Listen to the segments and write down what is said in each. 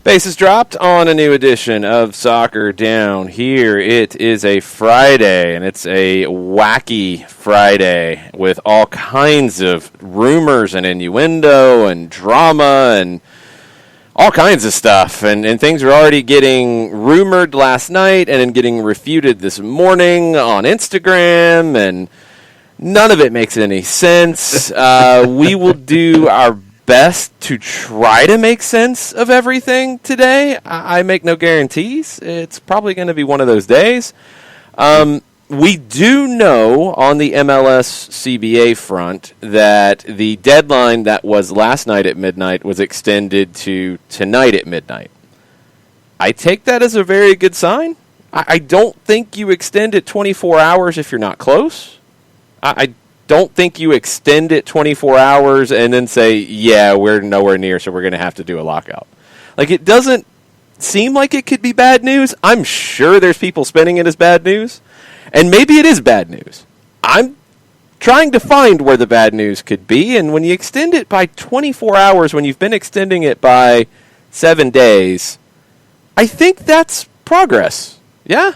Bases dropped on a new edition of Soccer Down Here. It is a Friday, and it's a wacky Friday with all kinds of rumors and innuendo and drama and all kinds of stuff. And things were already getting rumored last night and then getting refuted this morning on Instagram, and none of it makes any sense. We will do our best to try to make sense of everything today. I make no guarantees. It's probably going to be one of those days. We do know on the MLS CBA front that the deadline that was last night at midnight was extended to tonight at midnight. I take that as a very good sign. I don't think you extend it 24 hours if you're not close. I don't think you extend it 24 hours and then say, yeah, we're nowhere near, so we're going to have to do a lockout. Like, it doesn't seem like it could be bad news. I'm sure there's people spinning it as bad news, and maybe it is bad news. I'm trying to find where the bad news could be, and when you extend it by 24 hours, when you've been extending it by 7 days, I think that's progress. Yeah?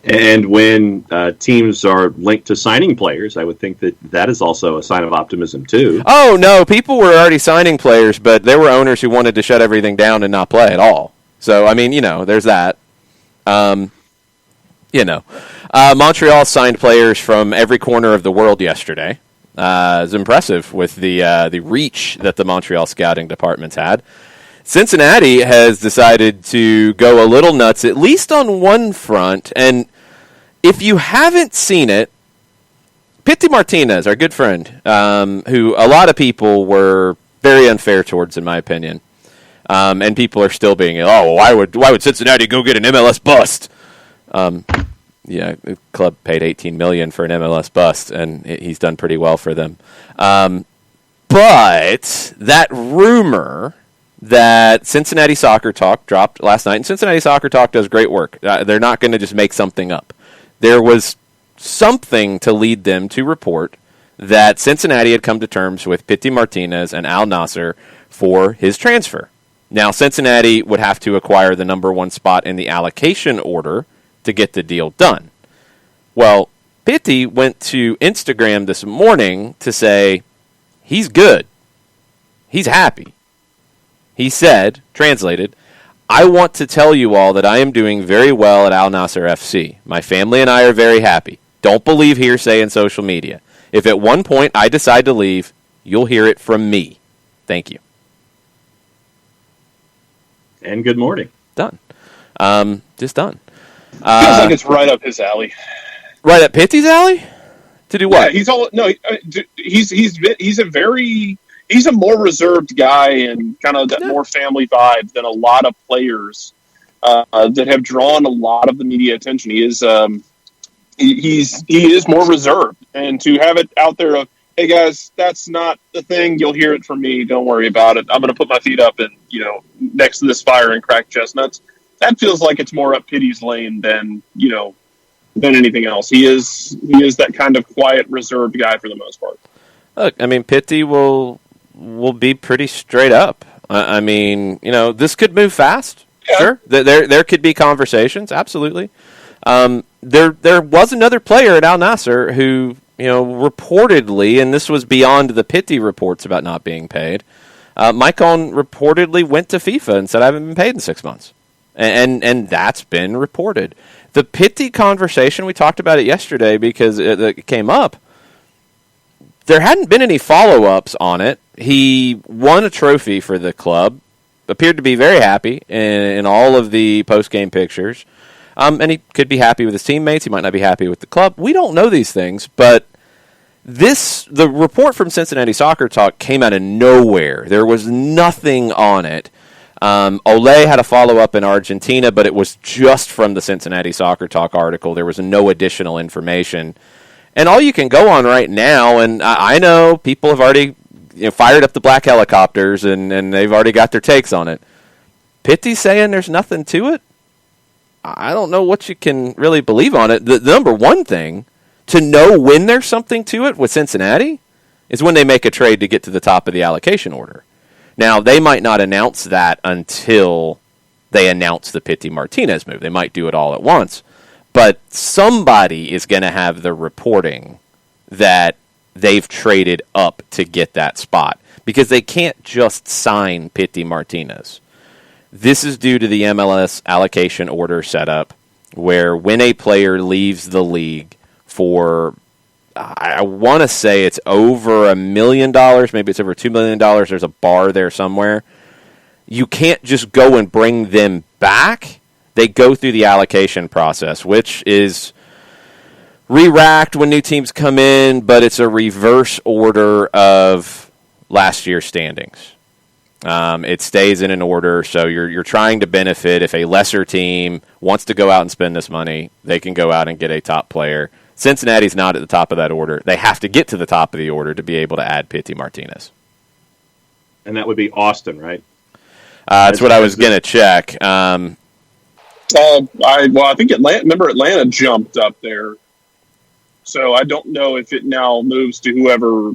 And when teams are linked to signing players, I would think that is also a sign of optimism, too. Oh, no, people were already signing players, but there were owners who wanted to shut everything down and not play at all. So, I mean, there's that. Montreal signed players from every corner of the world yesterday. It was impressive with the reach that the Montreal scouting departments had. Cincinnati has decided to go a little nuts, at least on one front, and if you haven't seen it, Pity Martinez, our good friend, who a lot of people were very unfair towards, in my opinion, and people are still being, why would Cincinnati go get an MLS bust? The club paid $18 million for an MLS bust, and he's done pretty well for them. But that rumor that Cincinnati Soccer Talk dropped last night, and Cincinnati Soccer Talk does great work. They're not going to just make something up. There was something to lead them to report that Cincinnati had come to terms with Pity Martinez and Al Nasser for his transfer. Now, Cincinnati would have to acquire the number one spot in the allocation order to get the deal done. Well, Pity went to Instagram this morning to say he's good. He's happy. He said, translated, I want to tell you all that I am doing very well at Al Nasser FC. My family and I are very happy. Don't believe hearsay in social media. If at one point I decide to leave, you'll hear it from me. Thank you. And good morning. Done. Just done. Feels like it's right up his alley. Right up Pity's alley? To do what? Yeah, he's a more reserved guy and kind of that more family vibe than a lot of players that have drawn a lot of the media attention. He is more reserved, and to have it out there of, hey guys, that's not the thing. You'll hear it from me. Don't worry about it. I'm going to put my feet up and next to this fire and crack chestnuts. That feels like it's more up Pity's lane than anything else. He is that kind of quiet, reserved guy for the most part. Look, I mean, Pity will be pretty straight up. I mean, this could move fast. Yeah. Sure, there could be conversations. Absolutely. There was another player at Al Nasser who, reportedly, and this was beyond the Pity reports about not being paid. Maicon reportedly went to FIFA and said, I haven't been paid in 6 months. And that's been reported. The Pity conversation, we talked about it yesterday because it came up. There hadn't been any follow-ups on it. He won a trophy for the club, appeared to be very happy in all of the post-game pictures, and he could be happy with his teammates. He might not be happy with the club. We don't know these things, but the report from Cincinnati Soccer Talk came out of nowhere. There was nothing on it. Ole had a follow-up in Argentina, but it was just from the Cincinnati Soccer Talk article. There was no additional information. And all you can go on right now, and I know people have already fired up the black helicopters, and they've already got their takes on it. Pitty's saying there's nothing to it. I don't know what you can really believe on it. The number one thing to know when there's something to it with Cincinnati is when they make a trade to get to the top of the allocation order. Now, they might not announce that until they announce the Pity Martinez move. They might do it all at once. But somebody is going to have the reporting that they've traded up to get that spot, because they can't just sign Pity Martinez. This is due to the MLS allocation order setup, where when a player leaves the league for, I want to say it's over $1 million, maybe it's over $2 million. There's a bar there somewhere. You can't just go and bring them back. They go through the allocation process, which is re-racked when new teams come in, but it's a reverse order of last year's standings. It stays in an order, so you're trying to benefit. If a lesser team wants to go out and spend this money, they can go out and get a top player. Cincinnati's not at the top of that order. They have to get to the top of the order to be able to add Pity Martinez. And that would be Austin, right? That's what I was going to check. I think Atlanta jumped up there, so I don't know if it now moves to whoever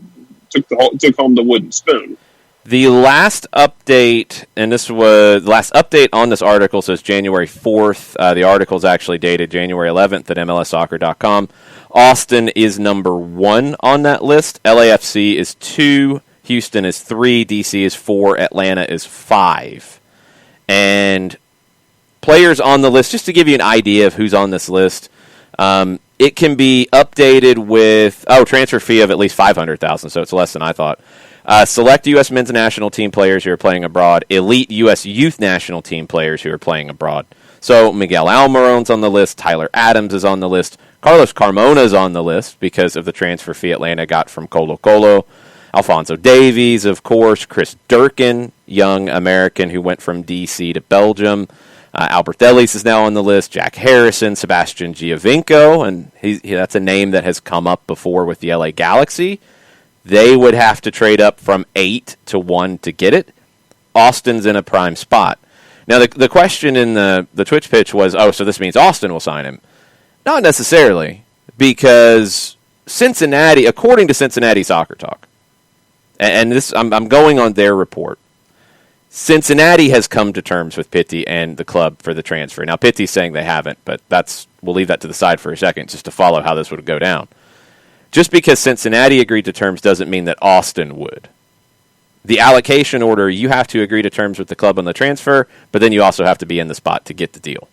took home the wooden spoon. The last update, and this was the last update on this article, says January 4th. The article is actually dated January 11th at MLSsoccer.com. Austin is number 1 on that list. LAFC is 2. Houston is 3. DC is 4. Atlanta is 5. And players on the list, just to give you an idea of who's on this list, it can be updated with, transfer fee of at least $500,000, so it's less than I thought. Select U.S. men's national team players who are playing abroad. Elite U.S. youth national team players who are playing abroad. So Miguel Almiron's on the list. Tyler Adams is on the list. Carlos Carmona is on the list because of the transfer fee Atlanta got from Colo-Colo. Alphonso Davies, of course. Chris Durkin, young American who went from D.C. to Belgium. Albert Ellis is now on the list. Jack Harrison, Sebastian Giovinco, and that's a name that has come up before with the LA Galaxy. They would have to trade up from 8 to 1 to get it. Austin's in a prime spot. Now, the question in the Twitch pitch was, so this means Austin will sign him. Not necessarily, because Cincinnati, according to Cincinnati Soccer Talk, and this I'm going on their report, Cincinnati has come to terms with Pity and the club for the transfer. Now, Pitty's saying they haven't, but we'll leave that to the side for a second just to follow how this would go down. Just because Cincinnati agreed to terms doesn't mean that Austin would. The allocation order, you have to agree to terms with the club on the transfer, but then you also have to be in the spot to get the deal.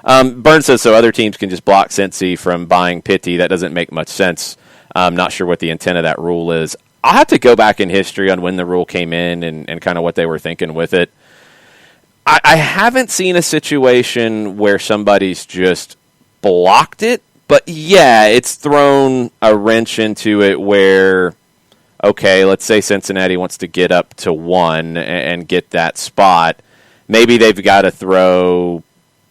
Burns says, so other teams can just block Cincy from buying Pity. That doesn't make much sense. I'm not sure what the intent of that rule is. I'll have to go back in history on when the rule came in and kind of what they were thinking with it. I haven't seen a situation where somebody's just blocked it. But yeah, it's thrown a wrench into it where, okay, let's say Cincinnati wants to get up to 1 and get that spot. Maybe they've got to throw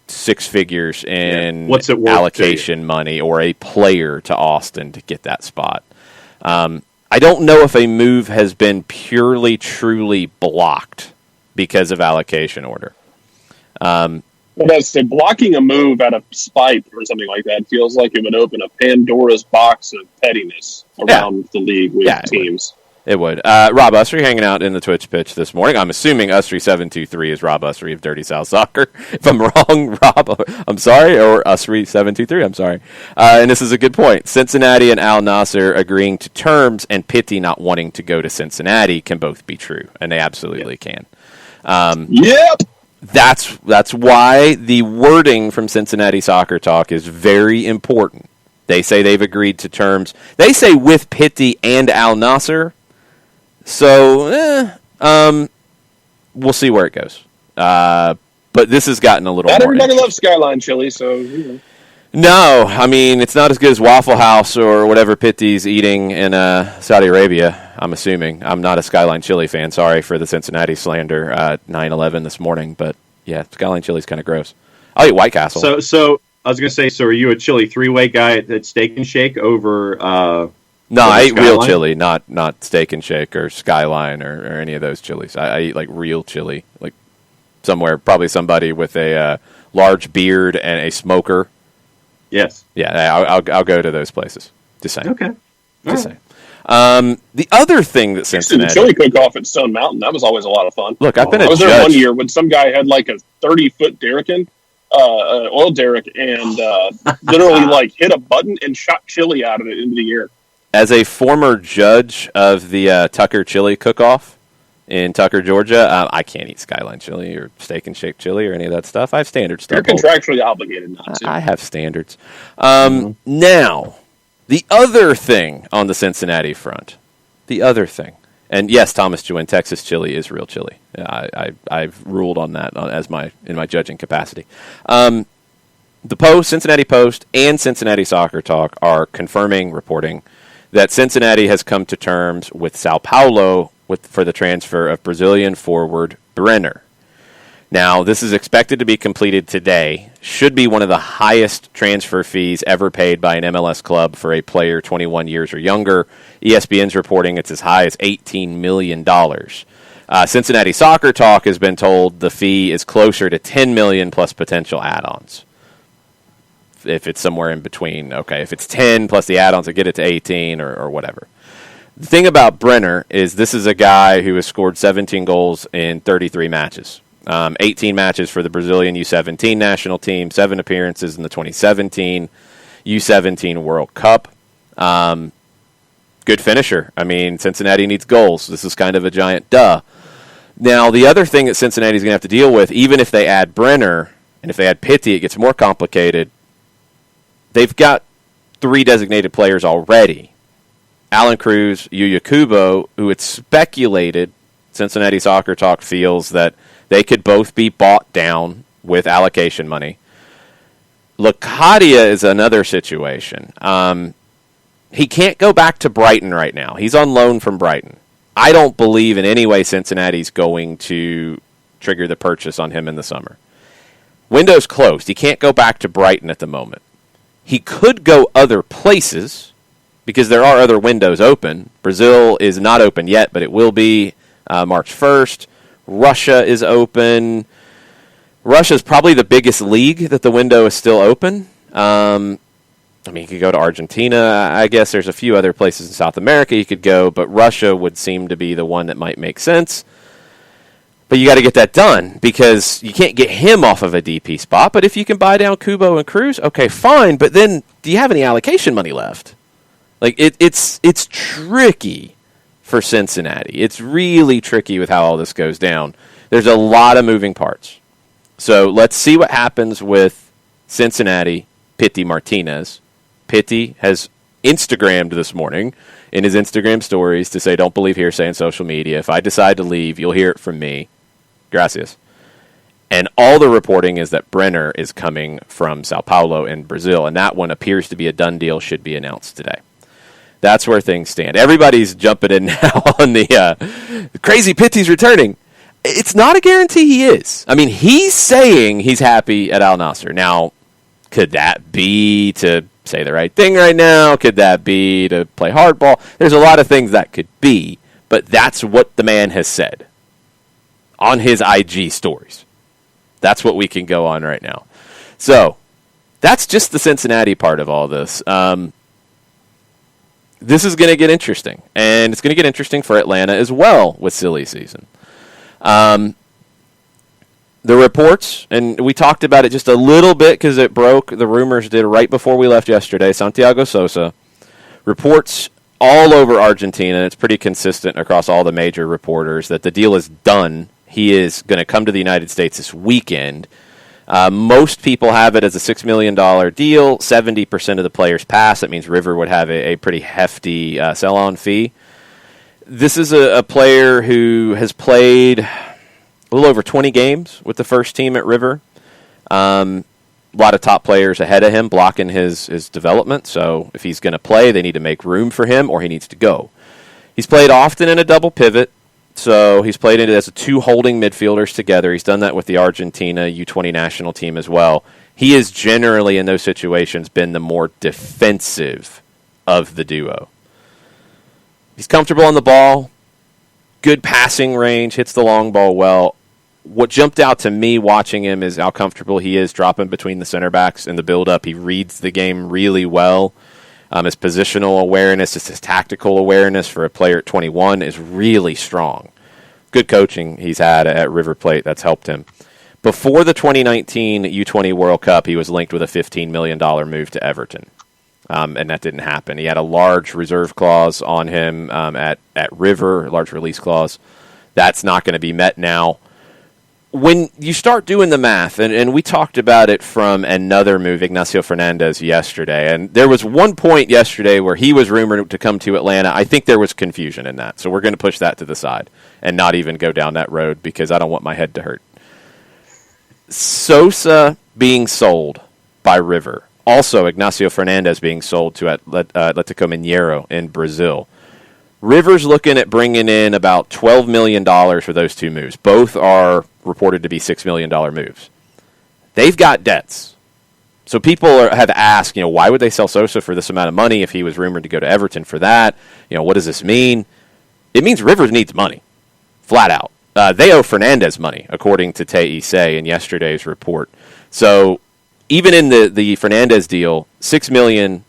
6 figures in allocation money or a player to Austin to get that spot. I don't know if a move has been purely, truly blocked because of allocation order. But as to blocking a move out of spite or something like that feels like it would open a Pandora's box of pettiness around the league with teams. It would. Rob Usry hanging out in the Twitch pitch this morning. I'm assuming Usry723 is Rob Usry of Dirty South Soccer. If I'm wrong, Rob, I'm sorry, or Usry723, I'm sorry. And this is a good point. Cincinnati and Al Nasser agreeing to terms and Pity not wanting to go to Cincinnati can both be true, and they absolutely can. Yep. That's why the wording from Cincinnati Soccer Talk is very important. They say they've agreed to terms. They say with Pity and Al Nasser. So, we'll see where it goes. But this has gotten a little. Not more everybody loves Skyline Chili, so. No, I mean, it's not as good as Waffle House or whatever Pitty's eating in Saudi Arabia, I'm assuming. I'm not a Skyline Chili fan. Sorry for the Cincinnati slander at 9/11 this morning. But, yeah, Skyline Chili's kind of gross. I'll eat White Castle. So I was going to say, so are you a chili three-way guy at Steak and Shake over No, I eat Skyline? real chili, not Steak and Shake or Skyline or any of those chilies. I eat, like, real chili. Like, somewhere, probably somebody with a large beard and a smoker. Yes. Yeah, I'll go to those places. Just saying. Okay. Just saying. The other thing that Cincinnati... The chili cook-off at Stone Mountain, that was always a lot of fun. Look, I've been I a was there judge. one year when some guy had like a 30-foot derrick, oil derrick, and literally like hit a button and shot chili out of it into the air. As a former judge of the Tucker Chili Cook-Off in Tucker, Georgia, I can't eat Skyline Chili or Steak and Shake Chili or any of that stuff. I have standard stuff. You're contractually obligated not to. I have standards. Now, the other thing on the Cincinnati front, and yes, Thomas Jewin, Texas chili is real chili. I've ruled on that in my judging capacity. The Cincinnati Post, and Cincinnati Soccer Talk are reporting that Cincinnati has come to terms with Sao Paulo for the transfer of Brazilian forward Brenner. Now, this is expected to be completed today. Should be one of the highest transfer fees ever paid by an MLS club for a player 21 years or younger. ESPN's reporting it's as high as $18 million. Cincinnati Soccer Talk has been told the fee is closer to $10 million plus potential add-ons. If it's somewhere in between, okay. If it's 10 plus the add-ons, I get it to 18 or whatever. The thing about Brenner is this is a guy who has scored 17 goals in 33 matches. 18 matches for the Brazilian U17 national team, 7 appearances in the 2017 U17 World Cup. Good finisher. I mean, Cincinnati needs goals. This is kind of a giant duh. Now, the other thing that Cincinnati's going to have to deal with, even if they add Brenner, and if they add Pitty, it gets more complicated. They've got 3 designated players already. Alan Cruz, Yuya Kubo, who it's speculated, Cincinnati Soccer Talk feels that they could both be bought down with allocation money. Locadia is another situation. He can't go back to Brighton right now. He's on loan from Brighton. I don't believe in any way Cincinnati's going to trigger the purchase on him in the summer. Window's closed. He can't go back to Brighton at the moment. He could go other places because there are other windows open. Brazil is not open yet, but it will be March 1st. Russia is open. Russia is probably the biggest league that the window is still open. I mean, you could go to Argentina. I guess there's a few other places in South America you could go, but Russia would seem to be the one that might make sense. But you got to get that done because you can't get him off of a DP spot. But if you can buy down Kubo and Cruz, okay, fine. But then, do you have any allocation money left? Like it's tricky for Cincinnati. It's really tricky with how all this goes down. There's a lot of moving parts. So let's see what happens with Cincinnati, Pitty Martinez. Pitty has Instagrammed this morning in his Instagram stories to say, don't believe hearsay in social media. If I decide to leave, you'll hear it from me. Gracias. And all the reporting is that Brenner is coming from Sao Paulo in Brazil, and that one appears to be a done deal, should be announced today. That's where things stand. Everybody's jumping in now on the crazy Pitty's returning. It's not a guarantee he is. I mean, he's saying he's happy at Al Nassr. Now, could that be to say the right thing right now? Could that be to play hardball? There's a lot of things that could be, but that's what the man has said on his IG stories. That's what we can go on right now. So, that's just the Cincinnati part of all this. This is going to get interesting, and it's going to get interesting for Atlanta as well with silly season. The reports, and we talked about it just a little bit because it broke, the rumors did right before we left yesterday, Santiago Sosa, reports all over Argentina, it's pretty consistent across all the major reporters, that the deal is done. He is going to come to the United States this weekend. Most people have it as a $6 million deal. 70% of the players pass. That means River would have a pretty hefty sell-on fee. This is a player who has played a little over 20 games with the first team at River. a lot of top players ahead of him blocking his development. So if he's going to play, they need to make room for him or he needs to go. He's played often in a double pivot. So he's played it as two holding midfielders together. He's done that with the Argentina U20 national team as well. He has generally, in those situations, been the more defensive of the duo. He's comfortable on the ball, good passing range, hits the long ball well. What jumped out to me watching him is how comfortable he is dropping between the center backs in the build-up. He reads the game really well. His positional awareness, his tactical awareness for a player at 21 is really strong. Good coaching he's had at River Plate that's helped him. Before the 2019 U20 World Cup, he was linked with a $15 million move to Everton, and that didn't happen. He had a large reserve clause on him at River, a large release clause. That's not going to be met now. When you start doing the math, and we talked about it from another move, Ignacio Fernandez, yesterday, and there was one point yesterday where he was rumored to come to Atlanta. I think there was confusion in that, so we're going to push that to the side and not even go down that road because I don't want my head to hurt. Sosa being sold by River, also Ignacio Fernandez being sold to Atlético Mineiro in Brazil. River's looking at bringing in about $12 million for those two moves. Both are reported to be $6 million moves. They've got debts. So people have asked, why would they sell Sosa for this amount of money if he was rumored to go to Everton for that? What does this mean? It means Rivers needs money, flat out. They owe Fernandez money, according to Te'ise in yesterday's report. So even in the Fernandez deal, $6 million,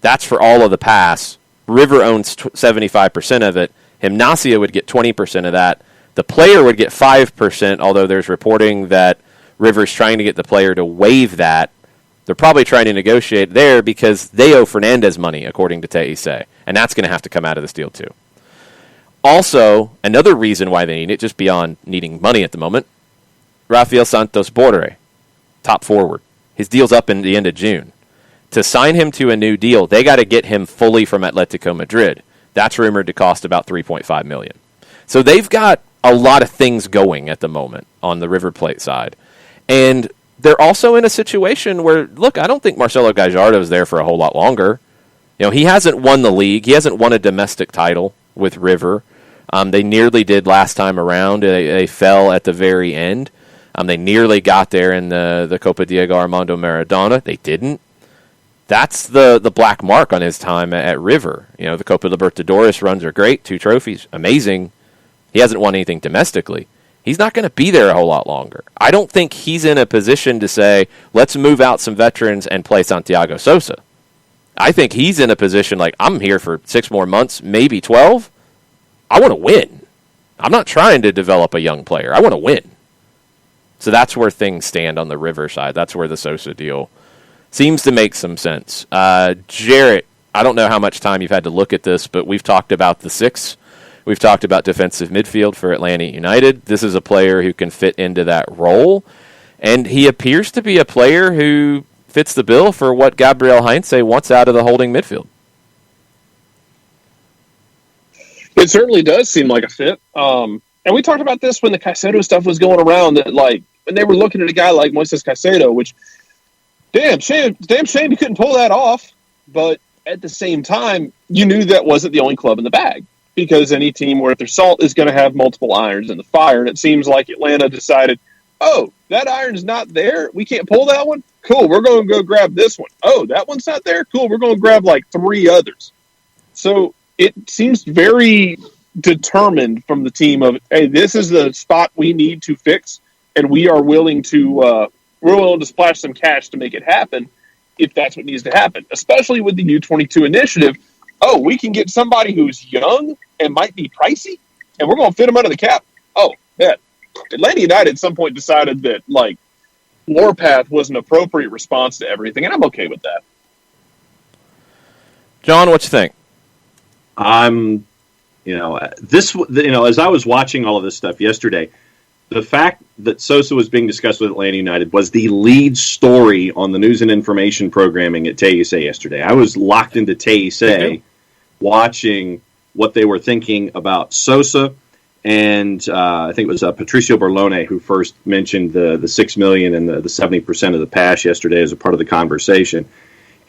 that's for all of the pass. River owns 75% of it. Gimnasia would get 20% of that. The player would get 5%, although there's reporting that River's trying to get the player to waive that. They're probably trying to negotiate there because they owe Fernandez money, according to Te'ise, and that's going to have to come out of this deal too. Also, another reason why they need it, just beyond needing money at the moment, Rafael Santos Borre, top forward. His deal's up in the end of June. To sign him to a new deal, they got to get him fully from Atletico Madrid. That's rumored to cost about $3.5 million. So they've got a lot of things going at the moment on the River Plate side. And they're also in a situation where, look, I don't think Marcelo Gallardo's there for a whole lot longer. He hasn't won the league. He hasn't won a domestic title with River. They nearly did last time around. They fell at the very end. They nearly got there in the Copa Diego Armando Maradona. They didn't. That's the black mark on his time at River. The Copa Libertadores runs are great. 2 trophies, amazing. He hasn't won anything domestically. He's not going to be there a whole lot longer. I don't think he's in a position to say, let's move out some veterans and play Santiago Sosa. I think he's in a position like, I'm here for 6 more months, maybe 12. I want to win. I'm not trying to develop a young player. I want to win. So that's where things stand on the River side. That's where the Sosa deal seems to make some sense. Jarrett, I don't know how much time you've had to look at this, but we've talked about the 6. We've talked about defensive midfield for Atlanta United. This is a player who can fit into that role, and he appears to be a player who fits the bill for what Gabriel Heinze wants out of the holding midfield. It certainly does seem like a fit. And we talked about this when the Caicedo stuff was going around, that when they were looking at a guy like Moises Caicedo, which damn shame you couldn't pull that off. But at the same time, you knew that wasn't the only club in the bag, because any team worth their salt is going to have multiple irons in the fire. And it seems like Atlanta decided, oh, that iron's not there. We can't pull that one. Cool. We're going to go grab this one. Oh, that one's not there. Cool. We're going to grab 3 others. So it seems very determined from the team of, hey, this is the spot we need to fix, and we are willing to splash some cash to make it happen if that's what needs to happen, especially with the U22 initiative. Oh, we can get somebody who's young and might be pricey, and we're going to fit them under the cap. Oh, yeah. Atlanta United at some point decided that, Warpath was an appropriate response to everything, and I'm okay with that. John, what you think? As I was watching all of this stuff yesterday, the fact that Sosa was being discussed with Atlanta United was the lead story on the news and information programming at Te'ise yesterday. I was locked into Te'ise watching what they were thinking about Sosa and I think it was Patricio Berlone who first mentioned the $6 million and the 70% of the pass yesterday as a part of the conversation.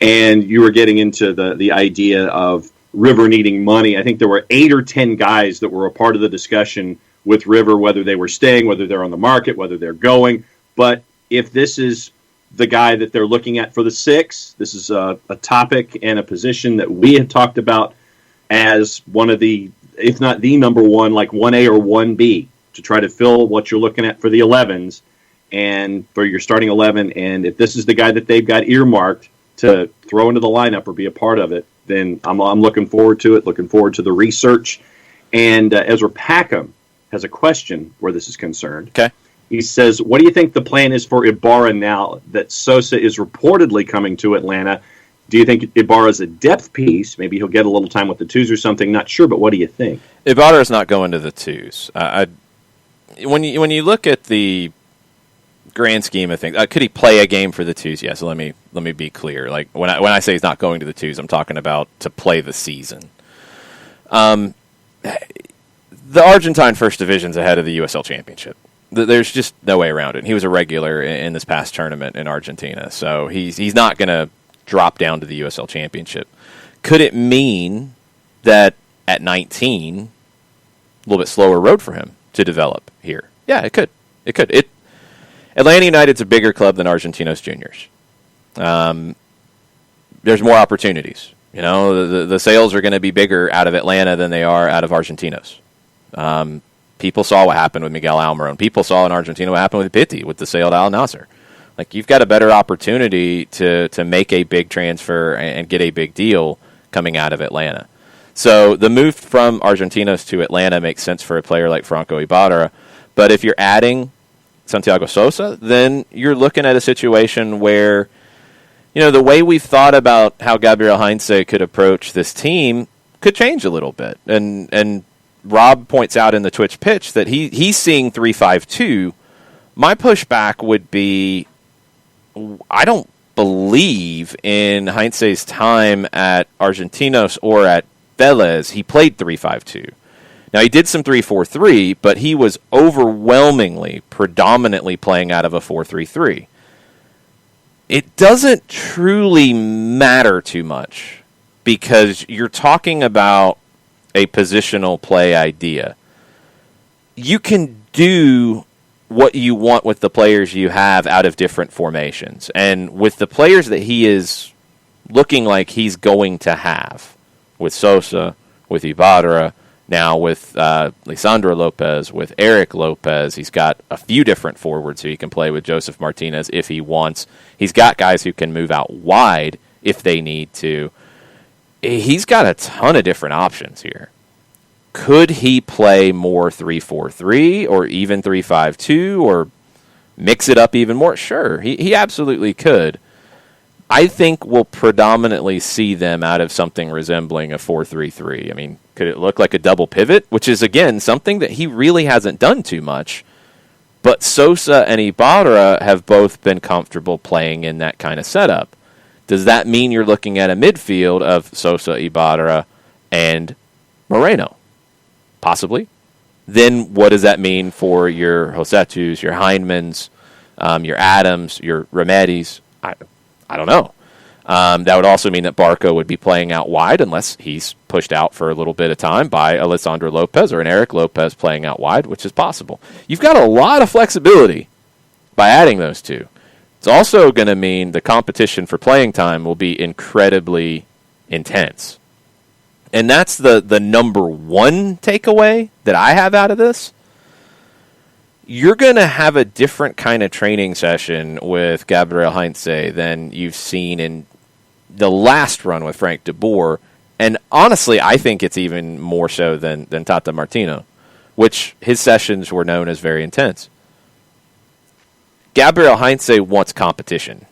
And you were getting into the idea of River needing money. I think there were 8 or 10 guys that were a part of the discussion with River, whether they were staying, whether they're on the market, whether they're going. But if this is the guy that they're looking at for the 6, this is a topic and a position that we had talked about as one of the, if not the number one, like 1A or 1B, to try to fill what you're looking at for the 11s and for your starting 11. And if this is the guy that they've got earmarked to throw into the lineup or be a part of it, then I'm looking forward to it, looking forward to the research. And Ezra Packham has a question where this is concerned. Okay. He says, what do you think the plan is for Ibarra now that Sosa is reportedly coming to Atlanta? Do you think Ibarra's a depth piece? Maybe he'll get a little time with the 2s or something. Not sure, but what do you think? Ibarra's not going to the 2s. When you look at the grand scheme of things, could he play a game for the 2s? Yes. Let me be clear. Like when I say he's not going to the 2s, I'm talking about to play the season. The Argentine First Division's ahead of the USL Championship. There's just no way around it. He was a regular in this past tournament in Argentina, so he's not going to drop down to the USL Championship. Could it mean that at 19, a little bit slower road for him to develop here? Yeah, it could. It could. Atlanta United's a bigger club than Argentinos Juniors. There's more opportunities. You know, the sales are going to be bigger out of Atlanta than they are out of Argentinos. People saw what happened with Miguel Almiron. People saw in Argentina what happened with Pitti with the sale to Al Nassr. Like, you've got a better opportunity to make a big transfer and get a big deal coming out of Atlanta. So the move from Argentinos to Atlanta makes sense for a player like Franco Ibarra. But if you're adding Santiago Sosa, then you're looking at a situation where, you know, the way we've thought about how Gabriel Heinze could approach this team could change a little bit. And Rob points out in the Twitch pitch that he's seeing 3-5-2. My pushback would be, I don't believe in Heinze's time at Argentinos or at Vélez he played 3-5-2. Now, he did some 3-4-3, but he was overwhelmingly, predominantly playing out of a 4-3-3. It doesn't truly matter too much because you're talking about a positional play idea. You can do what you want with the players you have out of different formations. And with the players that he is looking like he's going to have, with Sosa, with Ibarra, now with Lisandro Lopez, with Eric Lopez, he's got a few different forwards who he can play with Joseph Martinez if he wants. He's got guys who can move out wide if they need to. He's got a ton of different options here. Could he play more 3-4-3 or even 3-5-2 or mix it up even more? Sure, he absolutely could. I think we'll predominantly see them out of something resembling a 4-3-3. I mean, could it look like a double pivot? Which is, again, something that he really hasn't done too much. But Sosa and Ibarra have both been comfortable playing in that kind of setup. Does that mean you're looking at a midfield of Sosa, Ibarra, and Moreno? Possibly. Then what does that mean for your Josetus, your Heinemans, your Adams, your Remedis? I don't know. That would also mean that Barco would be playing out wide unless he's pushed out for a little bit of time by Alessandro Lopez or an Eric Lopez playing out wide, which is possible. You've got a lot of flexibility by adding those two. It's also going to mean the competition for playing time will be incredibly intense. And that's the number one takeaway that I have out of this. You're going to have a different kind of training session with Gabriel Heinze than you've seen in the last run with Frank de Boer. And honestly, I think it's even more so than Tata Martino, which his sessions were known as very intense. Gabriel Heinze wants competition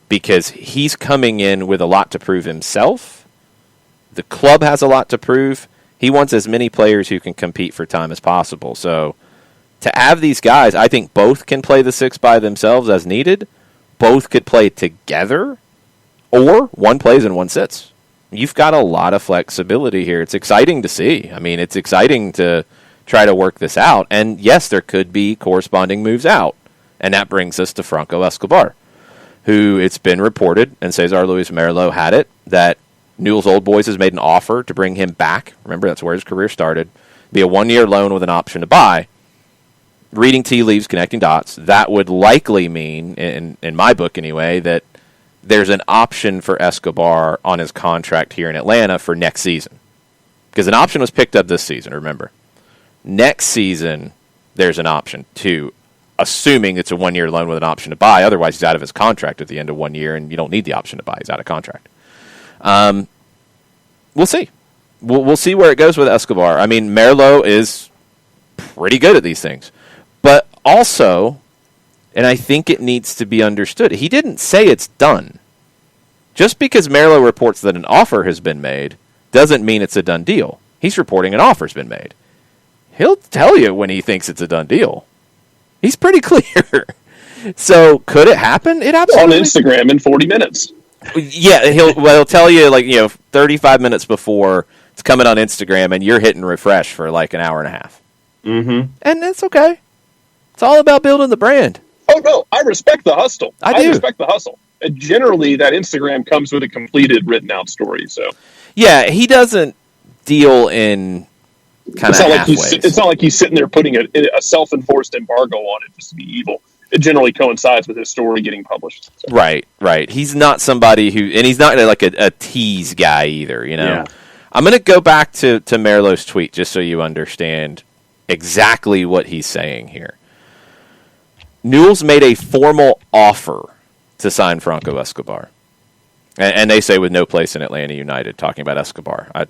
because he's coming in with a lot to prove himself. The club has a lot to prove. He wants as many players who can compete for time as possible. So to have these guys, I think both can play the 6 by themselves as needed. Both could play together, or one plays and one sits. You've got a lot of flexibility here. It's exciting to see. I mean, it's exciting to try to work this out. And yes, there could be corresponding moves out. And that brings us to Franco Escobar, who it's been reported, and Cesar Luis Merlo had it, that Newell's Old Boys has made an offer to bring him back. Remember, that's where his career started. Be a 1-year loan with an option to buy. Reading tea leaves, connecting dots, that would likely mean, in my book anyway, that there's an option for Escobar on his contract here in Atlanta for next season. Because an option was picked up this season, remember. Next season, there's an option too, assuming it's a 1-year loan with an option to buy. Otherwise, he's out of his contract at the end of 1 year, and you don't need the option to buy. He's out of contract. We'll see. We'll see where it goes with Escobar. I mean, Merlo is pretty good at these things. But also, and I think it needs to be understood, he didn't say it's done. Just because Merlo reports that an offer has been made doesn't mean it's a done deal. He's reporting an offer's been made. He'll tell you when he thinks it's a done deal. He's pretty clear. So, could it happen? It absolutely on Instagram in 40 minutes. Yeah, he'll tell you 35 minutes before it's coming on Instagram, and you're hitting refresh for like an hour and a half. Mm-hmm. And that's okay. It's all about building the brand. Oh, no, I respect the hustle. I do. Respect the hustle. And generally, that Instagram comes with a completed, written-out story. So, yeah, he doesn't deal in kind of halfways. It's not like he's sitting there putting a self-enforced embargo on it just to be evil. It generally coincides with his story getting published. So. Right. He's not somebody who, and he's not like a tease guy either, Yeah. I'm going to go back to Merlo's tweet just so you understand exactly what he's saying here. Newell's made a formal offer to sign Franco Escobar. And they say with no place in Atlanta United, talking about Escobar. I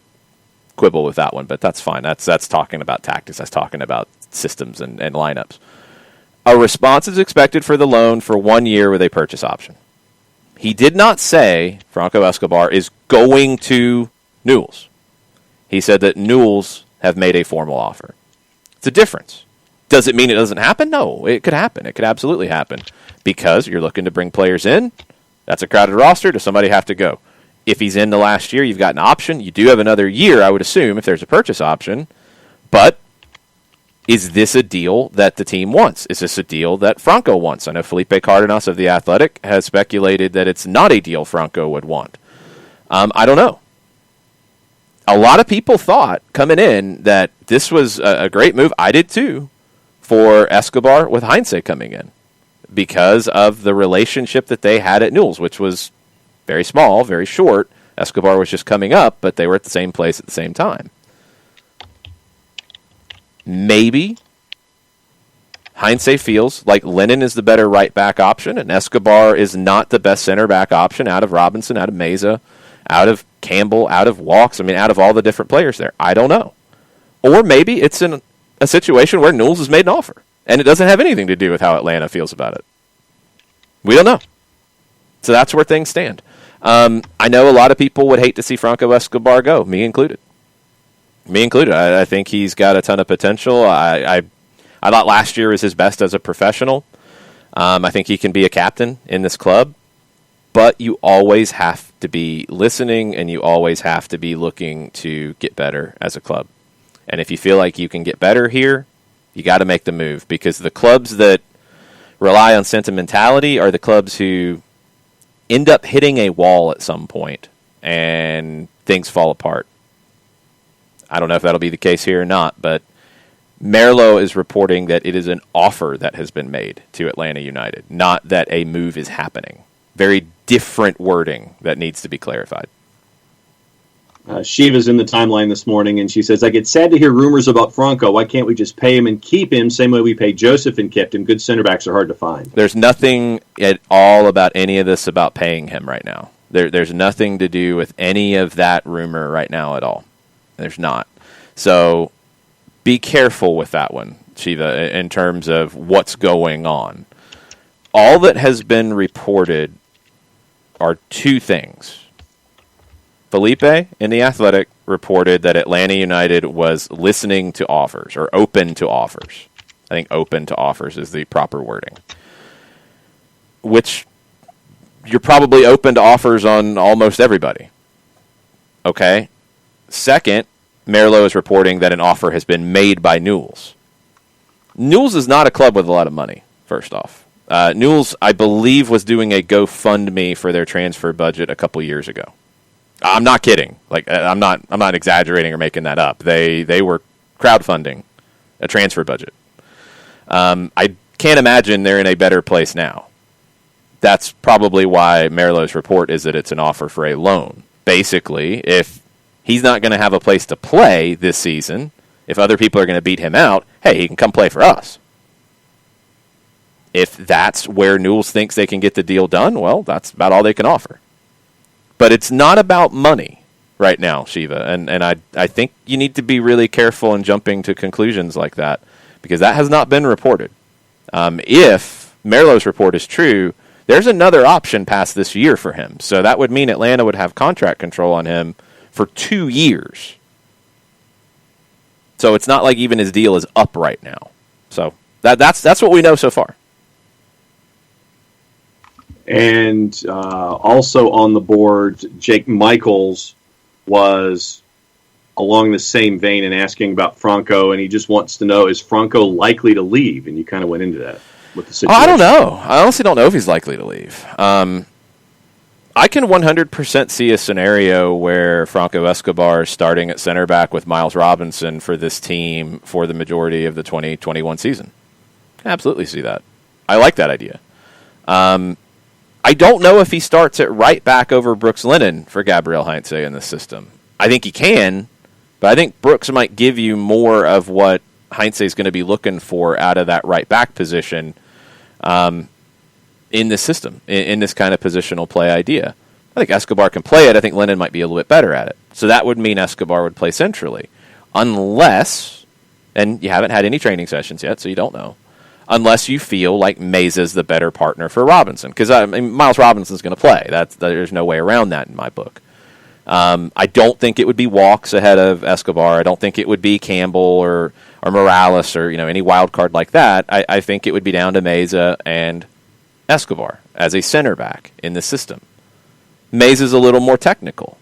quibble with that one, but that's fine. That's talking about tactics. That's talking about systems and lineups. A response is expected for the loan for 1 year with a purchase option. He did not say Franco Escobar is going to Newell's. He said that Newell's have made a formal offer. It's a difference. Does it mean it doesn't happen? No, it could happen. It could absolutely happen because you're looking to bring players in. That's a crowded roster. Does somebody have to go? If he's in the last year, you've got an option. You do have another year, I would assume, if there's a purchase option. But is this a deal that the team wants? Is this a deal that Franco wants? I know Felipe Cardenas of The Athletic has speculated that it's not a deal Franco would want. I don't know. A lot of people thought coming in that this was a great move. I did too, for Escobar with Heinze coming in because of the relationship that they had at Newell's, which was very small, very short. Escobar was just coming up, but they were at the same place at the same time. Maybe Heinze feels like Lennon is the better right back option, and Escobar is not the best center back option out of Robinson, out of Meza, out of Campbell, out of Walks. I mean, out of all the different players there. I don't know. Or maybe it's in a situation where Newell's has made an offer, and it doesn't have anything to do with how Atlanta feels about it. We don't know. So that's where things stand. I know a lot of people would hate to see Franco Escobar go, me included. I think he's got a ton of potential. I thought last year was his best as a professional. I think he can be a captain in this club. But you always have to be listening, and you always have to be looking to get better as a club. And if you feel like you can get better here, you got to make the move. Because the clubs that rely on sentimentality are the clubs who end up hitting a wall at some point, and things fall apart. I don't know if that'll be the case here or not, but Merlo is reporting that it is an offer that has been made to Atlanta United, not that a move is happening. Very different wording that needs to be clarified. Shiva's in the timeline this morning, and she says, I get sad to hear rumors about Franco. Why can't we just pay him and keep him, same way we paid Joseph and kept him? Good center backs are hard to find. There's nothing at all about any of this about paying him right now. There's nothing to do with any of that rumor right now at all. There's not. So be careful with that one, Shiva, in terms of what's going on. All that has been reported are two things. Felipe in The Athletic reported that Atlanta United was listening to offers, or open to offers. I think open to offers is the proper wording. Which you're probably open to offers on almost everybody. Okay? Second, Merlo is reporting that an offer has been made by Newell's. Newell's is not a club with a lot of money, first off. Newell's, I believe, was doing a GoFundMe for their transfer budget a couple years ago. I'm not kidding. Like, I'm not exaggerating or making that up. They were crowdfunding a transfer budget. I can't imagine they're in a better place now. That's probably why Merlo's report is that it's an offer for a loan. Basically, if he's not going to have a place to play this season, if other people are going to beat him out, hey, he can come play for us. If that's where Newell's thinks they can get the deal done, well, that's about all they can offer. But it's not about money right now, Shiva, and I think you need to be really careful in jumping to conclusions like that, because that has not been reported. If Merlo's report is true, there's another option past this year for him. So that would mean Atlanta would have contract control on him for 2 years. So it's not like even his deal is up right now. So that's what we know so far. And also on the board, Jake Michaels was along the same vein and asking about Franco, and he just wants to know, is Franco likely to leave? And you kind of went into that with the situation. I don't know. I honestly don't know if he's likely to leave. I can 100% see a scenario where Franco Escobar is starting at center back with Miles Robinson for this team for the majority of the 2021 season. I can absolutely see that. I like that idea. I don't know if he starts at right back over Brooks Lennon for Gabriel Heinze in this system. I think he can, but I think Brooks might give you more of what Heinze is going to be looking for out of that right back position in this system, in this kind of positional play idea. I think Escobar can play it. I think Lennon might be a little bit better at it. So that would mean Escobar would play centrally. Unless, and you haven't had any training sessions yet, so you don't know, unless you feel like Mesa's the better partner for Robinson. Because Miles Robinson's going to play. There's no way around that in my book. I don't think it would be Walks ahead of Escobar. I don't think it would be Campbell or Morales or any wild card like that. I think it would be down to Mesa and Escobar as a center back in the system. Mesa's a little more technical.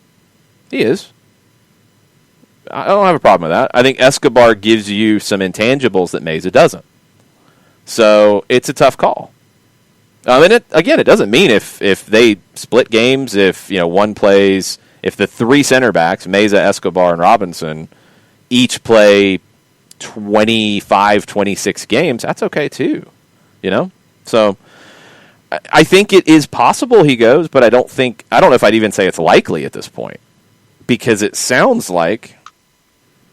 He is. I don't have a problem with that. I think Escobar gives you some intangibles that Mesa doesn't. So it's a tough call. And it doesn't mean if they split games, if one plays, if the three center backs, Mesa, Escobar, and Robinson, each play 25, 26 games, that's okay too. So I think it is possible he goes, but I don't know if I'd even say it's likely at this point, because it sounds like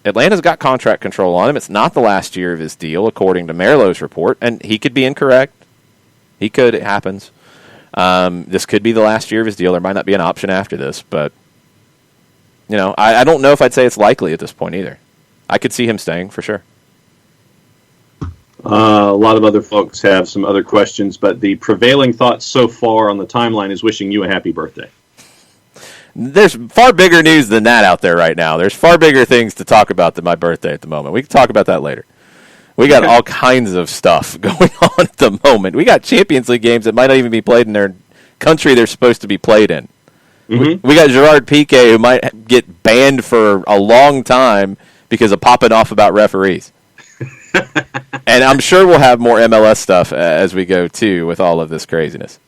Atlanta's got contract control on him. It's not the last year of his deal, according to Merlo's report, and he could be incorrect. He could. It happens. This could be the last year of his deal. There might not be an option after this, but I don't know if I'd say it's likely at this point either. I could see him staying for sure. A lot of other folks have some other questions, but the prevailing thought so far on the timeline is wishing you a happy birthday. There's far bigger news than that out there right now. There's far bigger things to talk about than my birthday at the moment. We can talk about that later. We got all kinds of stuff going on at the moment. We got Champions League games that might not even be played in their country they're supposed to be played in. Mm-hmm. We got Gerard Piqué, who might get banned for a long time because of popping off about referees. And I'm sure we'll have more MLS stuff as we go, too, with all of this craziness.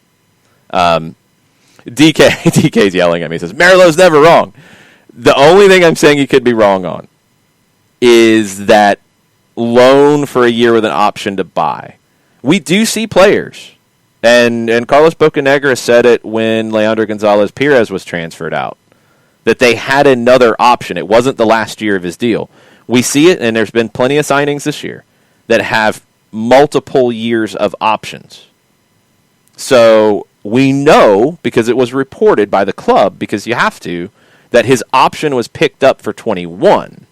DK's yelling at me. He says, Merlo's never wrong. The only thing I'm saying he could be wrong on is that loan for a year with an option to buy. We do see players, and Carlos Bocanegra said it when Leandro Gonzalez-Pirez was transferred out, that they had another option. It wasn't the last year of his deal. We see it, and there's been plenty of signings this year that have multiple years of options. So we know, because it was reported by the club, because you have to, that his option was picked up for 21.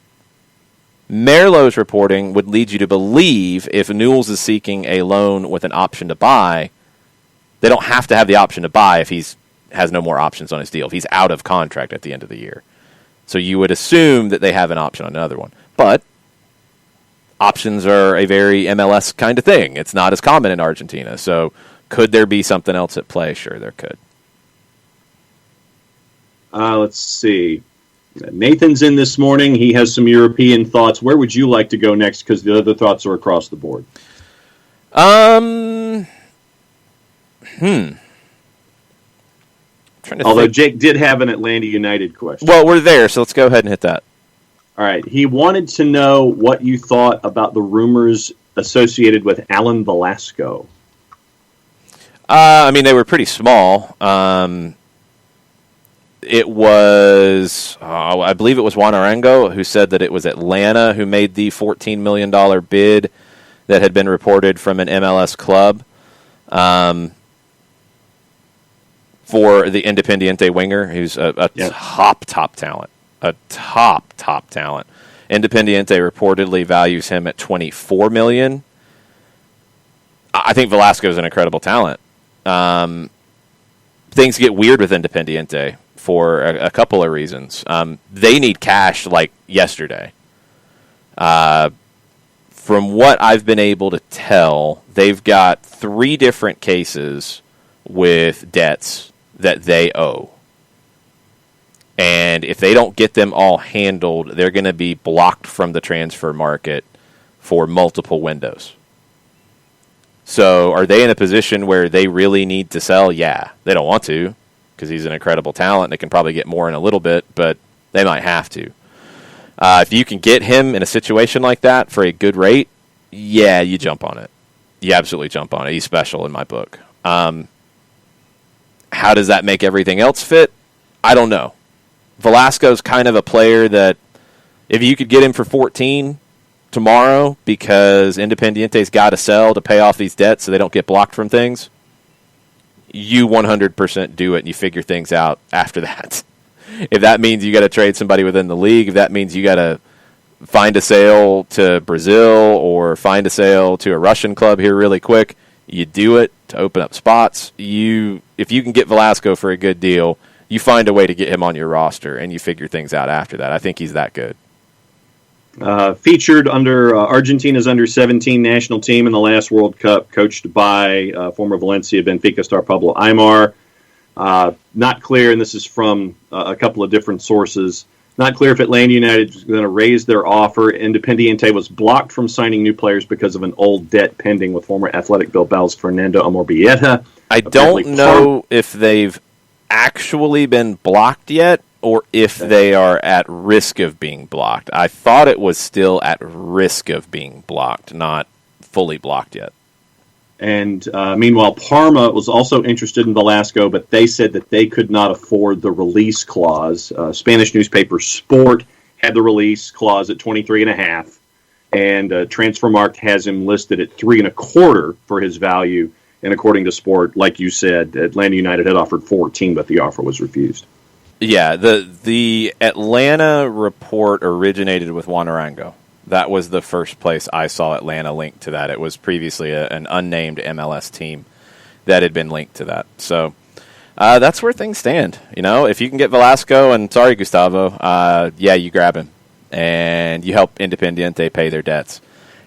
Merlo's reporting would lead you to believe if Newell's is seeking a loan with an option to buy, they don't have to have the option to buy if he has no more options on his deal, if he's out of contract at the end of the year. So you would assume that they have an option on another one. But options are a very MLS kind of thing. It's not as common in Argentina. So could there be something else at play? Sure, there could. Let's see. Nathan's in this morning. He has some European thoughts. Where would you like to go next? Because the other thoughts are across the board. Although Jake did have an Atlanta United question. Well, we're there, so let's go ahead and hit that. All right. He wanted to know what you thought about the rumors associated with Alan Velasco. I mean, they were pretty small. It was, I believe it was Juan Arango who said that it was Atlanta who made the $14 million bid that had been reported from an MLS club for the Independiente winger, who's a top talent. A top talent. Independiente reportedly values him at $24 million. I think Velasco is an incredible talent. Things get weird with Independiente for a couple of reasons. They need cash like yesterday. From what I've been able to tell, they've got 3 different cases with debts that they owe. And if they don't get them all handled, they're going to be blocked from the transfer market for multiple windows. So are they in a position where they really need to sell? Yeah. They don't want to because he's an incredible talent. And they can probably get more in a little bit, but they might have to. If you can get him in a situation like that for a good rate, yeah, you jump on it. You absolutely jump on it. He's special in my book. How does that make everything else fit? I don't know. Velasco's kind of a player that if you could get him for 14 tomorrow because Independiente's got to sell to pay off these debts so they don't get blocked from things, you 100% do it and you figure things out after that. If that means you got to trade somebody within the league, if that means you got to find a sale to Brazil or find a sale to a Russian club here really quick, you do it to open up spots. If you can get Velasco for a good deal, you find a way to get him on your roster, and you figure things out after that. I think he's that good. Featured under Argentina's under-17 national team in the last World Cup, coached by former Valencia Benfica star Pablo Aimar. Not clear, and this is from a couple of different sources, not clear if Atlanta United is going to raise their offer. Independiente was blocked from signing new players because of an old debt pending with former Athletic Bilbao's Fernando Amorbieta. I don't know if they've actually been blocked yet or if they are at risk of being blocked. I thought it was still at risk of being blocked, not fully blocked yet. And meanwhile, Parma was also interested in Velasco, but they said that they could not afford the release clause. Spanish newspaper Sport had the release clause at 23.5, and Transfermarkt has him listed at 3.25 for his value. And according to Sport, like you said, Atlanta United had offered 14, but the offer was refused. Yeah, the Atlanta report originated with Juan Arango. That was the first place I saw Atlanta linked to that. It was previously an unnamed MLS team that had been linked to that. So that's where things stand. You know, if you can get Velasco, and sorry, Gustavo, you grab him. And you help Independiente pay their debts.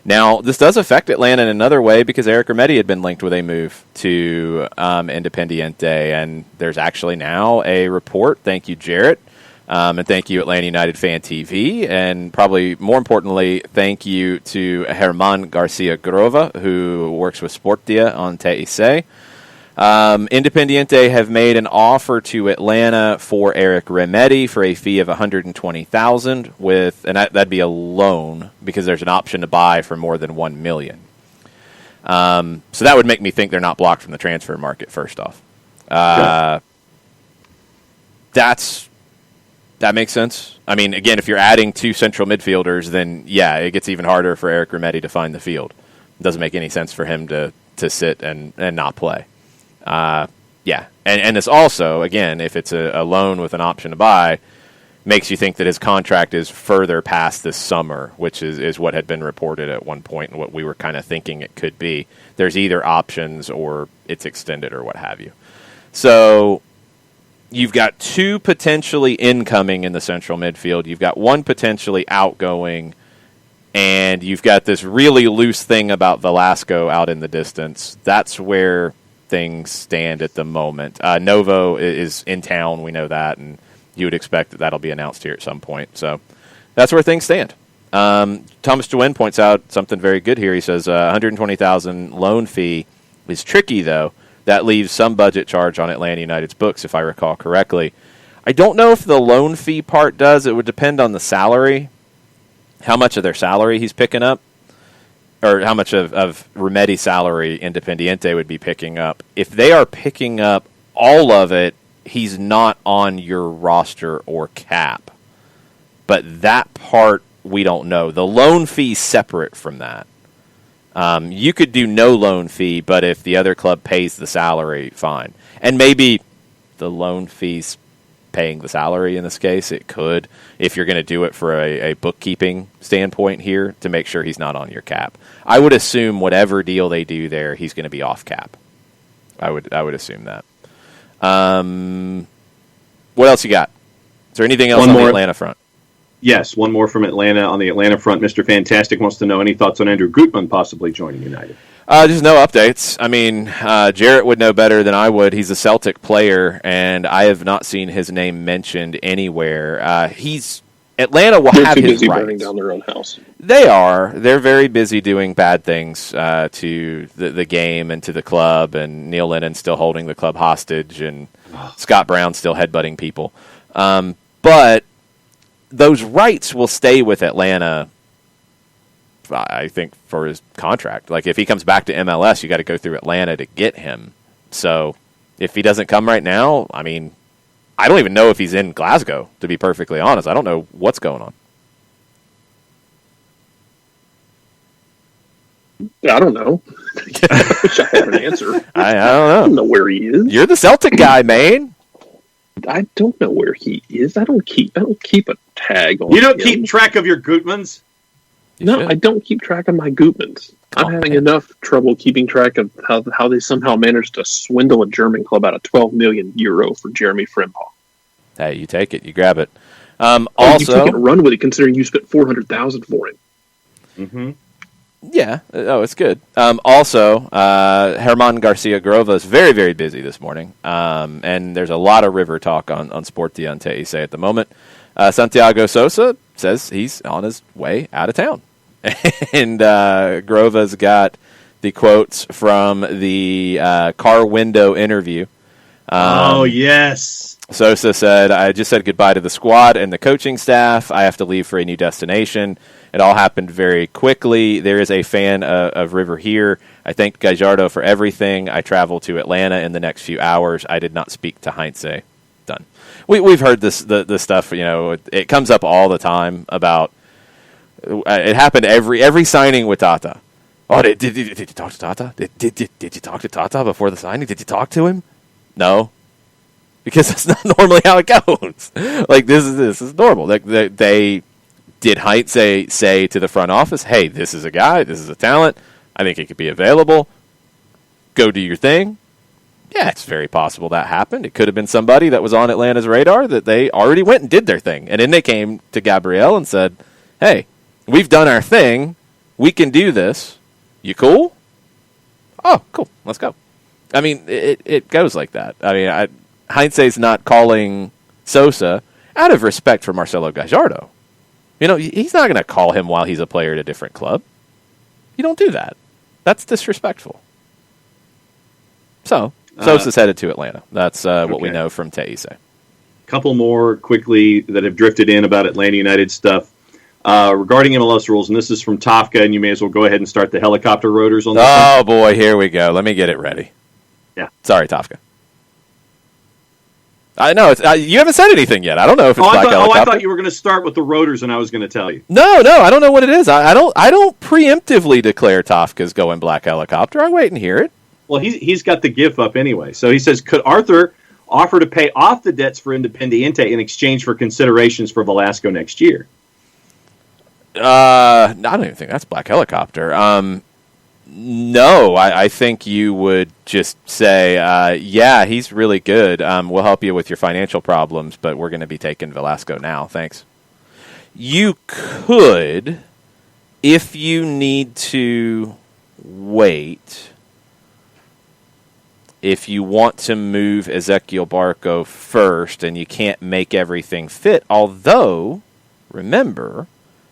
Now, this does affect Atlanta in another way because Eric Remedi had been linked with a move to Independiente, and there's actually now a report. Thank you, Jarrett, and thank you, Atlanta United Fan TV, and probably more importantly, thank you to Herman Garcia Grova, who works with Sportia on TIC. Independiente have made an offer to Atlanta for Eric Remedi for a fee of $120,000 and that'd be a loan because there's an option to buy for more than $1 million. So that would make me think they're not blocked from the transfer market. First off, that makes sense. I mean, again, if you're adding 2 central midfielders, then yeah, it gets even harder for Eric Remedi to find the field. It doesn't make any sense for him to sit and not play. And this also, again, if it's a loan with an option to buy, makes you think that his contract is further past this summer, which is what had been reported at one point and what we were kind of thinking it could be. There's either options or it's extended or what have you. So you've got 2 potentially incoming in the central midfield. You've got 1 potentially outgoing, and you've got this really loose thing about Velasco out in the distance. That's where things stand at the moment. Novo is in town, we know that, and you would expect that that'll be announced here at some point. So that's where things stand. Thomas Jewin points out something very good here. He says $120,000 loan fee is tricky, though. That leaves some budget charge on Atlanta United's books, if I recall correctly. I don't know if the loan fee part does. It would depend on the salary, how much of their salary he's picking up, or how much of Remedi's salary Independiente would be picking up. If they are picking up all of it, he's not on your roster or cap. But that part, we don't know. The loan fee separate from that. You could do no loan fee, but if the other club pays the salary, fine. And maybe the loan fee's paying the salary in this case. It could, if you're going to do it for a bookkeeping standpoint here, to make sure he's not on your cap. I would assume whatever deal they do there, he's going to be off cap. I would assume that. What else you got? Is there anything else on the Atlanta front? Yes, one more from Atlanta. On the Atlanta front, Mr. Fantastic wants to know any thoughts on Andrew Gutman possibly joining United. Just no updates. I mean, Jarrett would know better than I would. He's a Celtic player, and I have not seen his name mentioned anywhere. Atlanta will have his rights. They're too busy burning down their own house. They are. They're very busy doing bad things to the game and to the club, and Neil Lennon's still holding the club hostage, and Scott Brown still headbutting people. But those rights will stay with Atlanta, I think, for his contract. Like, if he comes back to MLS, you got to go through Atlanta to get him. So if he doesn't come right now, I mean, I don't even know if he's in Glasgow, to be perfectly honest. I don't know what's going on. I don't know. I wish I had an answer. I don't know. I don't know where he is. You're the Celtic guy, man. I don't know where he is. I don't keep a tag on. You don't him. keep track of your Gutmans? No, I don't keep track of my Gutmans. I'm having enough trouble keeping track of how they somehow managed to swindle a German club out of €12 million for Jeremy Frimpong. Hey, you take it, you grab it. You Also, take it and run with it, considering you spent $400,000 for him. Mm-hmm. Yeah. Oh, it's good. Also, Herman Garcia Grova is very, very busy this morning, and there's a lot of River talk on Sport Diante at the moment. Santiago Sosa says he's on his way out of town. And Grova's got the quotes from the car window interview. Oh, yes. Sosa said, I just said goodbye to the squad and the coaching staff. I have to leave for a new destination. It all happened very quickly. There is a fan of River here. I thank Gallardo for everything. I travel to Atlanta in the next few hours. I did not speak to Heinze. Done. We've heard this stuff. You know, it comes up all the time about. It happened every signing with Tata. Oh, did you talk to Tata? Did you talk to Tata before the signing? Did you talk to him? No, because that's not normally how it goes. Like this is normal. They did Heinze say to the front office, "Hey, this is a guy. This is a talent. I think he could be available. Go do your thing." Yeah, it's very possible that happened. It could have been somebody that was on Atlanta's radar that they already went and did their thing. And then they came to Gabriel and said, hey, we've done our thing. We can do this. You cool? Oh, cool. Let's go. I mean, it goes like that. I mean, Heinze's not calling Sosa out of respect for Marcelo Gallardo. You know, he's not going to call him while he's a player at a different club. You don't do that. That's disrespectful. So, Sosa's headed to Atlanta. That's what we know from Teise. Couple more quickly that have drifted in about Atlanta United stuff. Regarding MLS rules, and this is from Tafka, and you may as well go ahead and start the helicopter rotors on this one. Boy, here we go. Let me get it ready. Yeah. Sorry, Tafka. I know. You haven't said anything yet. I don't know if it's black helicopter. I thought you were going to start with the rotors, and I was going to tell you. No, I don't know what it is. I don't preemptively declare Tafka's going black helicopter. I wait and hear it. Well, he's got the GIF up anyway. So he says, could Arthur offer to pay off the debts for Independiente in exchange for considerations for Velasco next year? I don't even think that's black helicopter. No, I think you would just say, yeah, he's really good. We'll help you with your financial problems, but we're going to be taking Velasco now. Thanks. You could, if you need to wait, if you want to move Ezequiel Barco first and you can't make everything fit, although, remember,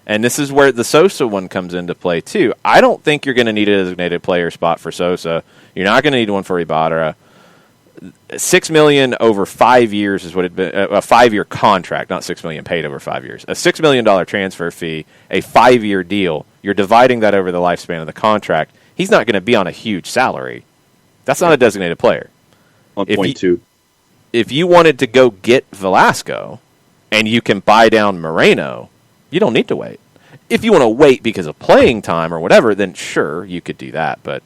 and this is where the Sosa one comes into play too, I don't think you're going to need a designated player spot for Sosa. You're not going to need one for Ibarra. $6 million over 5 years is what it'd been, a 5-year contract, not $6 million paid over 5 years. A $6 million transfer fee, a 5-year deal. You're dividing that over the lifespan of the contract. He's not going to be on a huge salary. That's not a designated player. 1.2. If you wanted to go get Velasco and you can buy down Moreno, you don't need to wait. If you want to wait because of playing time or whatever, then sure, you could do that. But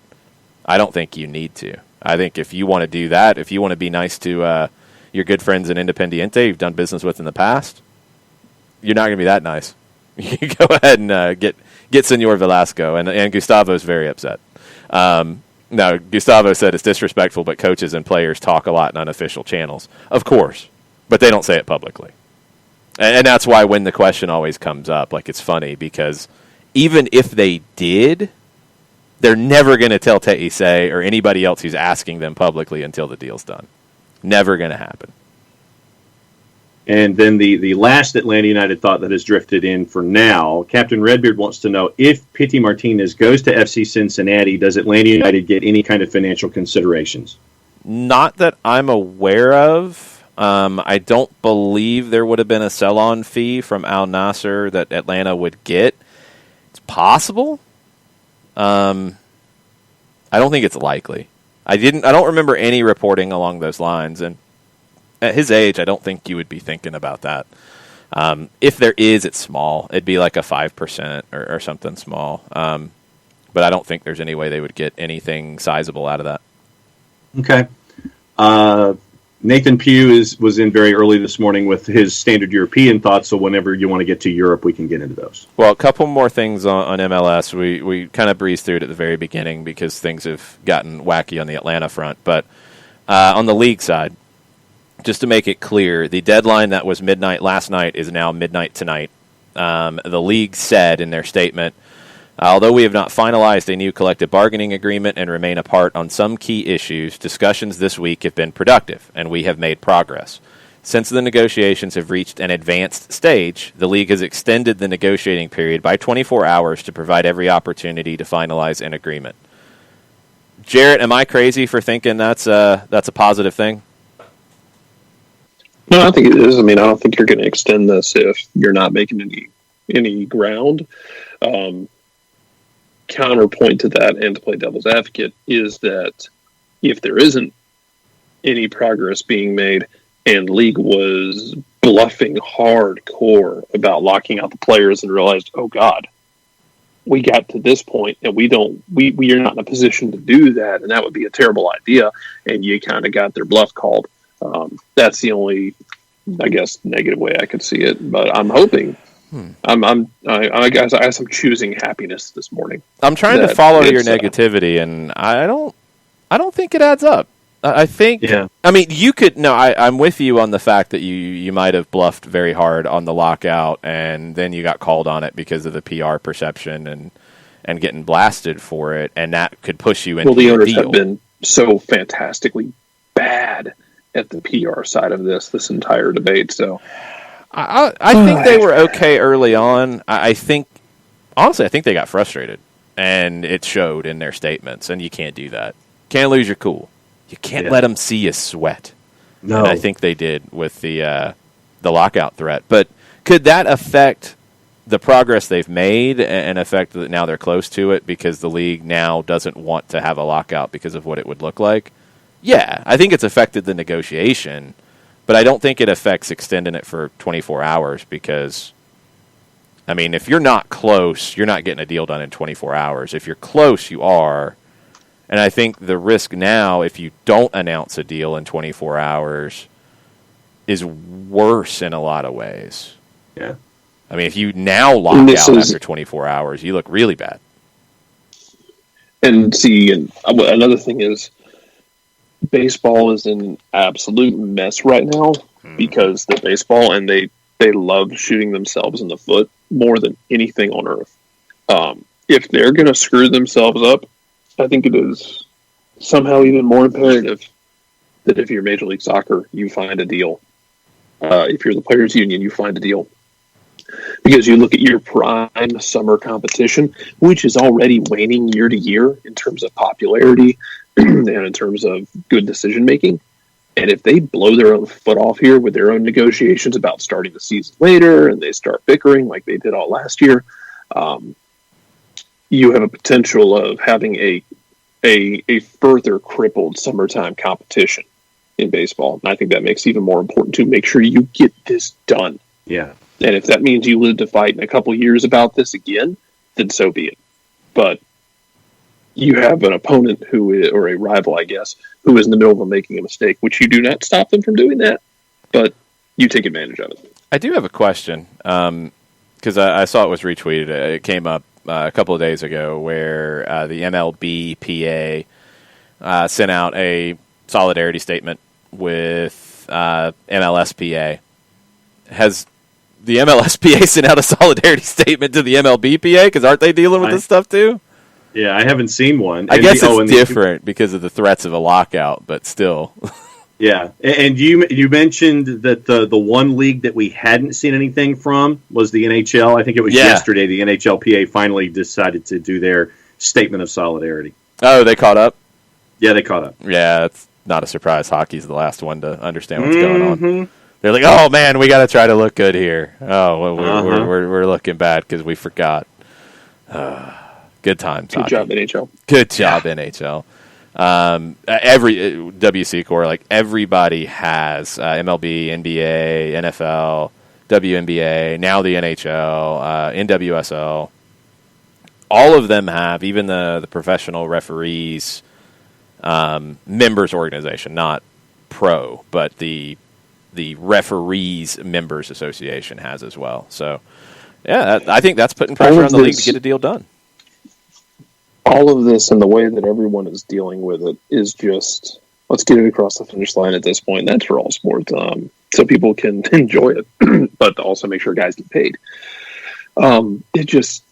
I don't think you need to. I think if you want to do that, if you want to be nice to your good friends in Independiente you've done business with in the past, you're not going to be that nice. You go ahead and get Senor Velasco. And Gustavo's very upset. No, Gustavo said it's disrespectful, but coaches and players talk a lot in unofficial channels. Of course, but they don't say it publicly. And that's why when the question always comes up, like, it's funny because even if they did, they're never going to tell Te'ise or anybody else who's asking them publicly until the deal's done. Never going to happen. And then the last Atlanta United thought that has drifted in for now, Captain Redbeard wants to know, if Pity Martinez goes to FC Cincinnati, does Atlanta United get any kind of financial considerations? Not that I'm aware of. I don't believe there would have been a sell-on fee from Al Nassr that Atlanta would get. It's possible. I don't think it's likely. I don't remember any reporting along those lines, and at his age, I don't think you would be thinking about that. If there is, it's small. It'd be like a 5% or something small. But I don't think there's any way they would get anything sizable out of that. Okay. Nathan Pugh was in very early this morning with his standard European thoughts, so whenever you want to get to Europe, we can get into those. Well, a couple more things on MLS. We kind of breezed through it at the very beginning because things have gotten wacky on the Atlanta front. But on the league side, just to make it clear, the deadline that was midnight last night is now midnight tonight. The league said in their statement, although we have not finalized a new collective bargaining agreement and remain apart on some key issues, discussions this week have been productive, and we have made progress. Since the negotiations have reached an advanced stage, the league has extended the negotiating period by 24 hours to provide every opportunity to finalize an agreement. Jarrett, am I crazy for thinking that's a positive thing? No, I think it is. I mean, I don't think you're going to extend this if you're not making any ground. Counterpoint to that, and to play devil's advocate, is that if there isn't any progress being made and league was bluffing hardcore about locking out the players and realized, oh God, we got to this point and we are not in a position to do that, and that would be a terrible idea, and you kind of got their bluff called. That's the only, I guess, negative way I could see it. But I'm hoping. I guess I'm choosing happiness this morning. I'm trying to follow your negativity, and I don't think it adds up. I think. Yeah. I mean, you could. No, I'm with you on the fact that you might have bluffed very hard on the lockout, and then you got called on it because of the PR perception and getting blasted for it, and that could push you into. Well, the owners have been so fantastically bad at the PR side of this entire debate. So I think they were okay early on. I think they got frustrated, and it showed in their statements, and you can't do that. Can't lose your cool. You can't let them see you sweat. No. And I think they did with the lockout threat. But could that affect the progress they've made and affect that now they're close to it because the league now doesn't want to have a lockout because of what it would look like? Yeah, I think it's affected the negotiation, but I don't think it affects extending it for 24 hours because, I mean, if you're not close, you're not getting a deal done in 24 hours. If you're close, you are. And I think the risk now, if you don't announce a deal in 24 hours, is worse in a lot of ways. Yeah. I mean, if you now lock out after 24 hours, you look really bad. And see, and another thing is, baseball is in absolute mess right now because they're baseball and they love shooting themselves in the foot more than anything on earth. If they're going to screw themselves up, I think it is somehow even more imperative that if you're Major League Soccer, you find a deal. If you're the Players Union, you find a deal. Because you look at your prime summer competition, which is already waning year to year in terms of popularity and in terms of good decision making. And if they blow their own foot off here with their own negotiations about starting the season later and they start bickering like they did all last year, you have a potential of having a further crippled summertime competition in baseball. And I think that makes it even more important to make sure you get this done. Yeah. And if that means you live to fight in a couple years about this again, then so be it. But you have an opponent or a rival, I guess, who is in the middle of making a mistake, which you do not stop them from doing that, but you take advantage of it. I do have a question, because I saw it was retweeted. It came up a couple of days ago where the MLB PA sent out a solidarity statement with MLS PA. Has the MLS PA sent out a solidarity statement to the MLB PA? Because aren't they dealing with this stuff too? Yeah, I haven't seen one. I guess it's different because of the threats of a lockout, but still. Yeah, and you mentioned that the one league that we hadn't seen anything from was the NHL. I think it was yesterday the NHLPA finally decided to do their statement of solidarity. Oh, they caught up? Yeah, they caught up. Yeah, it's not a surprise. Hockey's the last one to understand what's going on. They're like, oh, man, we got to try to look good here. Oh, well, we're looking bad because we forgot. Good times. Good job, NHL. Good job, NHL. Every WC Corps, like everybody has MLB, NBA, NFL, WNBA, now the NHL, NWSL. All of them have, even the professional referees members organization, not pro, but the referees members association has as well. So, yeah, I think that's putting pressure on the league to get a deal done. All of this and the way that everyone is dealing with it is just, let's get it across the finish line at this point. That's for all sports, so people can enjoy it, but also make sure guys get paid. It just,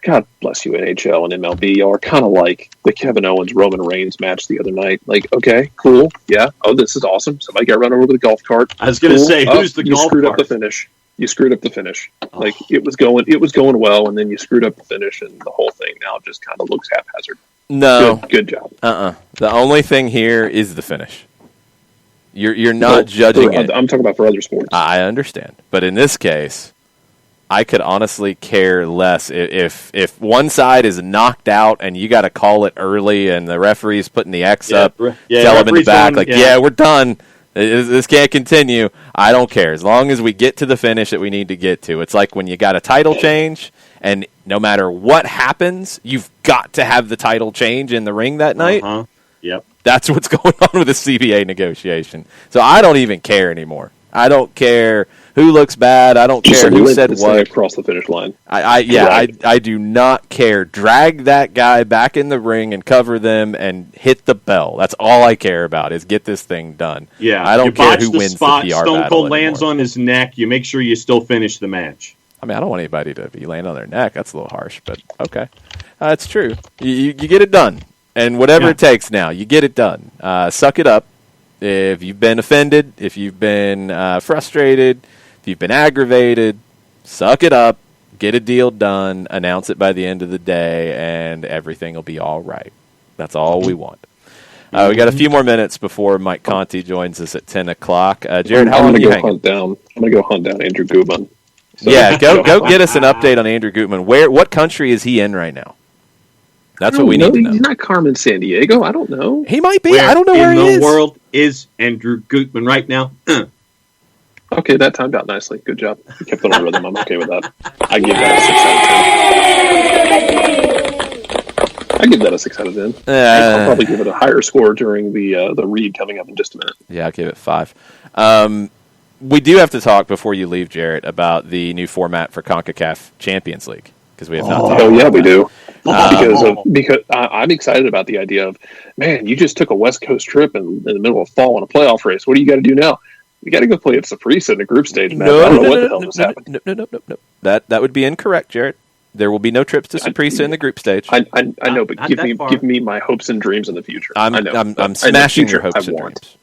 God bless you, NHL and MLB. Y'all are kind of like the Kevin Owens-Roman Reigns match the other night. Like, okay, cool, yeah. Oh, this is awesome. Somebody got run over with a golf cart. I was going to say, who's the golf cart? You screwed up the finish. You screwed up the finish. Oh. Like it was going well, and then you screwed up the finish, and the whole thing now just kind of looks haphazard. No, good job. The only thing here is the finish. You're not judging it. I'm talking about for other sports. I understand, but in this case, I could honestly care less if one side is knocked out and you got to call it early, and the referee's putting the X up, tell them in the back, we're done. This can't continue. I don't care. As long as we get to the finish that we need to get to. It's like when you got a title change, and no matter what happens, you've got to have the title change in the ring that night. Yep. That's what's going on with the CBA negotiation. So I don't even care anymore. I don't care who looks bad. I don't care who said what. Across the finish line. I do not care. Drag that guy back in the ring and cover them and hit the bell. That's all I care about is get this thing done. Yeah, I don't care who wins the PR Stone battle Cold lands on his neck. You make sure you still finish the match. I mean, I don't want anybody to be laying on their neck. That's a little harsh, but okay. It's true. You get it done. And whatever it takes now, you get it done. Suck it up. If you've been offended, if you've been frustrated, if you've been aggravated, suck it up, get a deal done, announce it by the end of the day, and everything will be all right. That's all we want. We got a few more minutes before Mike Conti joins us at 10 o'clock. Jared, how long are you hanging? I'm going to go hunt down Andrew Gutman. So go get us an update on Andrew Gutman. What country is he in right now? That's what we need to know. He's not Carmen Sandiego. I don't know. He might be. I don't know where he is. In the world is Andrew Gutman right now? Okay, that timed out nicely. Good job. You kept it on rhythm. I'm okay with that. I give that a 6 out of 10. I'll probably give it a higher score during the read coming up in just a minute. Yeah, I'll give it 5. We do have to talk before you leave, Jarrett, about the new format for CONCACAF Champions League. Because we have not talked about we do. Because I'm excited about the idea of, man, you just took a West Coast trip in the middle of fall in a playoff race. What do you got to do now? You got to go play at Saprissa in the group stage, man. I don't know what the hell just happened. No. That would be incorrect, Jarrett. There will be no trips to Saprissa in the group stage. I know, but give me my hopes and dreams in the future. I'm smashing your hopes and dreams.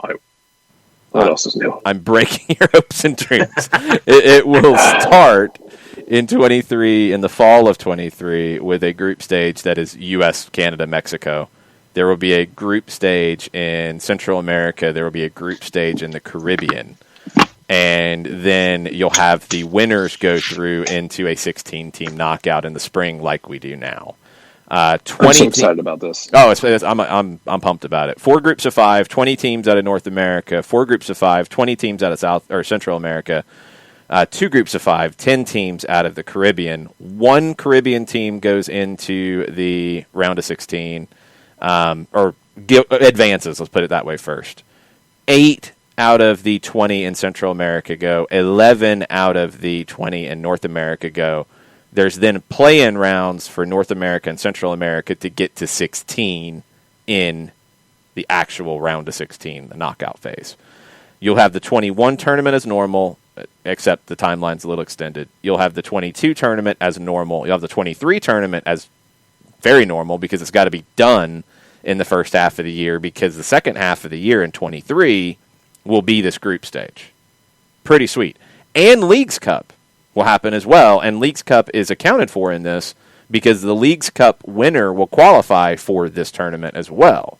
What else is new? I'm breaking your hopes and dreams. It will start in 23, in the fall of 23, with a group stage that is U.S., Canada, Mexico. There will be a group stage in Central America. There will be a group stage in the Caribbean. And then you'll have the winners go through into a 16-team knockout in the spring like we do now. 20 I'm so excited about this. Oh, I'm pumped about it. 4 groups of 5, 20 teams out of North America. 4 groups of 5, 20 teams out of South or Central America. 2 groups of 5, 10 teams out of the Caribbean. 1 Caribbean team goes into the round of 16, advances. Let's put it that way first. 8 out of the 20 in Central America go. 11 out of the 20 in North America go. There's then play-in rounds for North America and Central America to get to 16 in the actual round of 16, the knockout phase. You'll have the 21 tournament as normal, except the timeline's a little extended. You'll have the 22 tournament as normal. You'll have the 23 tournament as very normal because it's got to be done in the first half of the year because the second half of the year in 23 will be this group stage. Pretty sweet. And Leagues Cup will happen as well, and Leagues Cup is accounted for in this because the Leagues Cup winner will qualify for this tournament as well.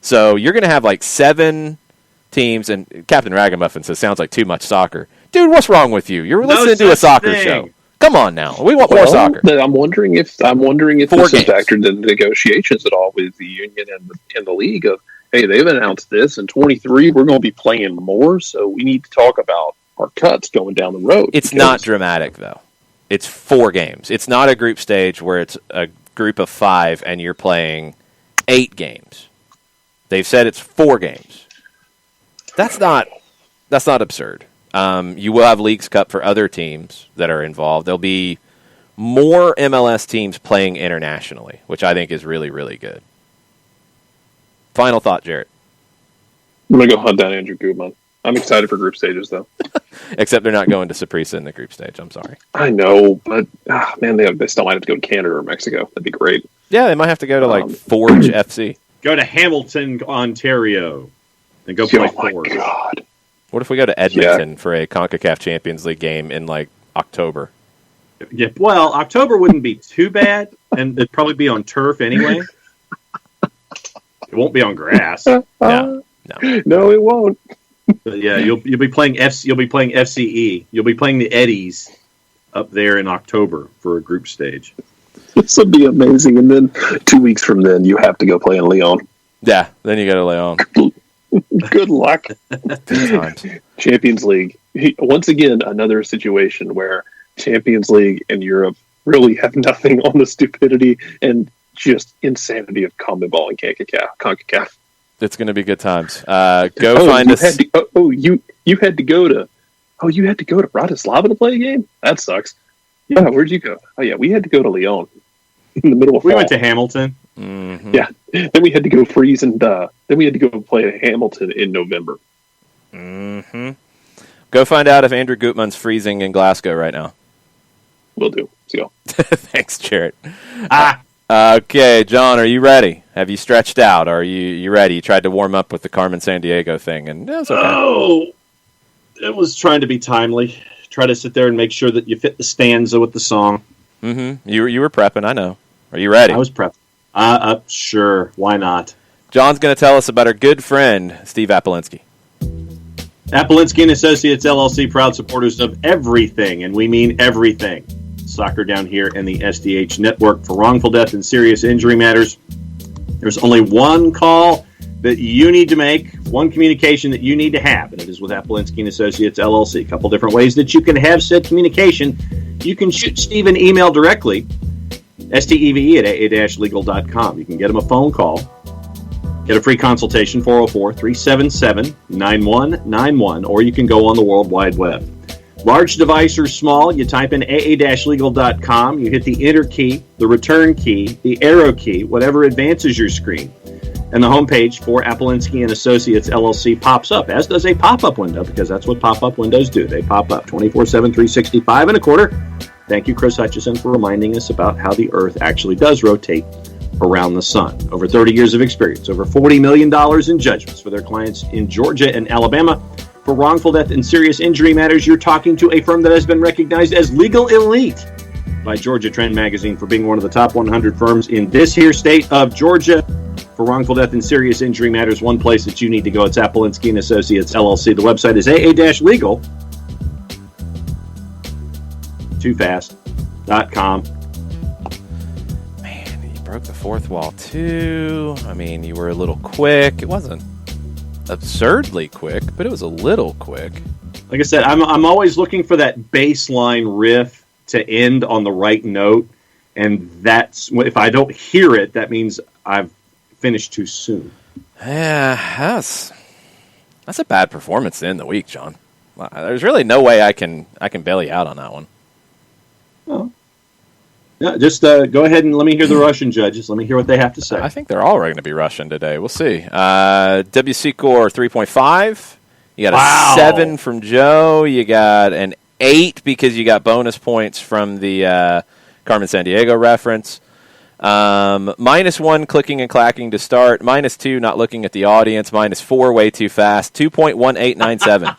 So you're going to have like 7 teams, and Captain Ragamuffin says, sounds like too much soccer. Dude, what's wrong with you? You're listening to a soccer show. Come on now. We want more soccer. I'm wondering if this is factored into negotiations at all with the union and the league of, hey, they've announced this in 23, we're going to be playing more, so we need to talk about our cuts going down the road. It's not dramatic, though. It's 4 games. It's not a group stage where it's a group of 5 and you're playing 8 games. They've said it's 4 games. That's not absurd. You will have Leagues Cup for other teams that are involved. There'll be more MLS teams playing internationally, which I think is really, really good. Final thought, Jarrett. I'm going to go hunt down Andrew Gutman. I'm excited for group stages, though. Except they're not going to Saprissa in the group stage. I'm sorry. I know, but man, they still might have to go to Canada or Mexico. That'd be great. Yeah, they might have to go to Forge FC. Go to Hamilton, Ontario, and go play Forge. Oh my God! What if we go to Edmonton for a CONCACAF Champions League game in October? Yeah, well, October wouldn't be too bad, and it'd probably be on turf anyway. It won't be on grass. No, it won't. But yeah, you'll be playing You'll be playing FCE. You'll be playing the Eddies up there in October for a group stage. This would be amazing. And then 2 weeks from then, you have to go play in Lyon. Yeah, then you go to Lyon. Good luck. Good times. Champions League. Once again, another situation where Champions League and Europe really have nothing on the stupidity and just insanity of CONMEBOL and CONCACAF. It's going to be good times. Find us. You had to go to Bratislava to play a game? That sucks. Yeah, where'd you go? Oh yeah, we had to go to Lyon in the middle of fall. We went to Hamilton. Mm-hmm. Yeah, then we had to go freeze and then we had to go play Hamilton in November. Mm-hmm. Go find out if Andrew Gutman's freezing in Glasgow right now. Will do. See y'all. Thanks, Jarrett. Okay, John, are you ready? Have you stretched out? Are you ready? You tried to warm up with the Carmen Sandiego thing, and it's okay. Oh, it was trying to be timely. Try to sit there and make sure that you fit the stanza with the song. Mm-hmm. You were prepping, I know. Are you ready? I was prepping. Sure. Why not? John's going to tell us about our good friend, Steve Apolinsky. Apolinsky & Associates, LLC, proud supporters of everything, and we mean everything. Soccer down here in the SDH network for wrongful death and serious injury matters. There's only one call that you need to make, one communication that you need to have, and it is with Apolinsky & Associates, LLC. A couple different ways that you can have said communication. You can shoot Steve an email directly, steve@aa-legal.com. You can get him a phone call. Get a free consultation, 404-377-9191, or you can go on the World Wide Web. Large device or small, you type in aa-legal.com, you hit the enter key, the return key, the arrow key, whatever advances your screen. And the homepage for Apolinsky & Associates, LLC pops up, as does a pop-up window, because that's what pop-up windows do. They pop up 24/7, 365 and a quarter. Thank you, Chris Hutchison, for reminding us about how the Earth actually does rotate around the sun. Over 30 years of experience, over $40 million in judgments for their clients in Georgia and Alabama. For wrongful death and serious injury matters, you're talking to a firm that has been recognized as Legal Elite by Georgia Trend Magazine for being one of the top 100 firms in this here state of Georgia. For wrongful death and serious injury matters, one place that you need to go. It's Apolinski & Associates, LLC. The website is aa-legal. toofast.com. Man, you broke the fourth wall too. I mean, you were a little quick. It wasn't absurdly quick, but it was a little quick. Like I said, I'm always looking for that baseline riff to end on the right note, and that's if I don't hear it, that means I've finished too soon. Yeah, that's a bad performance to end the week, John. There's really no way I can bail you out on that one. Oh. Yeah, just go ahead and let me hear the Russian judges. Let me hear what they have to say. I think they're all going to be Russian today. We'll see. WC Core 3.5. You got a 7 from Joe. You got an 8 because you got bonus points from the Carmen Sandiego reference. -1 clicking and clacking to start. -2 not looking at the audience. -4 way too fast. 2.1897.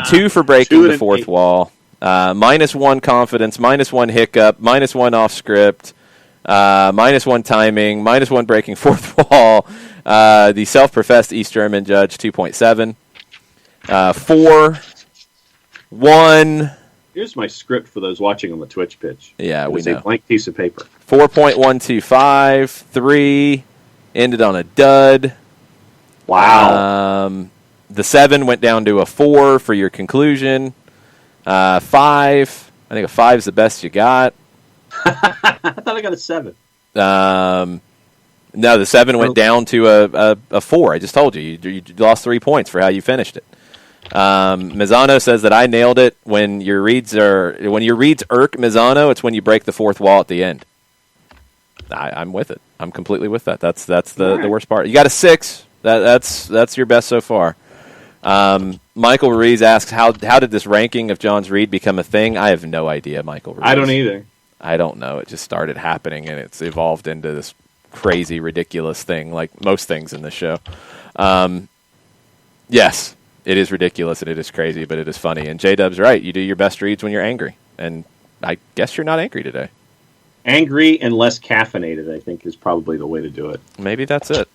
2 for breaking the fourth wall. -1 confidence, -1 hiccup, -1 off script, -1 timing, -1 breaking fourth wall. The self-professed East German judge, 2.7. 4, 1. Here's my script for those watching on the Twitch pitch. Yeah, we know. It's a blank piece of paper. 4.125. 3 ended on a dud. Wow. The 7 went down to a 4 for your conclusion. 5. I think a 5 is the best you got. I thought I got a 7. No, the 7 went down to a 4. I just told you. You lost 3 points for how you finished it. Mizzano says that I nailed it. When your reads irk Mizzano, it's when you break the fourth wall at the end. I'm with it. I'm completely with that. That's the worst part. You got a 6. That's your best so far. Michael Ruiz asks, how did this ranking of John's read become a thing? I have no idea, Michael Ruiz. I don't either. I don't know. It just started happening, and it's evolved into this crazy, ridiculous thing, like most things in this show. Yes, it is ridiculous, and it is crazy, but it is funny. And J-Dub's right. You do your best reads when you're angry. And I guess you're not angry today. Angry and less caffeinated, I think, is probably the way to do it. Maybe that's it.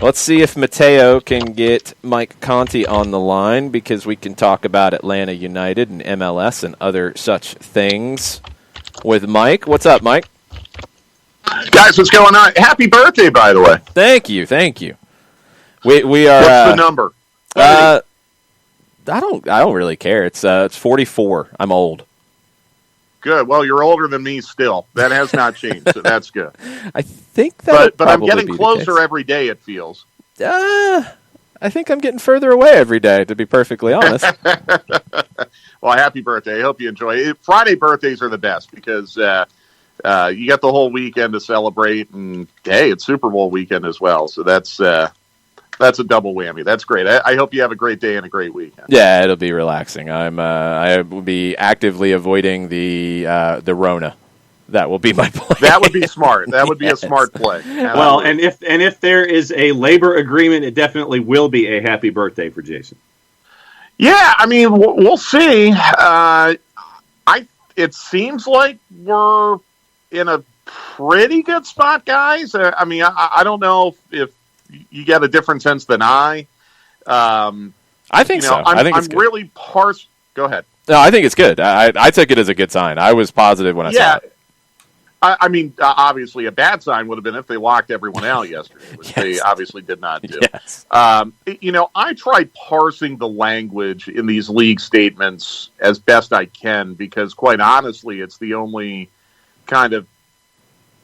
Let's see if Mateo can get Mike Conti on the line, because we can talk about Atlanta United and MLS and other such things with Mike. What's up, Mike? Guys, what's going on? Happy birthday, by the way. Thank you. We are. What's the number? I don't really care. It's 44. I'm old. Good. Well, you're older than me still. That has not changed, so that's good. I think that. But I'm getting closer every day, it feels. I think I'm getting further away every day, to be perfectly honest. Well, happy birthday. I hope you enjoy it. Friday birthdays are the best because you got the whole weekend to celebrate, and hey, it's Super Bowl weekend as well. So that's a double whammy. That's great. I hope you have a great day and a great weekend. Yeah, it'll be relaxing. I will be actively avoiding the Rona. That will be my play. That would be smart. That would be a smart play. Well, and if there is a labor agreement, it definitely will be a happy birthday for Jason. Yeah, I mean, we'll see. It seems like we're in a pretty good spot, guys. I mean, I don't know if you get a different sense than I. I think so. I think it's good. Really Go ahead. No, I think it's good. I took it as a good sign. I was positive when I saw it. I mean, obviously, a bad sign would have been if they locked everyone out yesterday, which they obviously did not do. Yes. I tried parsing the language in these league statements as best I can because, quite honestly, it's the only kind of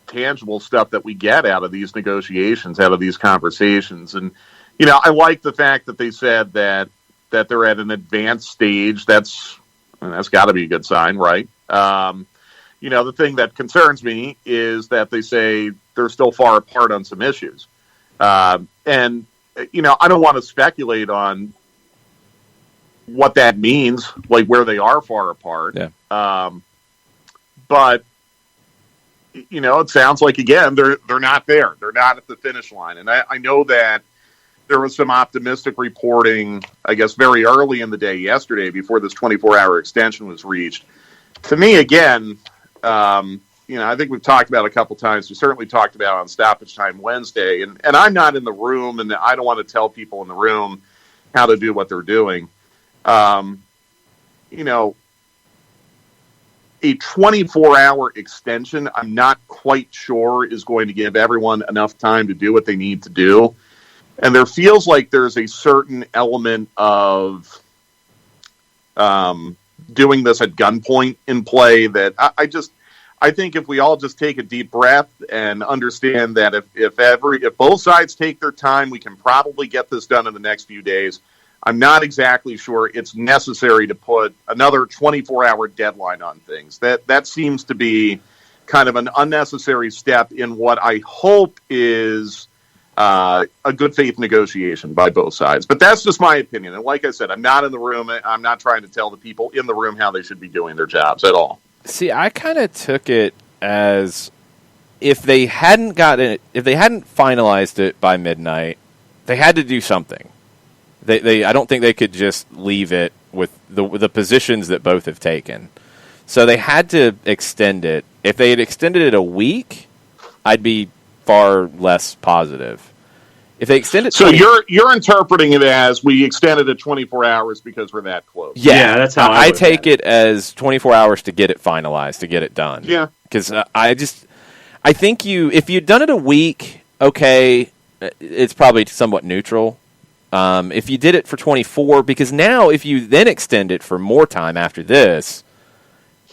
tangible stuff that we get out of these negotiations, out of these conversations. And, I like the fact that they said that they're at an advanced stage. That's got to be a good sign, right? The thing that concerns me is that they say they're still far apart on some issues. And I don't want to speculate on what that means, like where they are far apart. Yeah. But it sounds like, again, they're not there. They're not at the finish line. And I know that there was some optimistic reporting, I guess, very early in the day yesterday before this 24-hour extension was reached. To me, again, I think we've talked about it a couple times. We certainly talked about it on Stoppage Time Wednesday. And I'm not in the room, and I don't want to tell people in the room how to do what they're doing. A 24-hour extension, I'm not quite sure is going to give everyone enough time to do what they need to do. And there feels like there's a certain element of doing this at gunpoint in play that I think if we all just take a deep breath and understand that if both sides take their time, we can probably get this done in the next few days. I'm not exactly sure it's necessary to put another 24-hour deadline on things. That seems to be kind of an unnecessary step in what I hope is a good faith negotiation by both sides. But that's just my opinion. And like I said, I'm not in the room. I'm not trying to tell the people in the room how they should be doing their jobs at all. See, I kind of took it as if they hadn't finalized it by midnight, they had to do something. I don't think they could just leave it with the positions that both have taken. So they had to extend it. If they had extended it a week, I'd be far less positive. If they extend it, so you're interpreting it as we extended it 24 hours because we're that close. Yeah, that's how I take it as 24 hours to get it finalized, to get it done. Yeah, because I think if you'd done it a week, okay, it's probably somewhat neutral. If you did it for 24, because now if you then extend it for more time after this,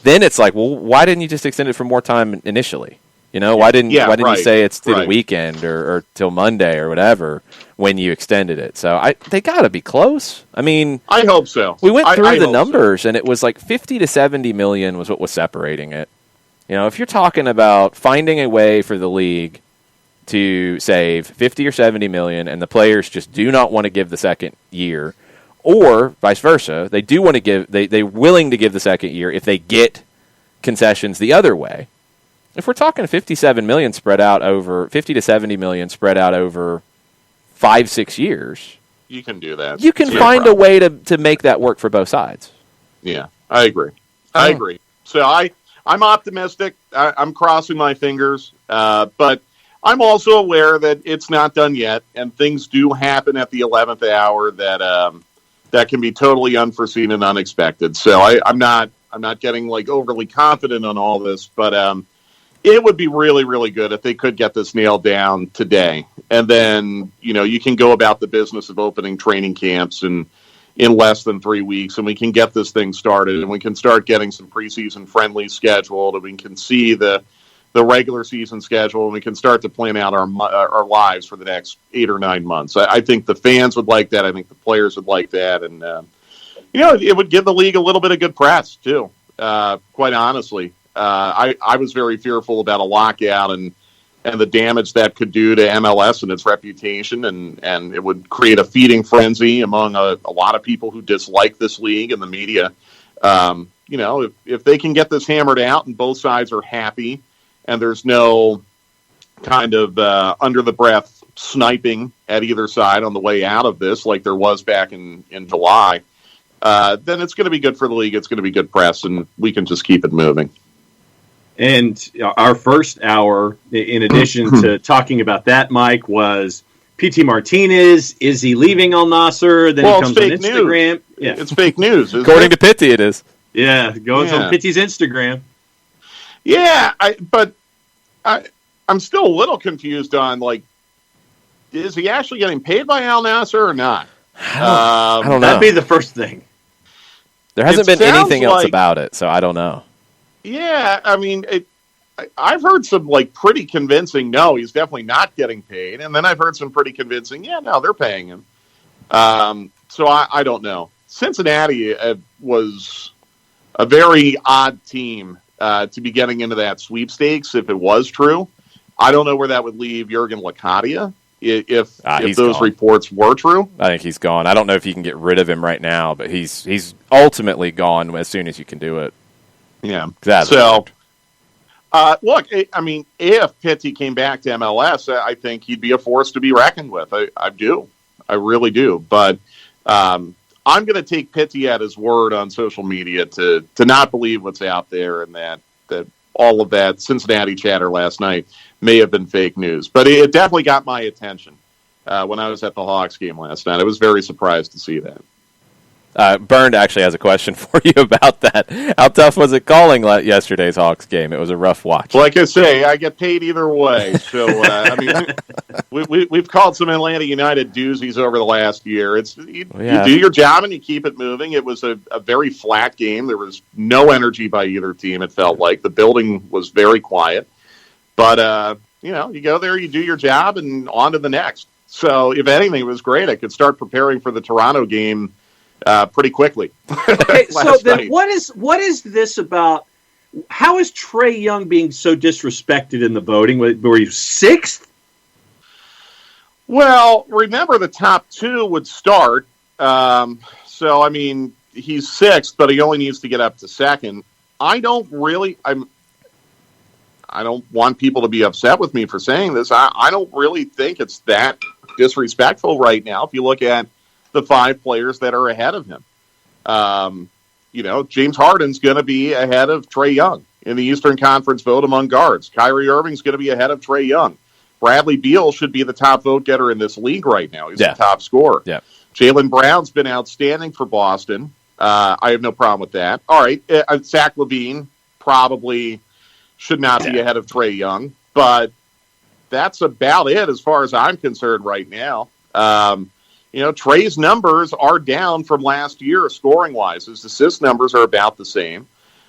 then it's like, well, why didn't you just extend it for more time initially? Why didn't you say it's through the weekend or till Monday or whatever when you extended it? So they got to be close. I mean, I hope so. We went through the numbers, and it was like 50 to 70 million was what was separating it. If you're talking about finding a way for the league to save 50 or 70 million, and the players just do not want to give the second year, or vice versa, they do want to give, they're willing to give the second year if they get concessions the other way. If we're talking 57 million spread out over 50 to 70 million spread out over 5-6 years, you can do that. You can find a way to make that work for both sides. Yeah, I agree. I agree. So I'm optimistic. I'm crossing my fingers, but I'm also aware that it's not done yet, and things do happen at the 11th hour that can be totally unforeseen and unexpected. So I'm not getting like overly confident on all this, but it would be really, really good if they could get this nailed down today. And then, you can go about the business of opening training camps in less than 3 weeks, and we can get this thing started, and we can start getting some preseason friendlies scheduled, and we can see the regular season schedule, and we can start to plan out our lives for the next 8 or 9 months. I think the fans would like that. I think the players would like that. And, it would give the league a little bit of good press, too, quite honestly. I was very fearful about a lockout and the damage that could do to MLS and its reputation, and it would create a feeding frenzy among a lot of people who dislike this league and the media. If they can get this hammered out and both sides are happy and there's no kind of under-the-breath sniping at either side on the way out of this like there was back in July, then it's going to be good for the league. It's going to be good press, and we can just keep it moving. And our first hour, in addition to talking about that, Mike, was P.T. Martinez. Is he leaving Al Nassr? Then he comes on Instagram. News. Yeah. It's fake news. According to Pitty, it is. Yeah, it goes on Pitty's Instagram. Yeah, I'm still a little confused on, like, is he actually getting paid by Al Nassr or not? I don't know. That'd be the first thing. There hasn't been anything else about it, so I don't know. Yeah, I mean, I've heard some pretty convincing, no, he's definitely not getting paid. And then I've heard some pretty convincing, yeah, no, they're paying him. So I don't know. Cincinnati was a very odd team to be getting into that sweepstakes if it was true. I don't know where that would leave Jurgen Locadia if those reports were true. I think he's gone. I don't know if you can get rid of him right now, but he's ultimately gone as soon as you can do it. Yeah. So Look, I mean, if Pitti came back to MLS, I think he'd be a force to be reckoned with. I do. I really do. But I'm going to take Pitti at his word on social media to not believe what's out there, and that all of that Cincinnati chatter last night may have been fake news. But it definitely got my attention when I was at the Hawks game last night. I was very surprised to see that. Bernd actually has a question for you about that. How tough was it calling yesterday's Hawks game? It was a rough watch. Like I say, I get paid either way. So, I mean, we've called some Atlanta United doozies over the last year. You do your job and you keep it moving. It was a very flat game. There was no energy by either team, it felt like. The building was very quiet. But, you go there, you do your job, and on to the next. So, if anything, it was great. I could start preparing for the Toronto game pretty quickly. Okay, so then what is this about? How is Trae Young being so disrespected in the voting? Were you sixth? Well, remember the top two would start. So, I mean, he's sixth, but he only needs to get up to second. I don't want people to be upset with me for saying this. I don't really think it's that disrespectful right now. If you look at the five players that are ahead of him. James Harden's going to be ahead of Trae Young in the Eastern Conference vote among guards. Kyrie Irving's going to be ahead of Trae Young. Bradley Beal should be the top vote getter in this league right now. He's the top scorer. Yeah. Jaylen Brown's been outstanding for Boston. I have no problem with that. All right, Zach LaVine probably should not be ahead of Trae Young, but that's about it as far as I'm concerned right now. Trae's numbers are down from last year scoring-wise. His assist numbers are about the same.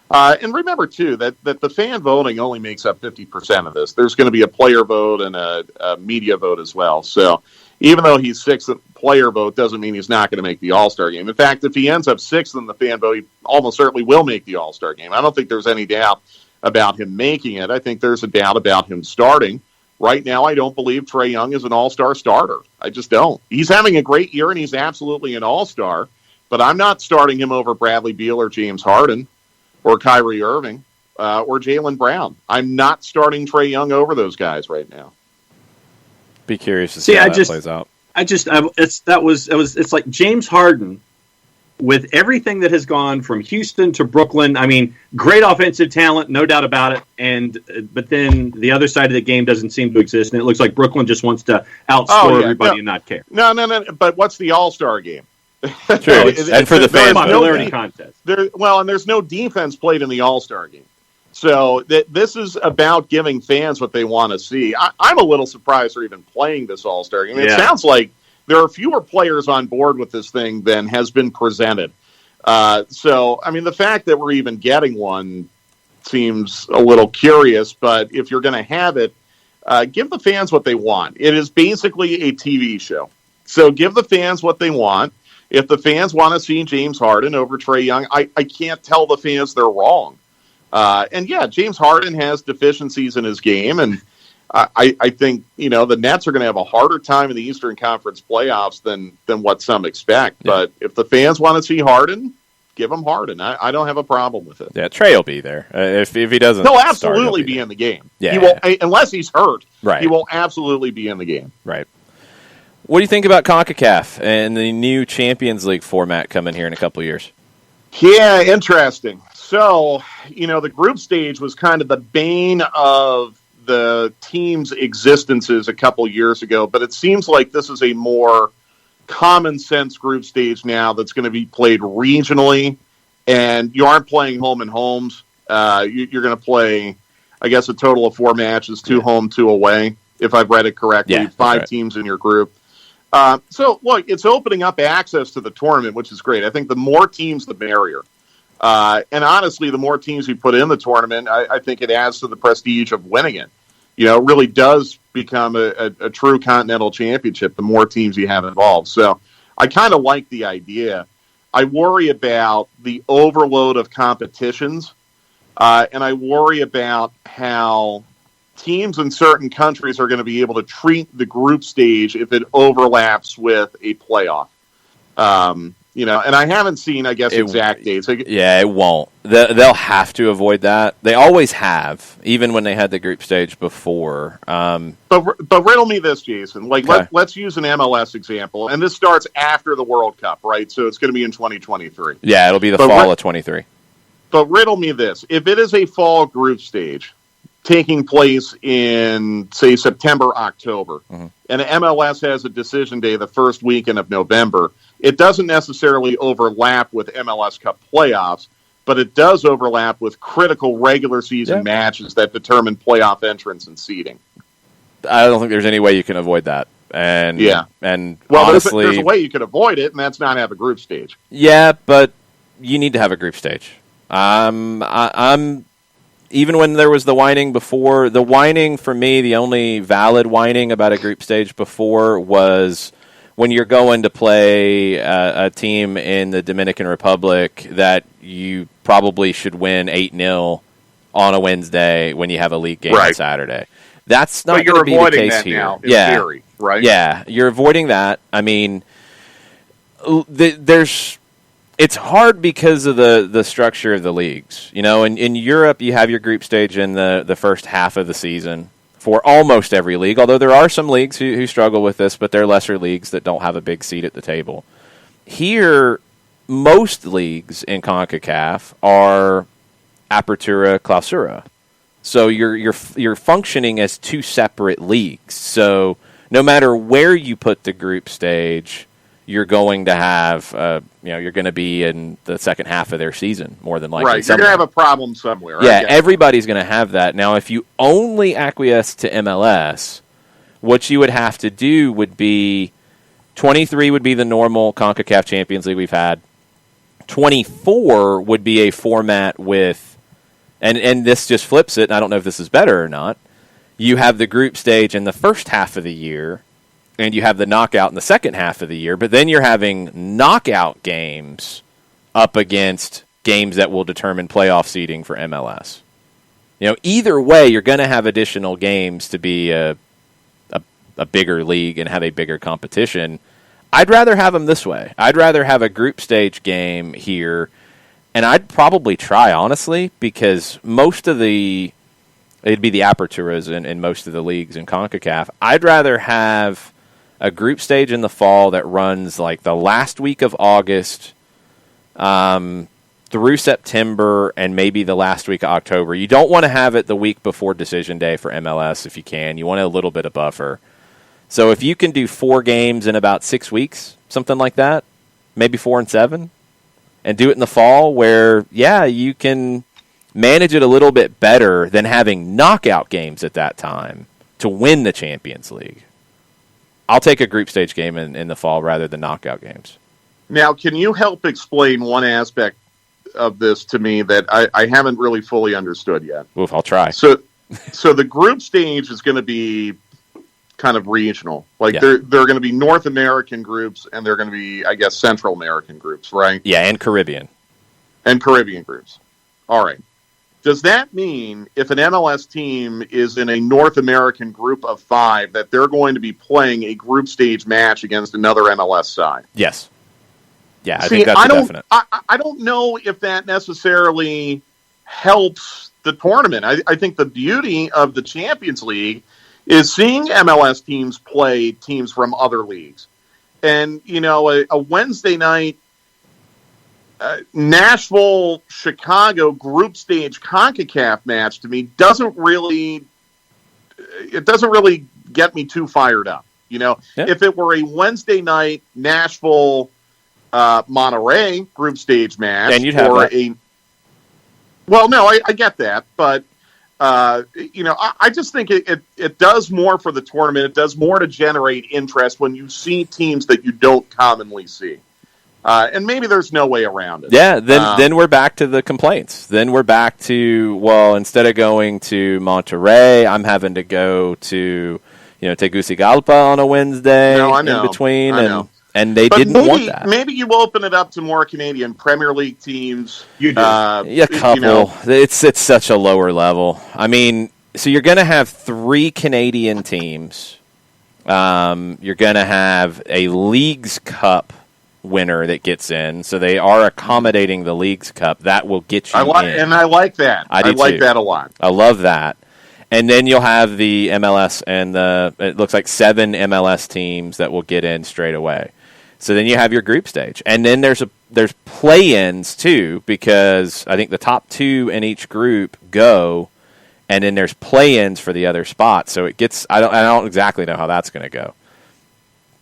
And remember, too, that the fan voting only makes up 50% of this. There's going to be a player vote and a media vote as well. So even though he's sixth in the player vote doesn't mean he's not going to make the All-Star game. In fact, if he ends up sixth in the fan vote, he almost certainly will make the All-Star game. I don't think there's any doubt about him making it. I think there's a doubt about him starting. Right now, I don't believe Trae Young is an all-star starter. I just don't. He's having a great year, and he's absolutely an all-star, but I'm not starting him over Bradley Beal or James Harden or Kyrie Irving or Jaylen Brown. I'm not starting Trae Young over those guys right now. Be curious to see how that plays out. It's like James Harden, with everything that has gone from Houston to Brooklyn. I mean, great offensive talent, no doubt about it. But then the other side of the game doesn't seem to exist, and it looks like Brooklyn just wants to outscore everybody and not care. No. But what's the All-Star game? True. And for the fans, popularity contest. And there's no defense played in the All-Star game. So this is about giving fans what they want to see. I'm a little surprised they're even playing this All-Star game. It sounds like there are fewer players on board with this thing than has been presented. The fact that we're even getting one seems a little curious, but if you're going to have it, give the fans what they want. It is basically a TV show. So give the fans what they want. If the fans want to see James Harden over Trae Young, I can't tell the fans they're wrong. James Harden has deficiencies in his game, and I think, the Nets are going to have a harder time in the Eastern Conference playoffs than what some expect. Yeah. But if the fans want to see Harden, give him Harden. I don't have a problem with it. Yeah, Trae will be there. If he doesn't, he'll absolutely be in the game. Yeah, he won't, unless he's hurt. Right. He will absolutely be in the game. Right. What do you think about CONCACAF and the new Champions League format coming here in a couple of years? Yeah, interesting. So, the group stage was kind of the bane of the team's existences a couple years ago, but it seems like this is a more common sense group stage now that's going to be played regionally, and you aren't playing home and homes. You're going to play, I guess, a total of 4 matches, 2 home, 2 away, if I've read it correctly. Yeah, 5 teams in your group. So, look, it's opening up access to the tournament, which is great. I think the more teams, the merrier. And honestly, the more teams we put in the tournament, I think it adds to the prestige of winning it. It really does become a true continental championship the more teams you have involved. So I kind of like the idea. I worry about the overload of competitions, and I worry about how teams in certain countries are going to be able to treat the group stage if it overlaps with a playoff. And I haven't seen, I guess, exact dates. Yeah, it won't. They'll have to avoid that. They always have, even when they had the group stage before. But riddle me this, Jason. Okay. Let's use an MLS example, and this starts after the World Cup, right? So it's going to be in 2023. Yeah, it'll be the fall of 23. But riddle me this. If it is a fall group stage taking place in, say, September, October, and MLS has a decision day the first weekend of November, it doesn't necessarily overlap with MLS Cup playoffs, but it does overlap with critical regular season matches that determine playoff entrance and seeding. I don't think there's any way you can avoid that. And honestly, there's a way you could avoid it, and that's not have a group stage. Yeah, but you need to have a group stage. I'm even when there was the whining before, the whining for me, the only valid whining about a group stage before was when you're going to play a team in the Dominican Republic that you probably should win 8-0 on a Wednesday when you have a league game on Saturday. That's not going to be the case here. Now, in theory, right? Yeah, you're avoiding that. I mean, it's hard because of the structure of the leagues. In Europe, you have your group stage in the first half of the season for almost every league, although there are some leagues who struggle with this, but they're lesser leagues that don't have a big seat at the table. Here, most leagues in CONCACAF are Apertura Clausura. So you're functioning as two separate leagues. So no matter where you put the group stage, you're going to have, you're going to be in the second half of their season, more than likely. Right, you're going to have a problem somewhere. Yeah, everybody's going to have that. Now, if you only acquiesce to MLS, what you would have to do would be 23 would be the normal CONCACAF Champions League we've had. 24 would be a format with, and this just flips it, and I don't know if this is better or not. You have the group stage in the first half of the year, and you have the knockout in the second half of the year, but then you're having knockout games up against games that will determine playoff seeding for MLS. Either way, you're going to have additional games to be a bigger league and have a bigger competition. I'd rather have them this way. I'd rather have a group stage game here, and I'd probably try, honestly, because it'd be the Aperturas in most of the leagues in CONCACAF. I'd rather have a group stage in the fall that runs like the last week of August through September and maybe the last week of October. You don't want to have it the week before decision day for MLS if you can. You want a little bit of buffer. So if you can do 4 games in about 6 weeks, something like that, maybe 4 and 7, and do it in the fall where, you can manage it a little bit better than having knockout games at that time to win the Champions League. I'll take a group stage game in the fall rather than knockout games. Now, can you help explain one aspect of this to me that I haven't really fully understood yet? Oof, I'll try. So the group stage is going to be kind of regional. They're going to be North American groups, and they're going to be, I guess, Central American groups, right? Yeah, and Caribbean. And Caribbean groups. All right. Does that mean if an MLS team is in a North American group of 5 that they're going to be playing a group stage match against another MLS side? Yes. Yeah, I think that's definite. I don't know if that necessarily helps the tournament. I think the beauty of the Champions League is seeing MLS teams play teams from other leagues. And, a Wednesday night Nashville-Chicago group stage CONCACAF match to me doesn't really get me too fired up. If it were a Wednesday night Nashville Monterey group stage match, and you'd have that. I get that, but I just think it does more for the tournament. It does more to generate interest when you see teams that you don't commonly see. And maybe there's no way around it. Yeah, then we're back to the complaints. Then we're back to, instead of going to Monterrey, I'm having to go to, Tegucigalpa on a Wednesday in between. And they didn't want that. Maybe you open it up to more Canadian Premier League teams. You do. A couple. It's such a lower level. I mean, so you're going to have 3 Canadian teams. You're going to have a Leagues Cup winner that gets in. So they are accommodating the Leagues Cup. That will get you in. And I like that. I like that a lot. I love that. And then you'll have the MLS and it looks like 7 MLS teams that will get in straight away. So then you have your group stage. And then there's play-ins too, because I think the top 2 in each group go, and then there's play-ins for the other spots. So it gets I don't exactly know how that's going to go.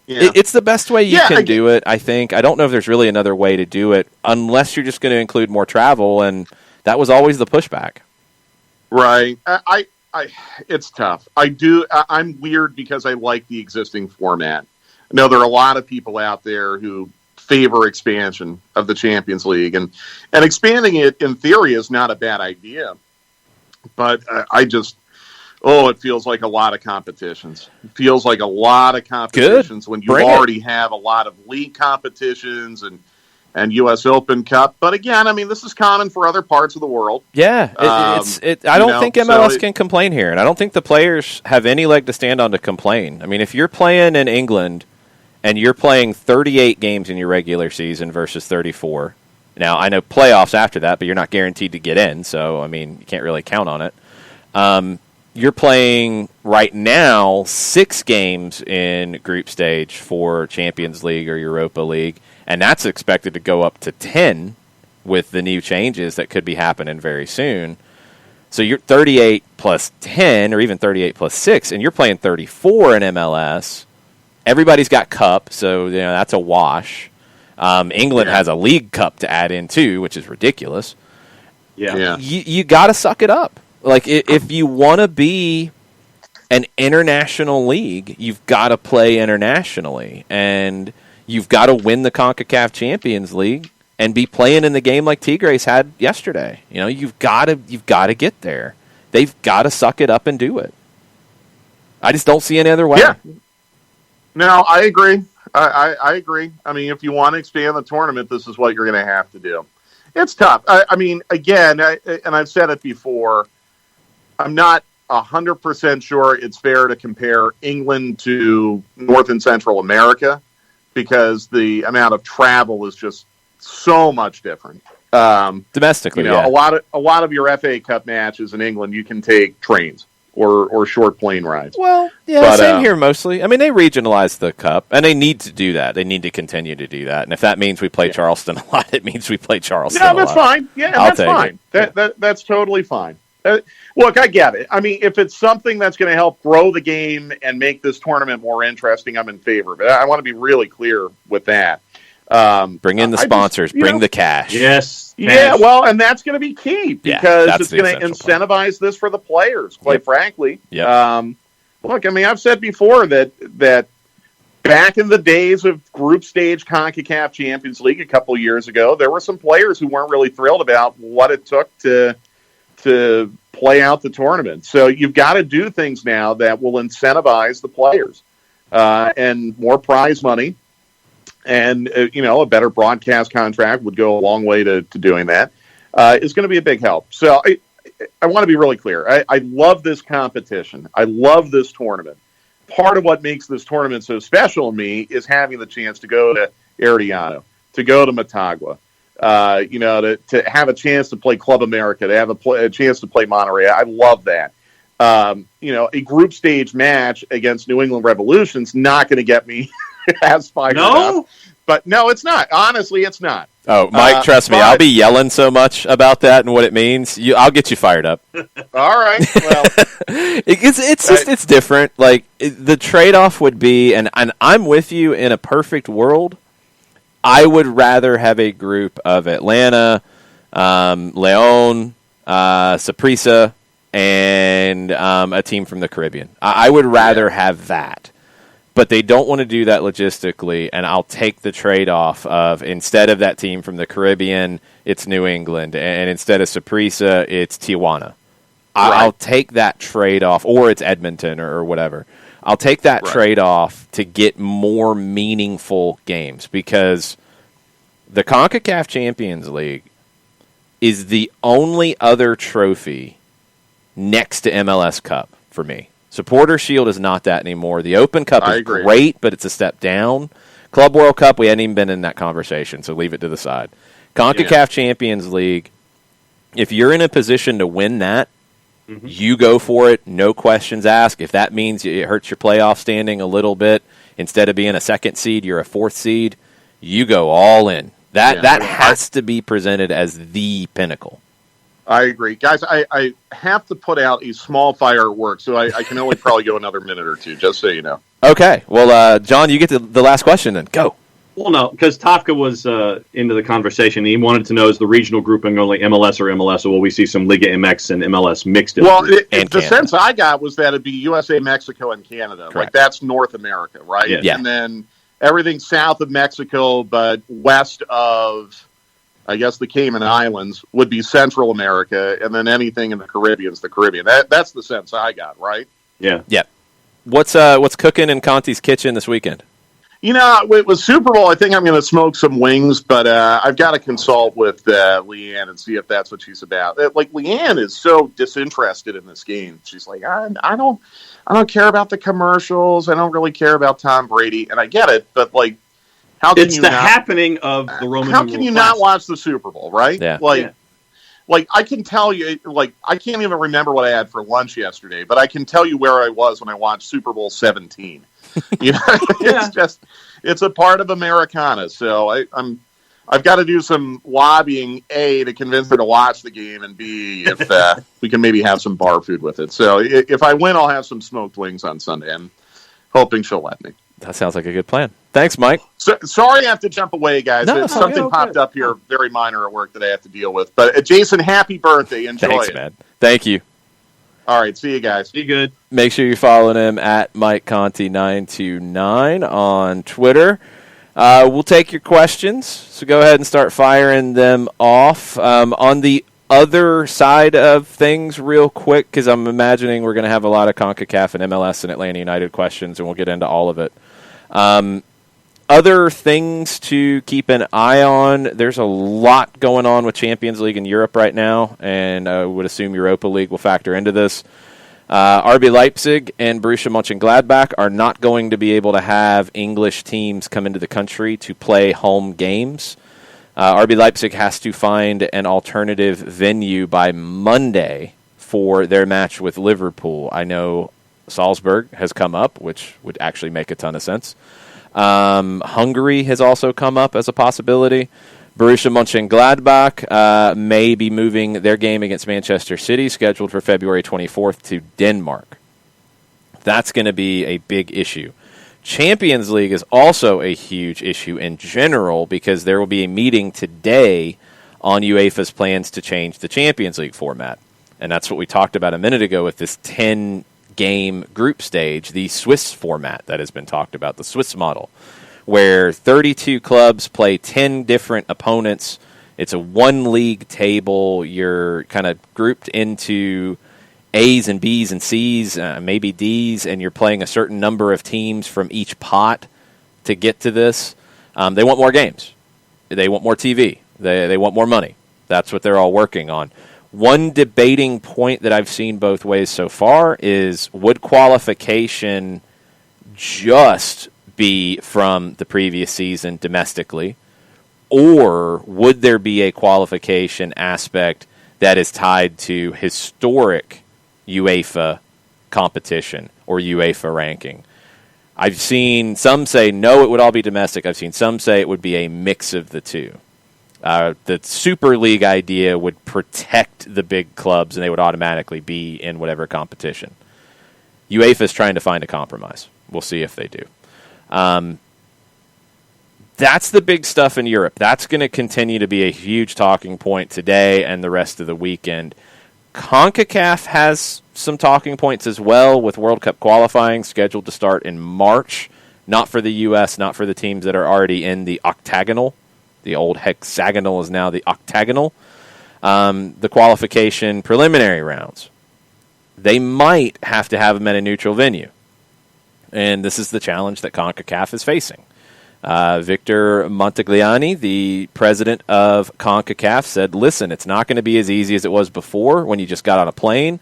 Yeah. It's the best way you can do it, I think. I don't know if there's really another way to do it unless you're just going to include more travel, and that was always the pushback. Right. It's tough. I'm weird because I like the existing format. I know there are a lot of people out there who favor expansion of the Champions League, and expanding it in theory is not a bad idea. But it feels like a lot of competitions. It feels like a lot of competitions when you already have a lot of league competitions and U.S. Open Cup. But again, I mean, this is common for other parts of the world. Yeah, I don't think MLS can complain here, and I don't think the players have any leg to stand on to complain. I mean, if you're playing in England and you're playing 38 games in your regular season versus 34, now I know playoffs after that, but you're not guaranteed to get in, so, I mean, you can't really count on it. You're playing right now 6 games in group stage for Champions League or Europa League, and that's expected to go up to 10 with the new changes that could be happening very soon. So you're 38 plus 10 or even 38 plus 6, and you're playing 34 in MLS. Everybody's got cup, so that's a wash. England has a League Cup to add in too, which is ridiculous. Yeah. You got to suck it up. Like, if you want to be an international league, you've got to play internationally, and you've got to win the CONCACAF Champions League and be playing in the game like Tigres had yesterday. You've got to get there. They've got to suck it up and do it. I just don't see any other way. Yeah. No, I agree. I agree. I mean, if you want to expand the tournament, this is what you're going to have to do. It's tough. I mean, again, and I've said it before, I'm not 100% sure it's fair to compare England to North and Central America because the amount of travel is just so much different. Domestically, a lot of your FA Cup matches in England, you can take trains or short plane rides. Well, yeah, same here mostly. I mean, they regionalize the cup, and they need to do that. They need to continue to do that. And if that means we play Charleston a lot, it means we play Charleston a lot. Yeah, that's fine. Yeah, that's fine. That's totally fine. Look, I get it. I mean, if it's something that's going to help grow the game and make this tournament more interesting, I'm in favor. But I want to be really clear with that. Bring in the sponsors. Bring the cash. Yes. Yeah, well, and that's going to be key because it's going to incentivize this for the players, quite frankly. Yep. Look, I mean, I've said before that back in the days of group stage CONCACAF Champions League a couple years ago, there were some players who weren't really thrilled about what it took to play out the tournament. So you've got to do things now that will incentivize the players and more prize money. And, a better broadcast contract would go a long way to doing that. Is going to be a big help. So I want to be really clear. I love this competition. I love this tournament. Part of what makes this tournament so special to me is having the chance to go to Herediano, to go to Motagua, to have a chance to play Club America, to have a chance to play Monterrey. I love that. A group stage match against New England Revolution's not going to get me as fired up. But no, it's not. Honestly, it's not. Oh, Mike, trust me, I'll be yelling so much about that and what it means. I'll get you fired up. All right. Well, it's different. Like, the trade-off would be, and I'm with you, in a perfect world, I would rather have a group of Atlanta, León, Saprissa, and a team from the Caribbean. I would rather have that. But they don't want to do that logistically, and I'll take the trade-off of, instead of that team from the Caribbean, it's New England, and instead of Saprissa, it's Tijuana. I'll take that trade-off, or it's Edmonton or whatever. I'll take that trade-off to get more meaningful games, because the CONCACAF Champions League is the only other trophy next to MLS Cup for me. Supporter Shield is not that anymore. The Open Cup is great, but it's a step down. Club World Cup, we hadn't even been in that conversation, so leave it to the side. CONCACAF Champions League, if you're in a position to win that, you go for it, no questions asked. If that means it hurts your playoff standing a little bit, instead of being a second seed, you're a fourth seed, you go all in. That has to be presented as the pinnacle. I agree. Guys, I have to put out a small firework, so I can only probably go another minute or two, just so you know. Okay. Well, John, you get the last question then. Go. Well, no, because Tafka was into the conversation. He wanted to know, is the regional grouping only MLS or MLS, or will we see some Liga MX and MLS mixed in? Well, the sense I got was that it'd be USA, Mexico, and Canada. Correct. Like, that's North America, right? Yeah. And then everything south of Mexico, but west of, I guess, the Cayman Islands would be Central America, and then anything in the Caribbean's the Caribbean. That's the sense I got, right? Yeah. Yeah. What's cooking in Conti's kitchen this weekend? You know, with Super Bowl, I think I'm going to smoke some wings, but I've got to consult with Leanne and see if that's what she's about. Like, Leanne is so disinterested in this game. She's like, I don't care about the commercials. I don't really care about Tom Brady, and I get it, but like, how can It's you the not, happening of the Roman how numeral can you classic. not watch the Super Bowl, right? Yeah. Like I can tell you, like, I can't even remember what I had for lunch yesterday, but I can tell you where I was when I watched Super Bowl 17. You know, it's a part of Americana. So I've got to do some lobbying, A, to convince her to watch the game, and B, if we can maybe have some bar food with it. So if I win, I'll have some smoked wings on Sunday. I'm hoping she'll let me. That sounds like a good plan. Thanks, Mike. So, sorry I have to jump away, guys. No, Something popped up here, very minor at work that I have to deal with. But Jason, happy birthday. Enjoy Thanks, it. man. Thank you. All right, see you guys. Be good. Make sure you're following him at MikeConti929 on Twitter. We'll take your questions, so go ahead and start firing them off. On the other side of things, real quick, because I'm imagining we're going to have a lot of CONCACAF and MLS and Atlanta United questions, and we'll get into all of it. Other things to keep an eye on, there's a lot going on with Champions League in Europe right now, and I would assume Europa League will factor into this. RB Leipzig and Borussia Mönchengladbach are not going to be able to have English teams come into the country to play home games. RB Leipzig has to find an alternative venue by Monday for their match with Liverpool. I know Salzburg has come up, which would actually make a ton of sense. Hungary has also come up as a possibility. Borussia Mönchengladbach may be moving their game against Manchester City, scheduled for February 24th, to Denmark. That's going to be a big issue. Champions League is also a huge issue in general because there will be a meeting today on UEFA's plans to change the Champions League format. And that's what we talked about a minute ago with this 10-game group stage, the Swiss format that has been talked about, the Swiss model, where 32 clubs play 10 different opponents. It's a one-league table. You're kind of grouped into A's and B's and C's, maybe D's, and you're playing a certain number of teams from each pot to get to this. They want more games. They want more TV. They want more money. That's what they're all working on. One debating point that I've seen both ways so far is, would qualification just be from the previous season domestically, or would there be a qualification aspect that is tied to historic UEFA competition or UEFA ranking? I've seen some say no, it would all be domestic. I've seen some say it would be a mix of the two. The Super League idea would protect the big clubs and they would automatically be in whatever competition. UEFA is trying to find a compromise. We'll see if they do. That's the big stuff in Europe. That's going to continue to be a huge talking point today and the rest of the weekend. CONCACAF has some talking points as well, with World Cup qualifying scheduled to start in March. Not for the U.S., not for the teams that are already in the octagonal. The old hexagonal is now the octagonal. The qualification preliminary rounds. They might have to have them at a neutral venue. And this is the challenge that CONCACAF is facing. Victor Montagliani, the president of CONCACAF, said, listen, it's not going to be as easy as it was before when you just got on a plane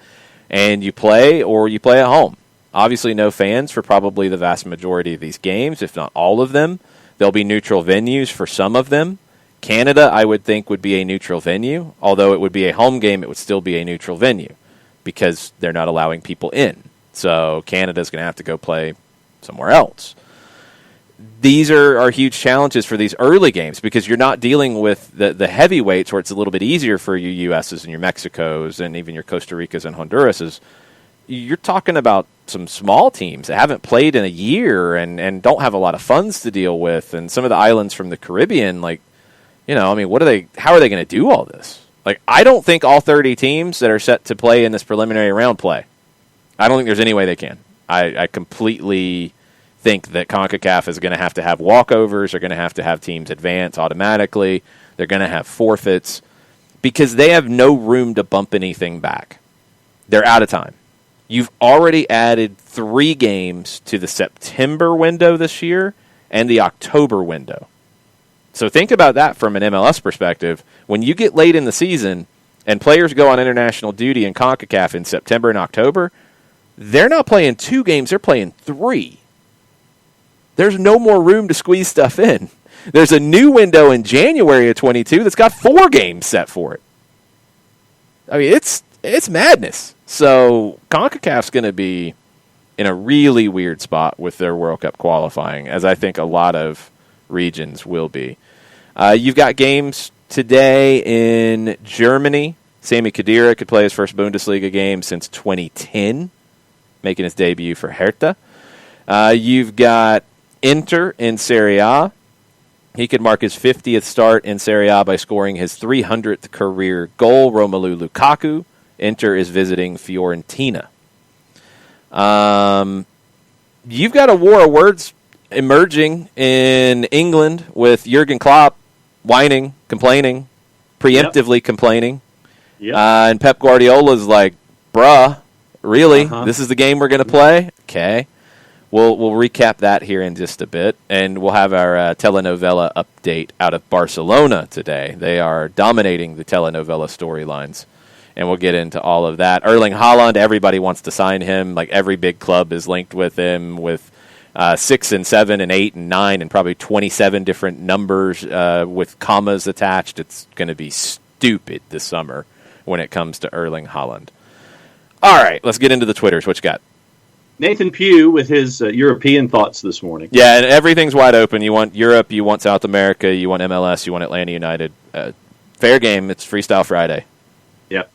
and you play or you play at home. Obviously no fans for probably the vast majority of these games, if not all of them. There'll be neutral venues for some of them. Canada, I would think, would be a neutral venue. Although it would be a home game, it would still be a neutral venue because they're not allowing people in. So Canada's going to have to go play somewhere else. These are huge challenges for these early games because you're not dealing with the heavyweights where it's a little bit easier for your U.S.'s and your Mexicos and even your Costa Ricas and Honduras's. You're talking about some small teams that haven't played in a year and don't have a lot of funds to deal with. And some of the islands from the Caribbean, like, how are they going to do all this? Like, I don't think all 30 teams that are set to play in this preliminary round play. I don't think there's any way they can. I completely think that CONCACAF is going to have walkovers. They're going to have teams advance automatically. They're going to have forfeits because they have no room to bump anything back. They're out of time. You've already added 3 games to the September window this year and the October window. So think about that from an MLS perspective. When you get late in the season and players go on international duty in CONCACAF in September and October, they're not playing 2 games, they're playing 3. There's no more room to squeeze stuff in. There's a new window in January of 22 that's got 4 games set for it. I mean, it's madness. So CONCACAF's going to be in a really weird spot with their World Cup qualifying, as I think a lot of regions will be. You've got games today in Germany. Sami Khedira could play his first Bundesliga game since 2010, making his debut for Hertha. You've got Inter in Serie A. He could mark his 50th start in Serie A by scoring his 300th career goal. Romelu Lukaku. Inter is visiting Fiorentina. You've got a war of words emerging in England with Jurgen Klopp whining, complaining, preemptively complaining. Yep. And Pep Guardiola's like, bruh, really? This is the game we're going to play? Okay. We'll recap that here in just a bit, and we'll have our telenovela update out of Barcelona today. They are dominating the telenovela storylines, and we'll get into all of that. Erling Haaland, everybody wants to sign him. Like every big club is linked with him with 6 and 7 and 8 and 9 and probably 27 different numbers with commas attached. It's going to be stupid this summer when it comes to Erling Haaland. All right, let's get into the Twitters. What you got? Nathan Pugh with his European thoughts this morning. Yeah, and everything's wide open. You want Europe, you want South America, you want MLS, you want Atlanta United. Fair game. It's Freestyle Friday. Yep.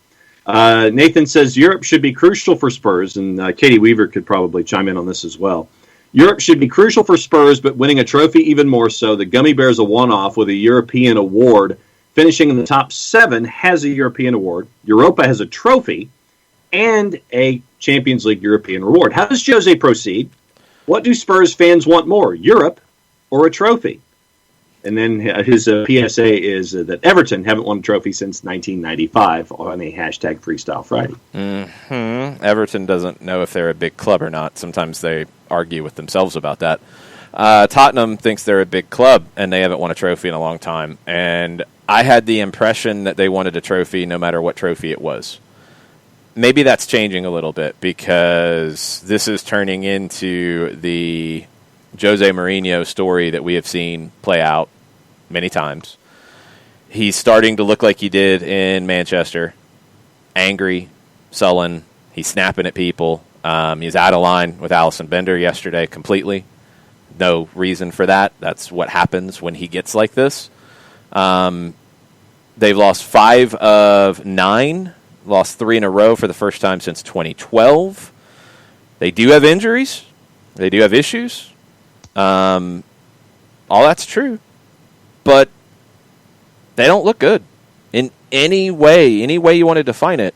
Nathan says Europe should be crucial for Spurs, and Katie Weaver could probably chime in on this as well. Europe should be crucial for Spurs, but winning a trophy even more so. The Gummy Bears a one-off with a European award. Finishing in the top 7 has a European award. Europa has a trophy and a Champions League European reward. How does Jose proceed? What do Spurs fans want more, Europe or a trophy? And then his PSA is that Everton haven't won a trophy since 1995 on a hashtag Freestyle Friday. Everton doesn't know if they're a big club or not. Sometimes they argue with themselves about that. Tottenham thinks they're a big club, and they haven't won a trophy in a long time. And I had the impression that they wanted a trophy no matter what trophy it was. Maybe that's changing a little bit because this is turning into the Jose Mourinho story that we have seen play out many times. He's starting to look like he did in Manchester. Angry, sullen, he's snapping at people. He's out of line with Allison Bender yesterday completely. No reason for that. That's what happens when he gets like this. They've lost 5 of 9. Lost 3 in a row for the first time since 2012. They do have injuries. They do have issues. All that's true. But they don't look good. In any way you want to define it,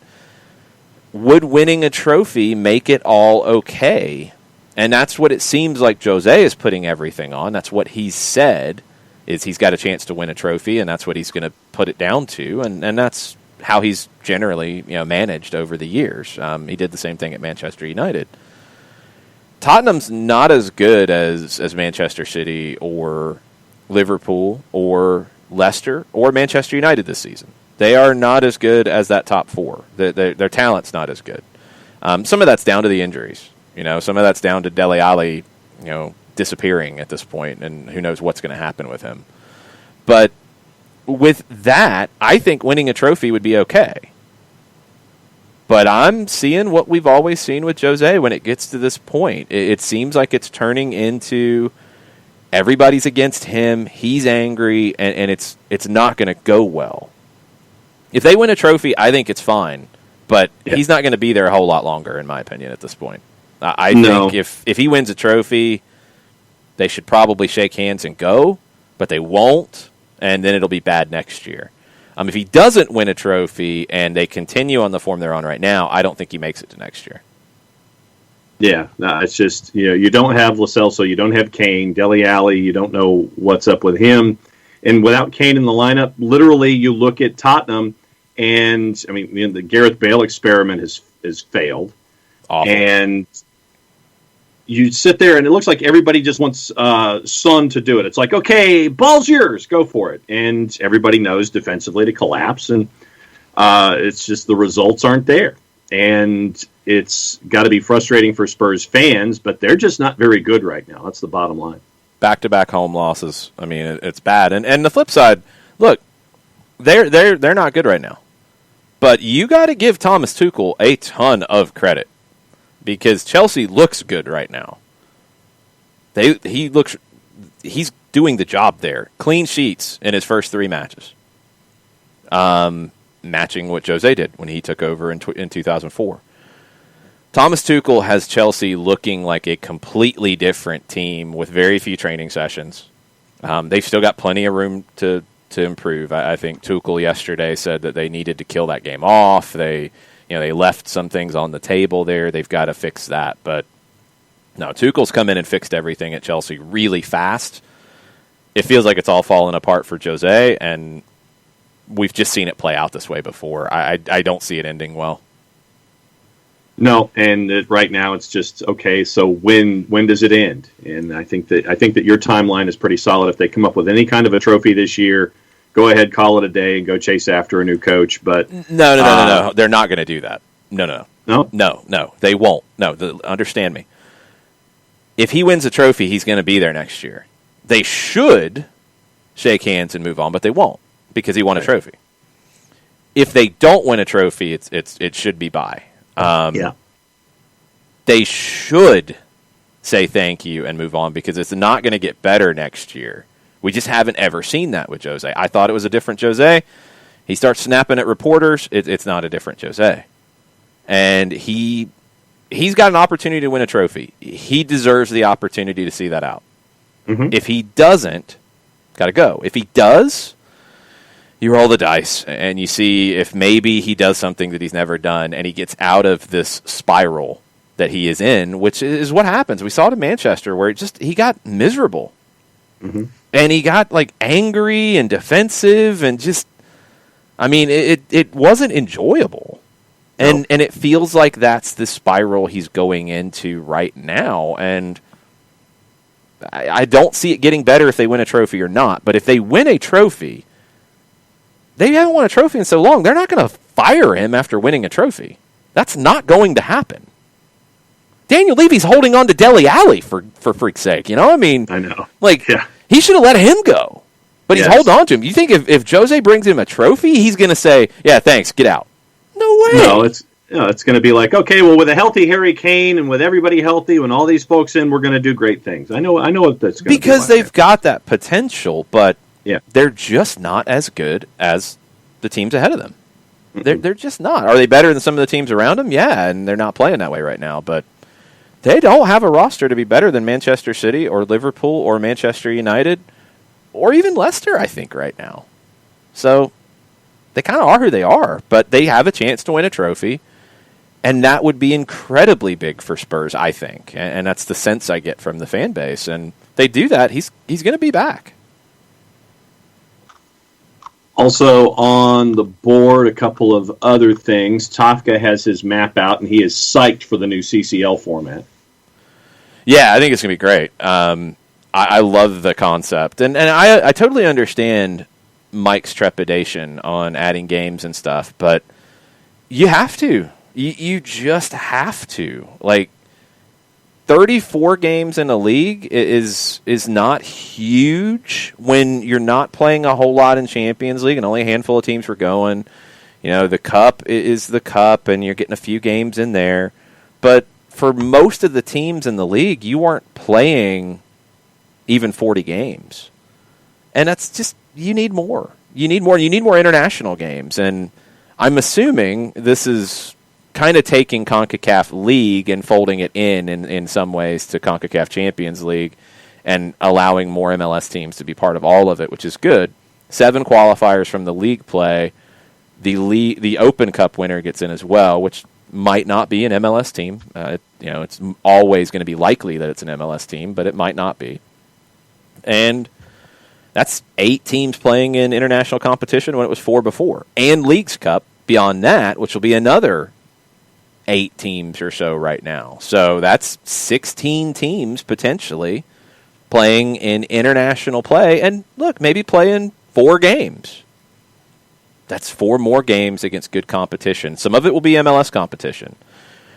would winning a trophy make it all okay? And that's what it seems like Jose is putting everything on. That's what he's said, is he's got a chance to win a trophy, and that's what he's going to put it down to. And that's how he's generally managed over the years. He did the same thing at Manchester United. Tottenham's not as good as Manchester City or Liverpool or Leicester or Manchester United this season. They are not as good as that top 4. Their talent's not as good. Some of that's down to the injuries. Some of that's down to Dele Alli, disappearing at this point, and who knows what's going to happen with him. But with that, I think winning a trophy would be okay. But I'm seeing what we've always seen with Jose when it gets to this point. It seems like it's turning into everybody's against him, he's angry, and it's not going to go well. If they win a trophy, I think it's fine. But he's not going to be there a whole lot longer, in my opinion, at this point. I think if he wins a trophy, they should probably shake hands and go, but they won't, and then it'll be bad next year. If he doesn't win a trophy and they continue on the form they're on right now, I don't think he makes it to next year. Yeah, no, it's just, you don't have Lo Celso, you don't have Kane, Dele Alli, you don't know what's up with him. And without Kane in the lineup, literally you look at Tottenham, and, the Gareth Bale experiment has failed. Awful. And you sit there, and it looks like everybody just wants Son to do it. It's like, okay, ball's yours, go for it. And everybody knows defensively to collapse, and it's just the results aren't there. And it's got to be frustrating for Spurs fans, but they're just not very good right now. That's the bottom line. Back-to-back home losses. It's bad. And the flip side, look, they're not good right now. But you got to give Thomas Tuchel a ton of credit, because Chelsea looks good right now. He's doing the job there. Clean sheets in his first 3 matches. Matching what Jose did when he took over in 2004. Thomas Tuchel has Chelsea looking like a completely different team with very few training sessions. They've still got plenty of room to improve. I think Tuchel yesterday said that they needed to kill that game off. They left some things on the table there. They've got to fix that. But no, Tuchel's come in and fixed everything at Chelsea really fast. It feels like it's all fallen apart for Jose, and we've just seen it play out this way before. I don't see it ending well. No, and right now it's just, okay, so when does it end? And I think that your timeline is pretty solid. If they come up with any kind of a trophy this year, go ahead, call it a day, and go chase after a new coach. But no. They're not going to do that. No. They won't. No, understand me. If he wins a trophy, he's going to be there next year. They should shake hands and move on, but they won't, because he won a trophy. If they don't win a trophy, it should be bye. They should say thank you and move on, because it's not going to get better next year. We just haven't ever seen that with Jose. I thought it was a different Jose. He starts snapping at reporters. It's not a different Jose. And he's got an opportunity to win a trophy. He deserves the opportunity to see that out. Mm-hmm. If he doesn't, got to go. If he does, you roll the dice and you see if maybe he does something that he's never done and he gets out of this spiral that he is in, which is what happens. We saw it in Manchester where he got miserable. Mm-hmm. And he got angry and defensive and just, it wasn't enjoyable. And it feels like that's the spiral he's going into right now. And I don't see it getting better if they win a trophy or not. But if they win a trophy, they haven't won a trophy in so long, they're not going to fire him after winning a trophy. That's not going to happen. Daniel Levy's holding on to Dele Alli for freak's sake. I know. He should have let him go. But he's holding on to him. You think if Jose brings him a trophy, he's going to say, yeah, thanks, get out. No way. No, it's going to be like, okay, well, with a healthy Harry Kane and with everybody healthy, when all these folks in, we're going to do great things. I know what that's going to be. Because they've got that potential, but they're just not as good as the teams ahead of them. Mm-hmm. They're just not. Are they better than some of the teams around them? Yeah, and they're not playing that way right now, but they don't have a roster to be better than Manchester City or Liverpool or Manchester United or even Leicester, I think, right now. So they kind of are who they are, but they have a chance to win a trophy, and that would be incredibly big for Spurs, I think. And that's the sense I get from the fan base. And they do that, he's going to be back. Also on the board, a couple of other things. Tafka has his map out, and he is psyched for the new CCL format. Yeah, I think it's going to be great. I love the concept. And I totally understand Mike's trepidation on adding games and stuff, but you have to. You just have to. 34 games in a league is not huge when you're not playing a whole lot in Champions League and only a handful of teams were going. You know, the Cup is the Cup, and you're getting a few games in there. But for most of the teams in the league, you aren't playing even 40 games. And that's just, you need more. You need more international games. And I'm assuming this is kind of taking CONCACAF League and folding it in some ways to CONCACAF Champions League and allowing more MLS teams to be part of all of it, which is good. 7 qualifiers from the league play. The Open Cup winner gets in as well, which might not be an MLS team. It's always going to be likely that it's an MLS team, but it might not be. And that's 8 teams playing in international competition when it was 4 before. And Leagues Cup beyond that, which will be another 8 teams or so right now. So that's 16 teams potentially playing in international play. And look, maybe playing 4 games. That's 4 more games against good competition. Some of it will be MLS competition.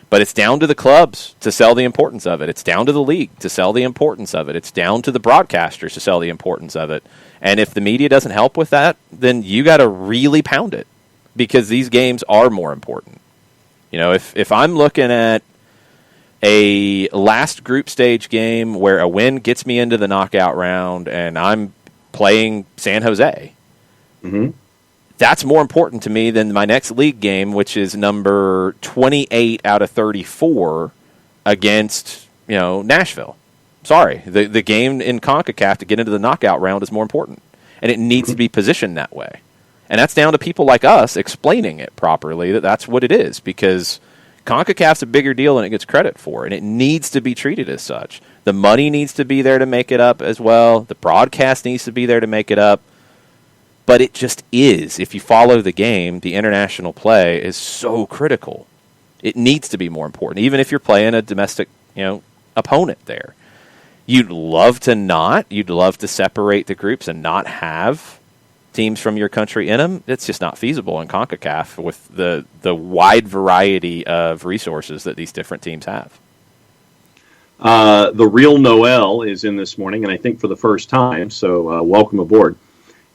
But it's down to the clubs to sell the importance of it. It's down to the league to sell the importance of it. It's down to the broadcasters to sell the importance of it. And if the media doesn't help with that, then you got to really pound it, because these games are more important. You know, if I'm looking at a last group stage game where a win gets me into the knockout round and I'm playing San Jose, that's more important to me than my next league game, which is number 28 out of 34 against, Nashville. Sorry, the game in CONCACAF to get into the knockout round is more important, and it needs to be positioned that way. And that's down to people like us explaining it properly, that's what it is, because CONCACAF's a bigger deal than it gets credit for, and it needs to be treated as such. The money needs to be there to make it up as well. The broadcast needs to be there to make it up. But it just is. If you follow the game, the international play is so critical. It needs to be more important, even if you're playing a domestic, opponent there. You'd love to separate the groups and not have teams from your country in them. It's just not feasible in CONCACAF with the wide variety of resources that these different teams have. The real Noel is in this morning, and I think for the first time, so welcome aboard.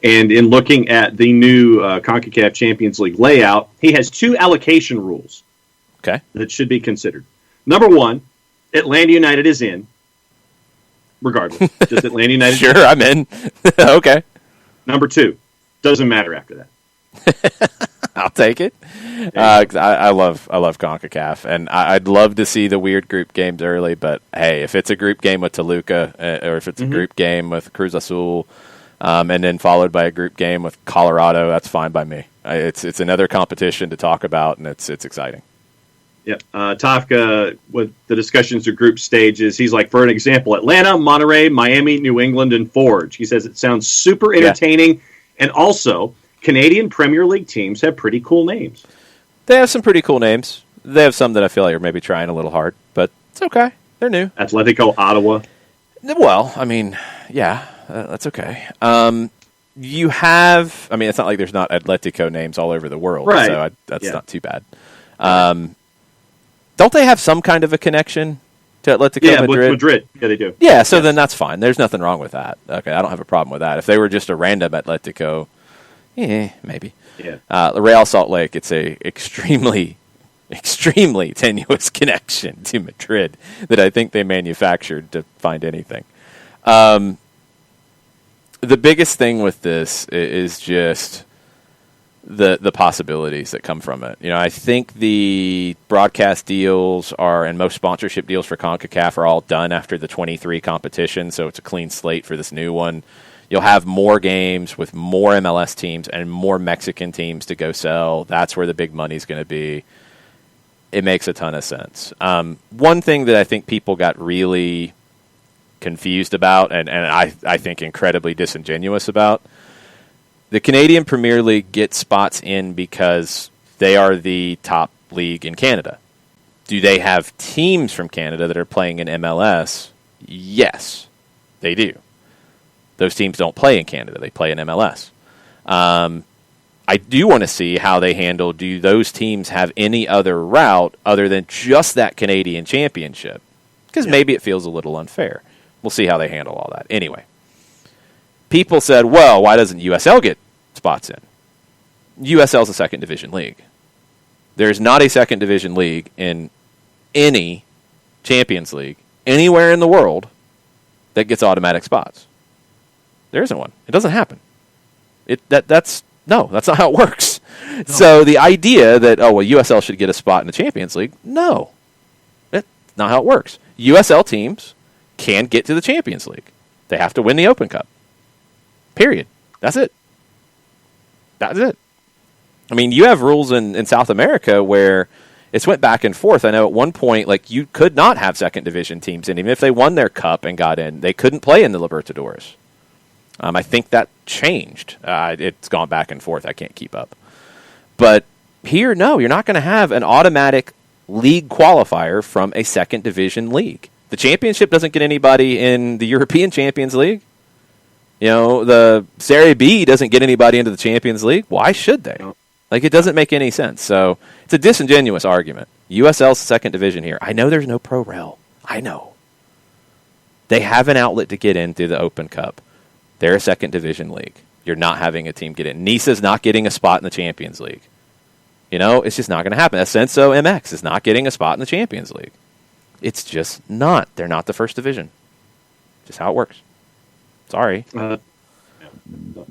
And in looking at the new CONCACAF Champions League layout, he has 2 allocation rules that should be considered. Number 1, Atlanta United is in, regardless. Just Atlanta United. Sure, I'm in. Okay. Number 2, doesn't matter after that. I'll take it. I love CONCACAF, and I'd love to see the weird group games early. But hey, if it's a group game with Toluca, or if it's a group game with Cruz Azul, and then followed by a group game with Colorado, that's fine by me. It's another competition to talk about, and it's exciting. Yeah, Tafka, with the discussions of group stages, he's like, for an example, Atlanta, Monterrey, Miami, New England, and Forge. He says it sounds super entertaining, and also Canadian Premier League teams have pretty cool names. They have some pretty cool names. They have some that I feel like are maybe trying a little hard, but it's okay. They're new. Atletico Ottawa. Well, I mean, yeah, that's okay. You have, I mean, it's not like there's not Atletico names all over the world, right. So that's not too bad. Don't they have some kind of a connection to Atletico Madrid? Yeah, Madrid. Yeah, they do. Yeah, so then that's fine. There's nothing wrong with that. Okay, I don't have a problem with that. If they were just a random Atletico, maybe. Yeah. Real Salt Lake, it's a extremely tenuous connection to Madrid that I think they manufactured to find anything. The biggest thing with this is just the possibilities that come from it. I think the broadcast deals and most sponsorship deals for CONCACAF are all done after the 23 competition, so it's a clean slate for this new one. You'll have more games with more MLS teams and more Mexican teams to go sell. That's where the big money's going to be. It makes a ton of sense. One thing that I think people got really confused about, and I think incredibly disingenuous about, the Canadian Premier League gets spots in because they are the top league in Canada. Do they have teams from Canada that are playing in MLS? Yes, they do. Those teams don't play in Canada. They play in MLS. I do want to see how they handle, do those teams have any other route other than just that Canadian championship? because maybe it feels a little unfair. We'll see how they handle all that. Anyway, people said, well, why doesn't USL get spots in? USL is a second division league. There's not a second division league in any Champions League anywhere in the world that gets automatic spots. There isn't one. It doesn't happen. That's not how it works. No. So the idea that, USL should get a spot in the Champions League, no. That's not how it works. USL teams can get to the Champions League. They have to win the Open Cup. Period. That's it. That's it. I mean, you have rules in South America where it's went back and forth. I know at one point, you could not have second division teams in. Even if they won their cup and got in, they couldn't play in the Libertadores. I think that changed. It's gone back and forth. I can't keep up. But here, no, you're not going to have an automatic league qualifier from a second division league. The championship doesn't get anybody in the European Champions League. The Serie B doesn't get anybody into the Champions League. Why should they? It doesn't make any sense. So it's a disingenuous argument. USL's second division here. I know there's no Pro Rel. I know. They have an outlet to get in through the Open Cup. They're a second division league. You're not having a team get in. Nisa's not getting a spot in the Champions League. It's just not going to happen. Ascenso MX is not getting a spot in the Champions League. It's just not. They're not the first division. Just how it works. Sorry.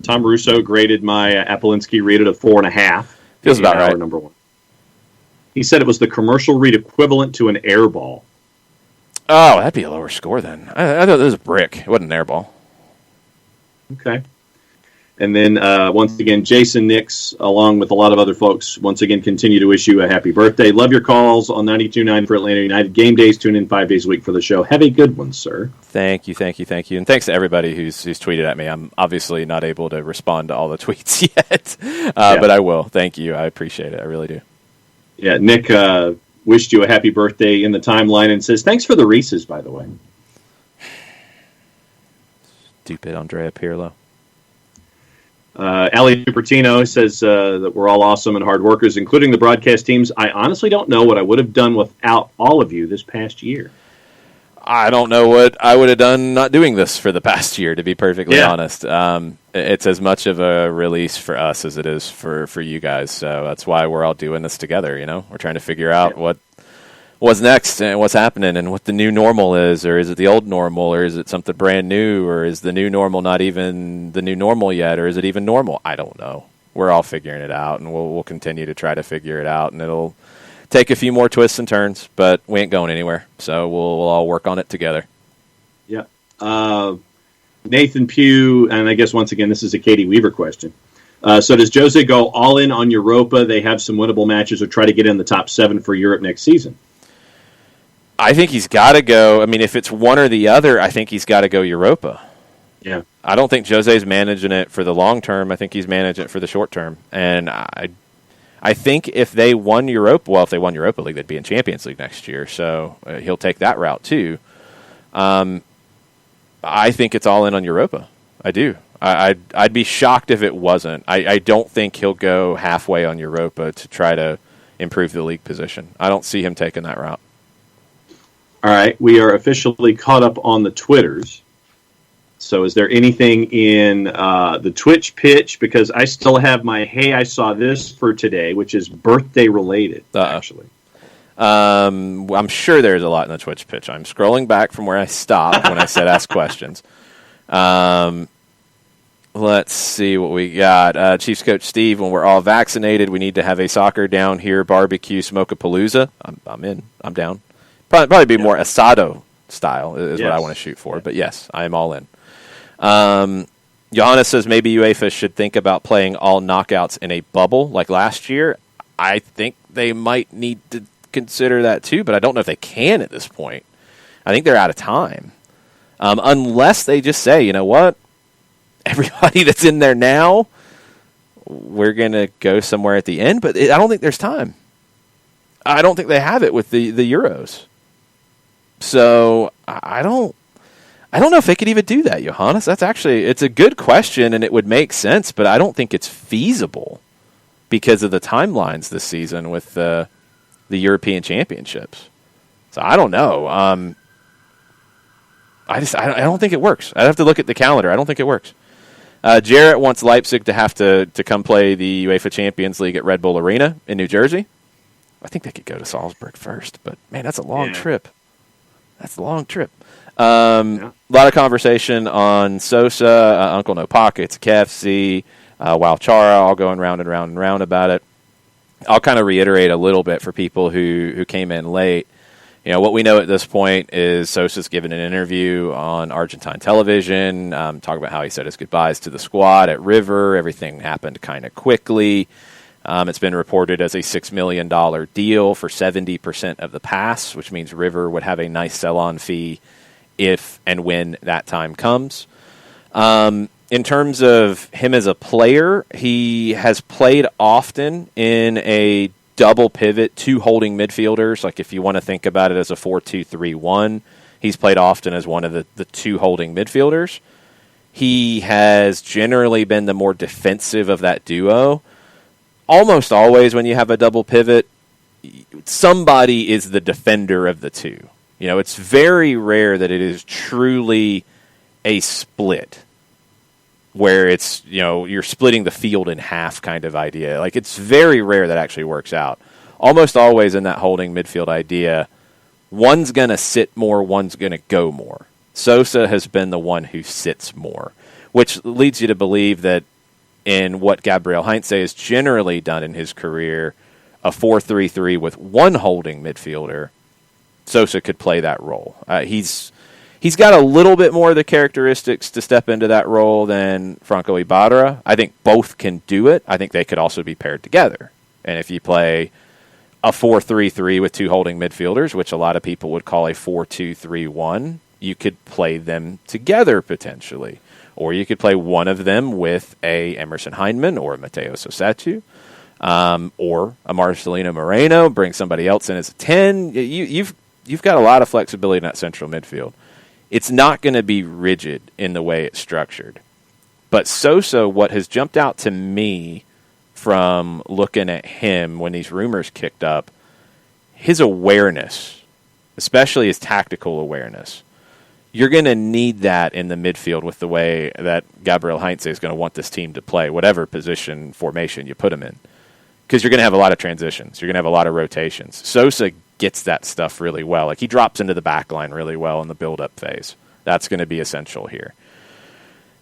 Tom Russo graded my Apolinski read it a 4.5. Feels about right. Number one. He said it was the commercial read equivalent to an air ball. Oh, that'd be a lower score then. I thought it was a brick. It wasn't an air ball. Okay. And then, once again, Jason Nix, along with a lot of other folks, once again, continue to wish you a happy birthday. Love your calls on 92.9 for Atlanta United. Game days, tune in 5 days a week for the show. Have a good one, sir. Thank you. And thanks to everybody who's tweeted at me. I'm obviously not able to respond to all the tweets yet, but I will. Thank you. I appreciate it. I really do. Yeah, Nick wished you a happy birthday in the timeline and says, thanks for the Reese's, by the way. Stupid Andrea Pirlo. Ali Cupertino says that we're all awesome and hard workers, including the broadcast teams. I honestly don't know what I would have done without all of you this past year. I don't know what I would have done not doing this for the past year, to be perfectly honest. It's as much of a release for us as it is for you guys. So that's why we're all doing this together. We're trying to figure out what's next and what's happening and what the new normal is, or is it the old normal, or is it something brand new, or is the new normal not even the new normal yet, or is it even normal? I don't know. We're all figuring it out, and we'll continue to try to figure it out, and it'll take a few more twists and turns, but we ain't going anywhere, so we'll all work on it together. Yeah. Nathan Pugh, and I guess once again this is a Katie Weaver question. So does Jose go all in on Europa? They have some winnable matches, or try to get in the top 7 for Europe next season? I think he's got to go. I mean, if it's one or the other, I think he's got to go Europa. Yeah. I don't think Jose's managing it for the long term. I think he's managing it for the short term. And I think if they won Europa, if they won Europa League, they'd be in Champions League next year. So he'll take that route too. I think it's all in on Europa. I do. I'd be shocked if it wasn't. I don't think he'll go halfway on Europa to try to improve the league position. I don't see him taking that route. All right, we are officially caught up on the Twitters. So is there anything in the Twitch pitch? Because I still have my, hey, I saw this for today, which is birthday related, actually. I'm sure there's a lot in the Twitch pitch. I'm scrolling back from where I stopped when I said ask questions. Let's see what we got. Chiefs coach Steve, when we're all vaccinated, we need to have a soccer down here barbecue smokapalooza. I'm in. I'm down. Probably be more asado style is what I want to shoot for. But yes, I am all in. Johannes says maybe UEFA should think about playing all knockouts in a bubble like last year. I think they might need to consider that too, but I don't know if they can at this point. I think they're out of time. Unless they just say, you know what? Everybody that's in there now, we're going to go somewhere at the end. But I don't think there's time. I don't think they have it with the Euros. So I don't know if they could even do that, Johannes. It's a good question, and it would make sense, but I don't think it's feasible because of the timelines this season with the European Championships. So I don't know. I don't think it works. I'd have to look at the calendar. I don't think it works. Jarrett wants Leipzig to have to come play the UEFA Champions League at Red Bull Arena in New Jersey. I think they could go to Salzburg first, but man, that's a long trip. That's a long trip. A lot of conversation on Sosa, Uncle No Pockets, KFC, Wow Chara, all going round and round and round about it. I'll kind of reiterate a little bit for people who came in late. What we know at this point is Sosa's given an interview on Argentine television, talking about how he said his goodbyes to the squad at River. Everything happened kind of quickly. It's been reported as a $6 million deal for 70% of the pass, which means River would have a nice sell-on fee if and when that time comes. In terms of him as a player, he has played often in a double pivot, two holding midfielders. Like if you want to think about it as a 4-2-3-1, he's played often as one of the two holding midfielders. He has generally been the more defensive of that duo. Almost always when you have a double pivot, somebody is the defender of the two. It's very rare that it is truly a split where it's, you're splitting the field in half kind of idea. Like, it's very rare that actually works out. Almost always in that holding midfield idea, one's going to sit more, one's going to go more. Sosa has been the one who sits more, which leads you to believe that in what Gabriel Heinze has generally done in his career, a 4-3-3 with one holding midfielder, Sosa could play that role. He's got a little bit more of the characteristics to step into that role than Franco Ibarra. I think both can do it. I think they could also be paired together. And if you play a 4-3-3 with two holding midfielders, which a lot of people would call a 4-2-3-1, you could play them together potentially. Or you could play one of them with a Emerson Hyndman or a Mateo Sosetu, or a Marcelino Moreno, bring somebody else in as a 10. You've got a lot of flexibility in that central midfield. It's not going to be rigid in the way it's structured. But Sosa, what has jumped out to me from looking at him when these rumors kicked up, his awareness, especially his tactical awareness, you're going to need that in the midfield with the way that Gabriel Heinze is going to want this team to play, whatever position formation you put him in. Because you're going to have a lot of transitions. You're going to have a lot of rotations. Sosa gets that stuff really well. Like, he drops into the back line really well in the build-up phase. That's going to be essential here.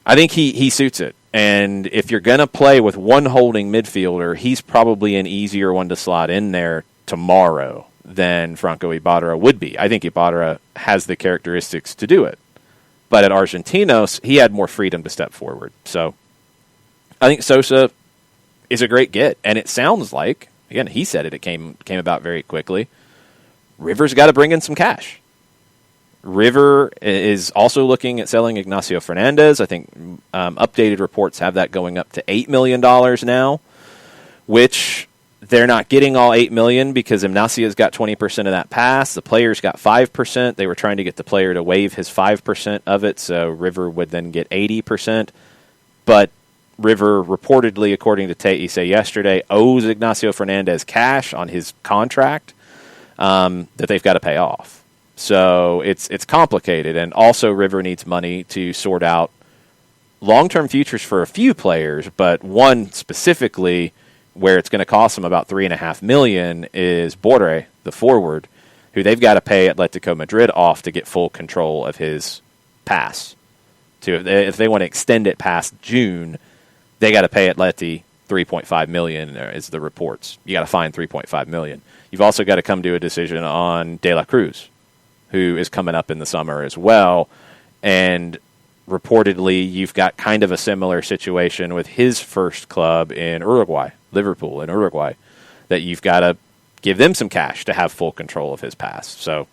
I think he suits it. And if you're going to play with one holding midfielder, he's probably an easier one to slot in there tomorrow than Franco Ibarra would be. I think Ibarra has the characteristics to do it. But at Argentinos, he had more freedom to step forward. So I think Sosa is a great get. And it sounds like, again, he said it came about very quickly, River's got to bring in some cash. River is also looking at selling Ignacio Fernandez. I think updated reports have that going up to $8 million now, which they're not getting all $8 million because Ignacio's got 20% of that pass. The player's got 5%. They were trying to get the player to waive his 5% of it, so River would then get 80%. But River reportedly, according to Teise yesterday, owes Ignacio Fernandez cash on his contract that they've got to pay off. So it's complicated, and also River needs money to sort out long-term futures for a few players, but one specifically where it's going to cost them about $3.5 million is Borre, the forward, who they've got to pay Atletico Madrid off to get full control of his pass. If they want to extend it past June, they got to pay Atleti $3.5 million, is the reports. You got to find $3.5 million. You've also got to come to a decision on De La Cruz, who is coming up in the summer as well. And reportedly, you've got kind of a similar situation with his first club in Uruguay, Liverpool in Uruguay, that you've got to give them some cash to have full control of his pass. So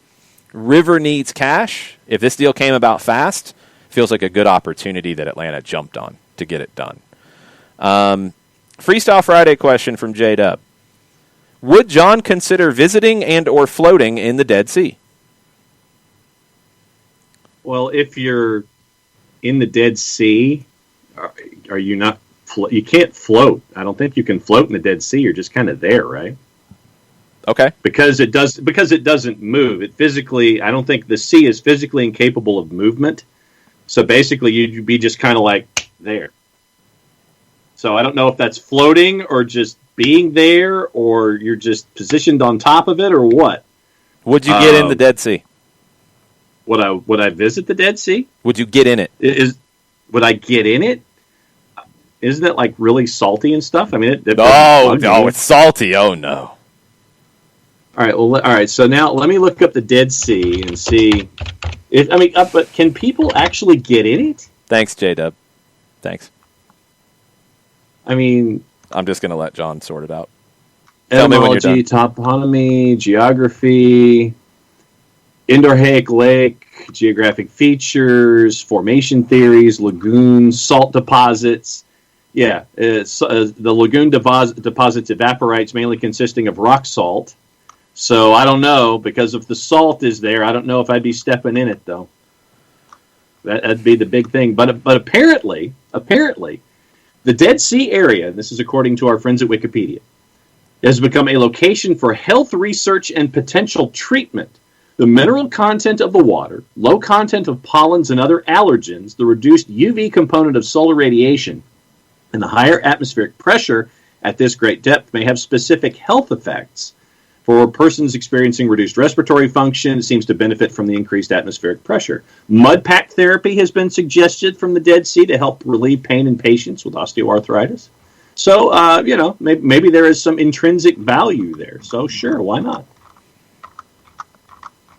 River needs cash. If this deal came about fast, feels like a good opportunity that Atlanta jumped on to get it done. Freestyle Friday question from J-Dub. Would John consider visiting and or floating in the Dead Sea? Well, if you're in the Dead Sea, are you not? You can't float. I don't think you can float in the Dead Sea. You're just kind of there, right? Okay. Because it doesn't move. It physically, I don't think the sea is physically incapable of movement. So basically, you'd be just kind of like there. So I don't know if that's floating or just being there, or you're just positioned on top of it, or what. Would you get in the Dead Sea? Would I visit the Dead Sea? Would you get in it? Would I get in it? Isn't it like really salty and stuff? I mean, it's salty. Oh no. All right. Well, all right. So now let me look up the Dead Sea and see. But can people actually get in it? Thanks, J-Dub. Thanks. I mean, I'm just going to let John sort it out. Etymology, toponymy, geography, Endorheic Lake, geographic features, formation theories, lagoons, salt deposits. Yeah, the lagoon deposits evaporites mainly consisting of rock salt. So I don't know, because if the salt is there, I don't know if I'd be stepping in it, though. That'd be the big thing. But apparently, the Dead Sea area, this is according to our friends at Wikipedia, has become a location for health research and potential treatment. The mineral content of the water, low content of pollens and other allergens, the reduced UV component of solar radiation, and the higher atmospheric pressure at this great depth may have specific health effects. For persons experiencing reduced respiratory function, it seems to benefit from the increased atmospheric pressure. Mud pack therapy has been suggested from the Dead Sea to help relieve pain in patients with osteoarthritis. So, maybe there is some intrinsic value there. So, sure, why not?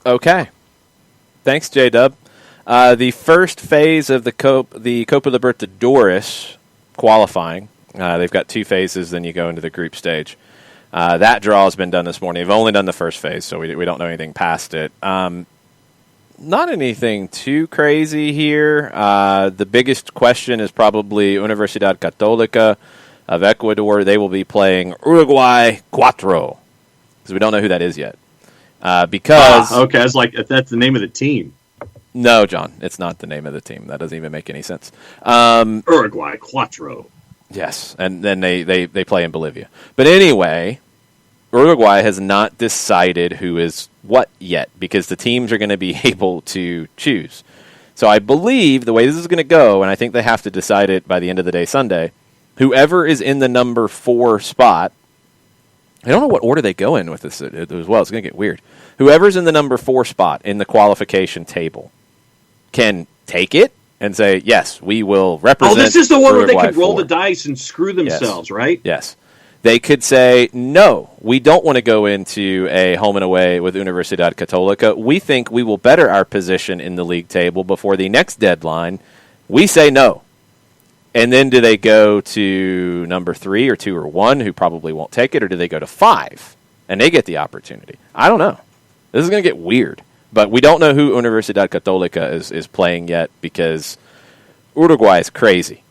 Okay. Thanks, J-Dub. The first phase of the Copa Libertadores qualifying, they've got two phases, then you go into the group stage. That draw has been done this morning. We've only done the first phase, so we don't know anything past it. Not anything too crazy here. The biggest question is probably Universidad Católica of Ecuador. They will be playing Uruguay Cuatro, because we don't know who that is yet. Okay, it's like if that's the name of the team. No, John, it's not the name of the team. That doesn't even make any sense. Uruguay Cuatro. Yes, and then they play in Bolivia. But anyway, Uruguay has not decided who is what yet, because the teams are going to be able to choose. So I believe the way this is going to go, and I think they have to decide it by the end of the day Sunday, whoever is in the number 4 spot, I don't know what order they go in with this as well. It's going to get weird. Whoever's in the number 4 spot in the qualification table can take it and say, yes, we will represent. Oh, this is the one Uruguay where they could roll 4. the dice and screw themselves, yes. Right? Yes. They could say, no, we don't want to go into a home and away with Universidad Católica. We think we will better our position in the league table before the next deadline. We say no. And then do they go to number 3 or 2 or 1, who probably won't take it, or do they go to 5 and they get the opportunity? I don't know. This is going to get weird. But we don't know who Universidad Católica is playing yet, because Uruguay is crazy.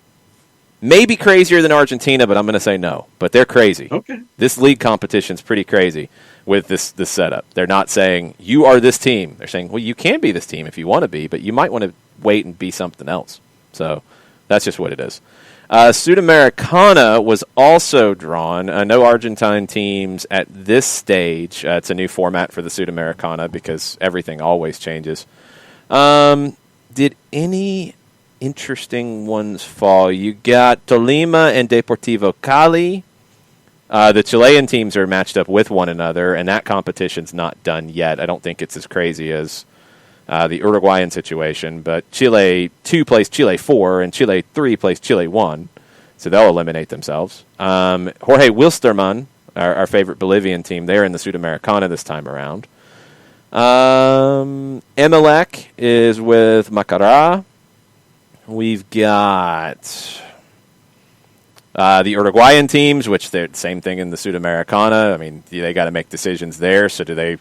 Maybe crazier than Argentina, but I'm going to say no. But they're crazy. Okay. This league competition is pretty crazy with this setup. They're not saying, you are this team. They're saying, well, you can be this team if you want to be, but you might want to wait and be something else. So that's just what it is. Sudamericana was also drawn. No Argentine teams at this stage. It's a new format for the Sudamericana because everything always changes. Did any interesting ones fall? You got Tolima and Deportivo Cali. The Chilean teams are matched up with one another, and that competition's not done yet. I don't think it's as crazy as the Uruguayan situation, but Chile 2 plays Chile 4, and Chile 3 plays Chile 1, so they'll eliminate themselves. Jorge Wilstermann, our favorite Bolivian team, they're in the Sudamericana this time around. Emelec is with Macará. We've got the Uruguayan teams, which they're the same thing in the Sudamericana. I mean, they got to make decisions there, so do they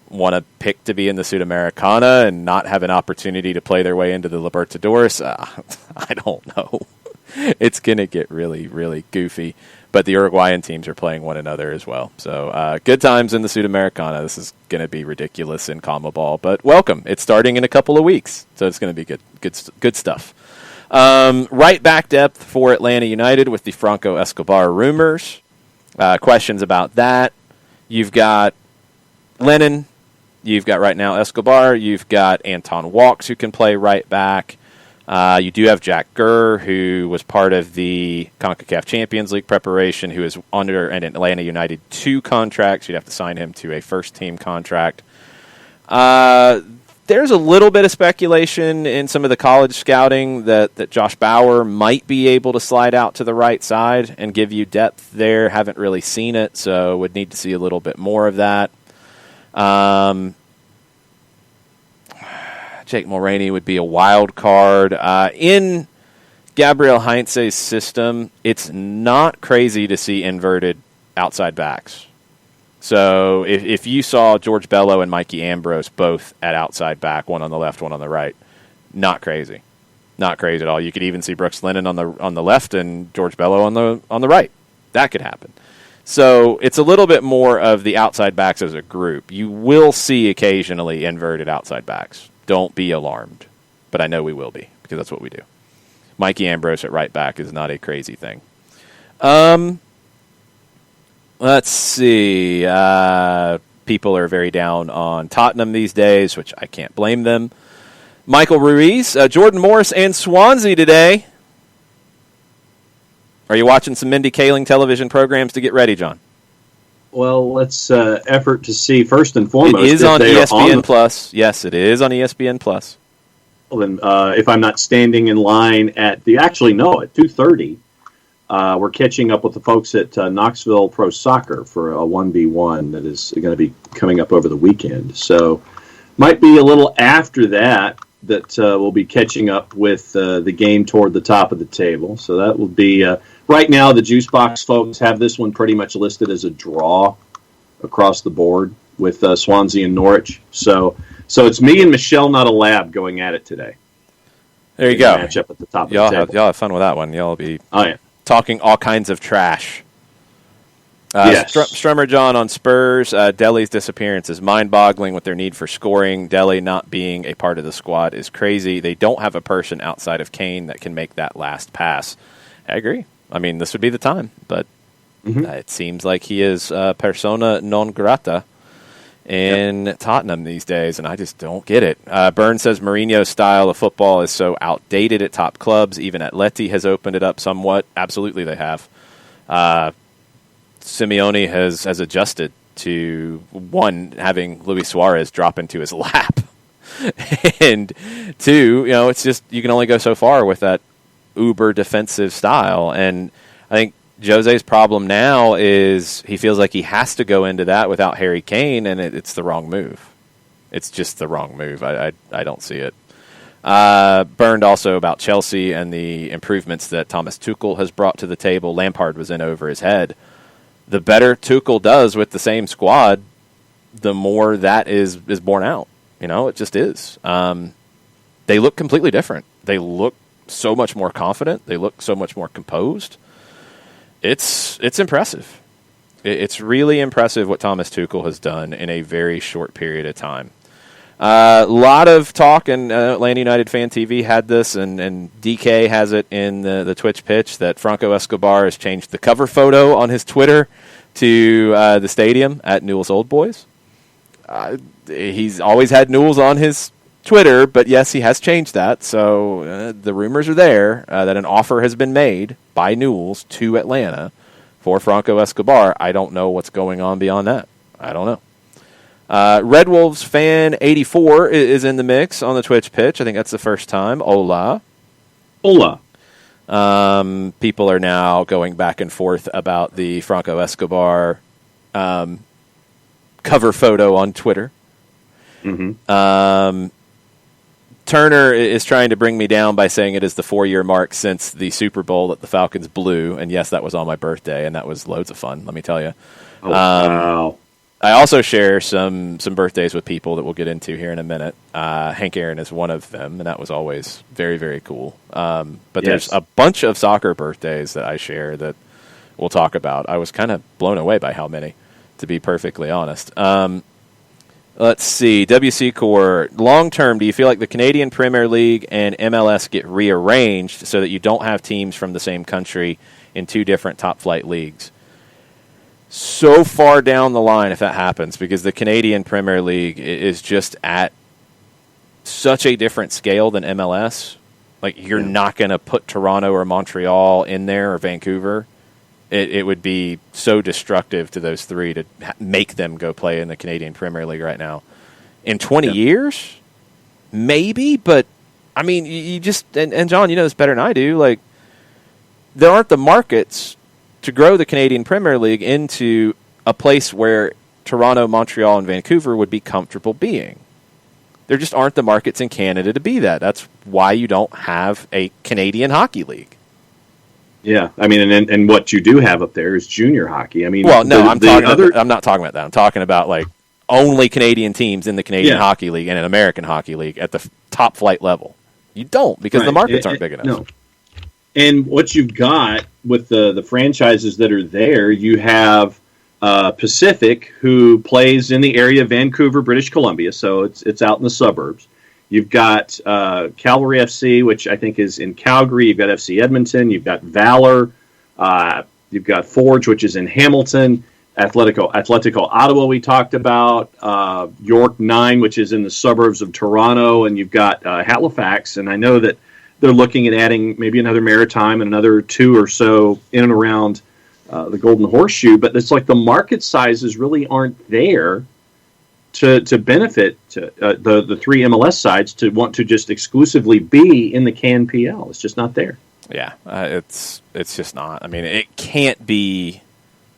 want to pick to be in the Sudamericana and not have an opportunity to play their way into the Libertadores? I don't know. It's going to get really, really goofy. But the Uruguayan teams are playing one another as well. So good times in the Sudamericana. This is going to be ridiculous in CONMEBOL. But welcome. It's starting in a couple of weeks. So it's going to be good stuff. Right back depth for Atlanta United with the Franco Escobar rumors. Questions about that. you've got Lennon, you've got right now Escobar, you've got Anton Walks who can play right back. You do have Jack Gurr, who was part of the CONCACAF Champions League preparation, who is under an Atlanta United 2 contract, so you'd have to sign him to a first-team contract. There's a little bit of speculation in some of the college scouting that Josh Bauer might be able to slide out to the right side and give you depth there. Haven't really seen it, so would need to see a little bit more of that. Jake Mulroney would be a wild card. In Gabriel Heinze's system, it's not crazy to see inverted outside backs. So if you saw George Bello and Mikey Ambrose both at outside back, one on the left, one on the right, not crazy. Not crazy at all. You could even see Brooks Lennon on the left and George Bello on the right. That could happen. So it's a little bit more of the outside backs as a group. You will see occasionally inverted outside backs. Don't be alarmed. But I know we will be, because that's what we do. Mikey Ambrose at right back is not a crazy thing. Let's see. People are very down on Tottenham these days, which I can't blame them. Michael Ruiz, Jordan Morris, and Swansea today. Are you watching some Mindy Kaling television programs to get ready, John? Well, let's effort to see first and foremost. It is on ESPN Plus. Yes, it is on ESPN Plus. Well, then, if I'm not standing in line at 2:30. We're catching up with the folks at Knoxville Pro Soccer for a 1v1 that is going to be coming up over the weekend. So might be a little after that we'll be catching up with the game toward the top of the table. So that will be right now the Juice Box folks have this one pretty much listed as a draw across the board with Swansea and Norwich. So it's me and Michelle Not a Lab going at it today. There you go. Match up at the top of the table. Y'all have fun with that one. Y'all be... Oh, yeah. Talking all kinds of trash. Yes. Strummer John on Spurs. Delhi's disappearance is mind-boggling with their need for scoring. Delhi not being a part of the squad is crazy. They don't have a person outside of Kane that can make that last pass. I agree. I mean, this would be the time, but it seems like he is persona non grata in Tottenham these days, and I just don't get it. Byrne says Mourinho's style of football is so outdated at top clubs. Even Atleti has opened it up somewhat. Absolutely they have. Simeone has adjusted to, one, having Luis Suarez drop into his lap. And two, it's just you can only go so far with that uber defensive style. And I think Jose's problem now is he feels like he has to go into that without Harry Kane, and it's the wrong move. It's just the wrong move. I don't see it. Burned also about Chelsea and the improvements that Thomas Tuchel has brought to the table. Lampard was in over his head. The better Tuchel does with the same squad, the more that is borne out. It just is. They look completely different. They look so much more confident. They look so much more composed. It's impressive. It's really impressive what Thomas Tuchel has done in a very short period of time. A lot of talk, and Atlanta United Fan TV had this, and DK has it in the Twitch pitch, that Franco Escobar has changed the cover photo on his Twitter to the stadium at Newell's Old Boys. He's always had Newell's on his Twitter, but yes, he has changed that. So the rumors are there that an offer has been made by Newell's to Atlanta for Franco Escobar. I don't know what's going on beyond that. I don't know. Red Wolves fan 84 is in the mix on the Twitch pitch. I think that's the first time. Hola. People are now going back and forth about the Franco Escobar cover photo on Twitter. Turner is trying to bring me down by saying it is the 4-year mark since the Super Bowl that the Falcons blew. And yes, that was on my birthday, and that was loads of fun, let me tell you. Oh, wow. I also share some birthdays with people that we'll get into here in a minute. Hank Aaron is one of them, and that was always very, very cool. But there's a bunch of soccer birthdays that I share that we'll talk about. I was kind of blown away by how many, to be perfectly honest. Let's see. WC Core, long term, do you feel like the Canadian Premier League and MLS get rearranged so that you don't have teams from the same country in two different top flight leagues? so far down the line if that happens, because the Canadian Premier League is just at such a different scale than MLS. Like, you're not going to put Toronto or Montreal in there or Vancouver. It would be so destructive to those three to make them go play in the Canadian Premier League right now. In 20 years, maybe, but I mean, you just, and John, you know this better than I do, like, there aren't the markets to grow the Canadian Premier League into a place where Toronto, Montreal, and Vancouver would be comfortable being. There just aren't the markets in Canada to be that. That's why you don't have a Canadian Hockey League. Yeah, I mean, and what you do have up there is junior hockey. I mean, well, no, I'm not talking about that. I'm talking about, like, only Canadian teams in the Canadian Hockey League and an American Hockey League at the top flight level. You don't, because the markets aren't big enough. No. And what you've got with the franchises that are there, you have Pacific, who plays in the area of Vancouver, British Columbia, so it's out in the suburbs. You've got Calgary FC, which I think is in Calgary. You've got FC Edmonton. You've got Valor. You've got Forge, which is in Hamilton. Atletico Ottawa, we talked about. York 9, which is in the suburbs of Toronto. And you've got Halifax. And I know that they're looking at adding maybe another Maritime and another 2 or so in and around the Golden Horseshoe. But it's like the market sizes really aren't there to benefit the three MLS sides to want to just exclusively be in the CanPL. It's just not there. Yeah, it's just not. I mean, it can't be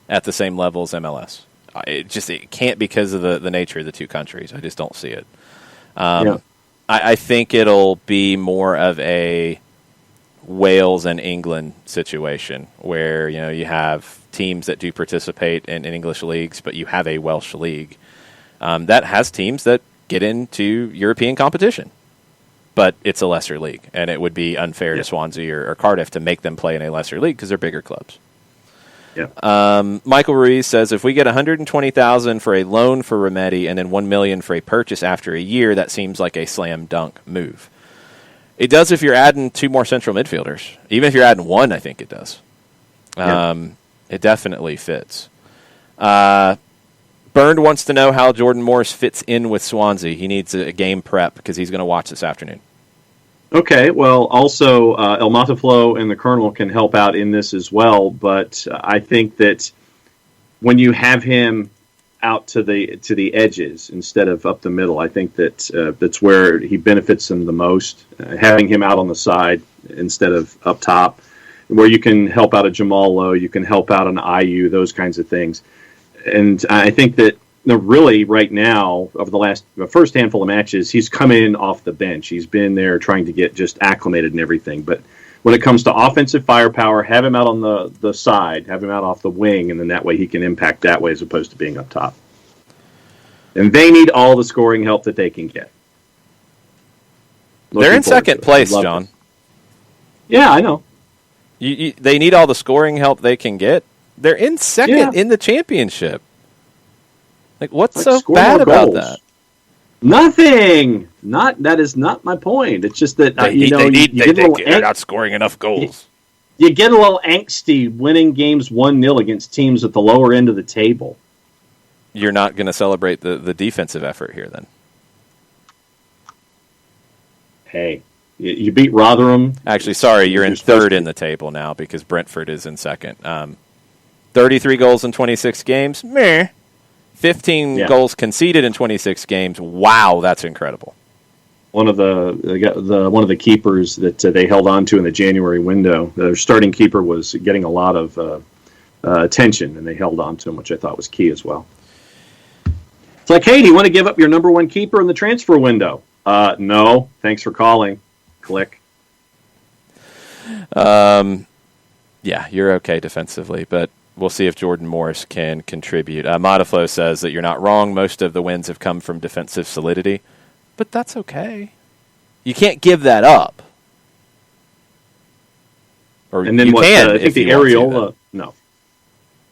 at the same level as MLS. It can't, because of the nature of the two countries. I just don't see it. I think it'll be more of a Wales and England situation where, you know, you have teams that do participate in English leagues, but you have a Welsh league that has teams that get into European competition, but it's a lesser league, and it would be unfair to Swansea or Cardiff to make them play in a lesser league because they're bigger clubs. Yeah. Michael Ruiz says, if we get $120,000 for a loan for Remedi and then $1 million for a purchase after a year, that seems like a slam dunk move. It does if you're adding 2 more central midfielders. Even if you're adding 1, I think it does. It definitely fits. Bernd wants to know how Jordan Morris fits in with Swansea. He needs a game prep because he's going to watch this afternoon. Okay, well, also El Mataflo and the Colonel can help out in this as well, but I think that when you have him out to the edges instead of up the middle, I think that that's where he benefits them the most, having him out on the side instead of up top, where you can help out a Jamal Lowe, you can help out an IU, those kinds of things. And I think that really right now, over the first handful of matches, he's come in off the bench. He's been there trying to get just acclimated and everything. But when it comes to offensive firepower, have him out on the side, have him out off the wing, and then that way he can impact that way as opposed to being up top. And they need all the scoring help that they can get. They're in second place, John. Yeah, I know. They need all the scoring help they can get. They're in second in the championship. Like, what's so bad about that? Nothing. That is not my point. It's just that they're not scoring enough goals. You get a little angsty winning games 1-0 against teams at the lower end of the table. You're not going to celebrate the defensive effort here, then? Hey, you beat Rotherham. Actually, sorry, you're in third in the table now because Brentford is in second. 33 goals in 26 games. Meh. 15 goals conceded in 26 games. Wow, that's incredible. One of the keepers that they held on to in the January window, their starting keeper was getting a lot of attention, and they held on to him, which I thought was key as well. It's like, hey, do you want to give up your number 1 keeper in the transfer window? No, thanks for calling. Click. Yeah, you're okay defensively, but we'll see if Jordan Morris can contribute. Mataflo says that you're not wrong. Most of the wins have come from defensive solidity, but that's okay. You can't give that up. Or and then I think the Areola. No.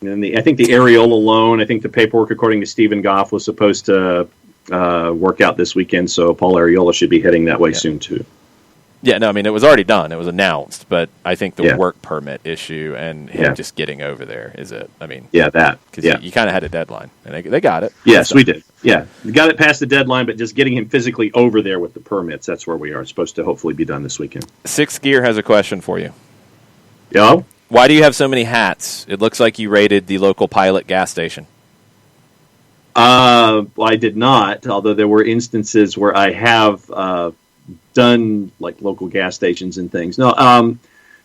And I think the Areola loan. I think the paperwork, according to Stephen Goff, was supposed to work out this weekend. So Paul Areola should be heading that way soon too. Yeah, no, I mean, it was already done. It was announced, but I think the Yeah. work permit issue and him just getting over there is it. I mean, that. because you kind of had a deadline, and they got it. Yes, we did. Yeah, we got it past the deadline, but just getting him physically over there with the permits, that's where we are. It's supposed to hopefully be done this weekend. Sixth Gear has a question for you. Yeah? Why do you have so many hats? It looks like you raided the local Pilot gas station. Well, I did not, although there were instances where I have done like local gas stations and things. No,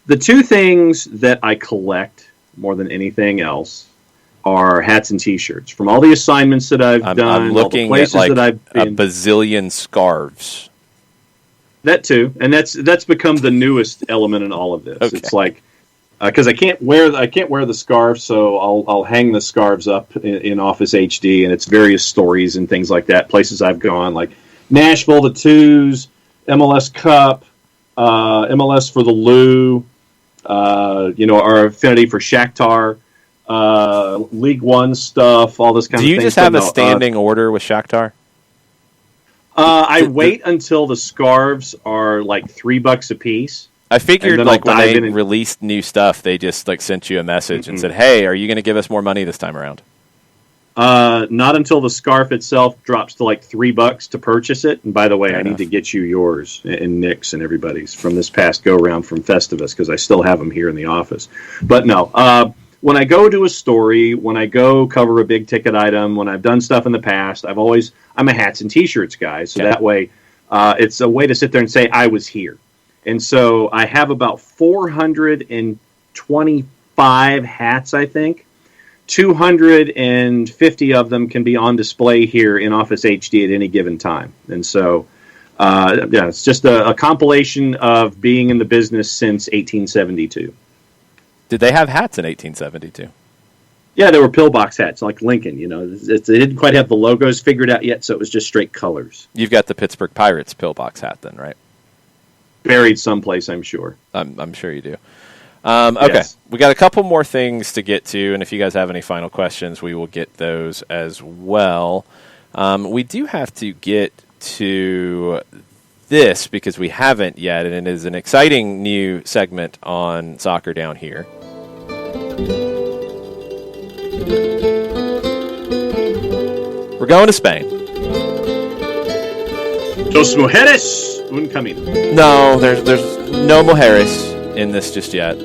the two things that I collect more than anything else are hats and T-shirts from all the assignments that I've done. I'm looking all the places at like that I've been. a bazillion scarves. That too, and that's become the newest element in all of this. Okay. It's like because I can't wear the scarf, so I'll hang the scarves up in Office HD, and it's various stories and things like that. Places I've gone like Nashville, the Twos, MLS Cup, MLS for the Lou, our affinity for Shakhtar, League One stuff, all this kind of thing. Do you just have a standing order with Shakhtar? I wait until the scarves are like $3 a piece. I figured like when they and released new stuff, they just like sent you a message and said, "Hey, are you going to give us more money this time around?" Not until the scarf itself drops to like $3 to purchase it. And by the way, Fair I enough. need to get you yours and Nick's and everybody's from this past go round from Festivus because I still have them here in the office. But no, when I go do a story, when I go cover a big ticket item, when I've done stuff in the past, I'm a hats and T-shirts guy. So that way, it's a way to sit there and say I was here. And so I have about 425 hats, I think. 250 of them can be on display here in Office HD at any given time. And so, it's just a compilation of being in the business since 1872. Did they have hats in 1872? Yeah, they were pillbox hats, like Lincoln. They didn't quite have the logos figured out yet, so it was just straight colors. You've got the Pittsburgh Pirates pillbox hat then, right? Buried someplace, I'm sure. I'm sure you do. Okay, Yes. we got a couple more things to get to, and if you guys have any final questions, we will get those as well. We do have to get to this because we haven't yet, and it is an exciting new segment on Soccer Down Here. We're going to Spain. Dos mujeres, un camino. No, there's no Mujeres in this just yet.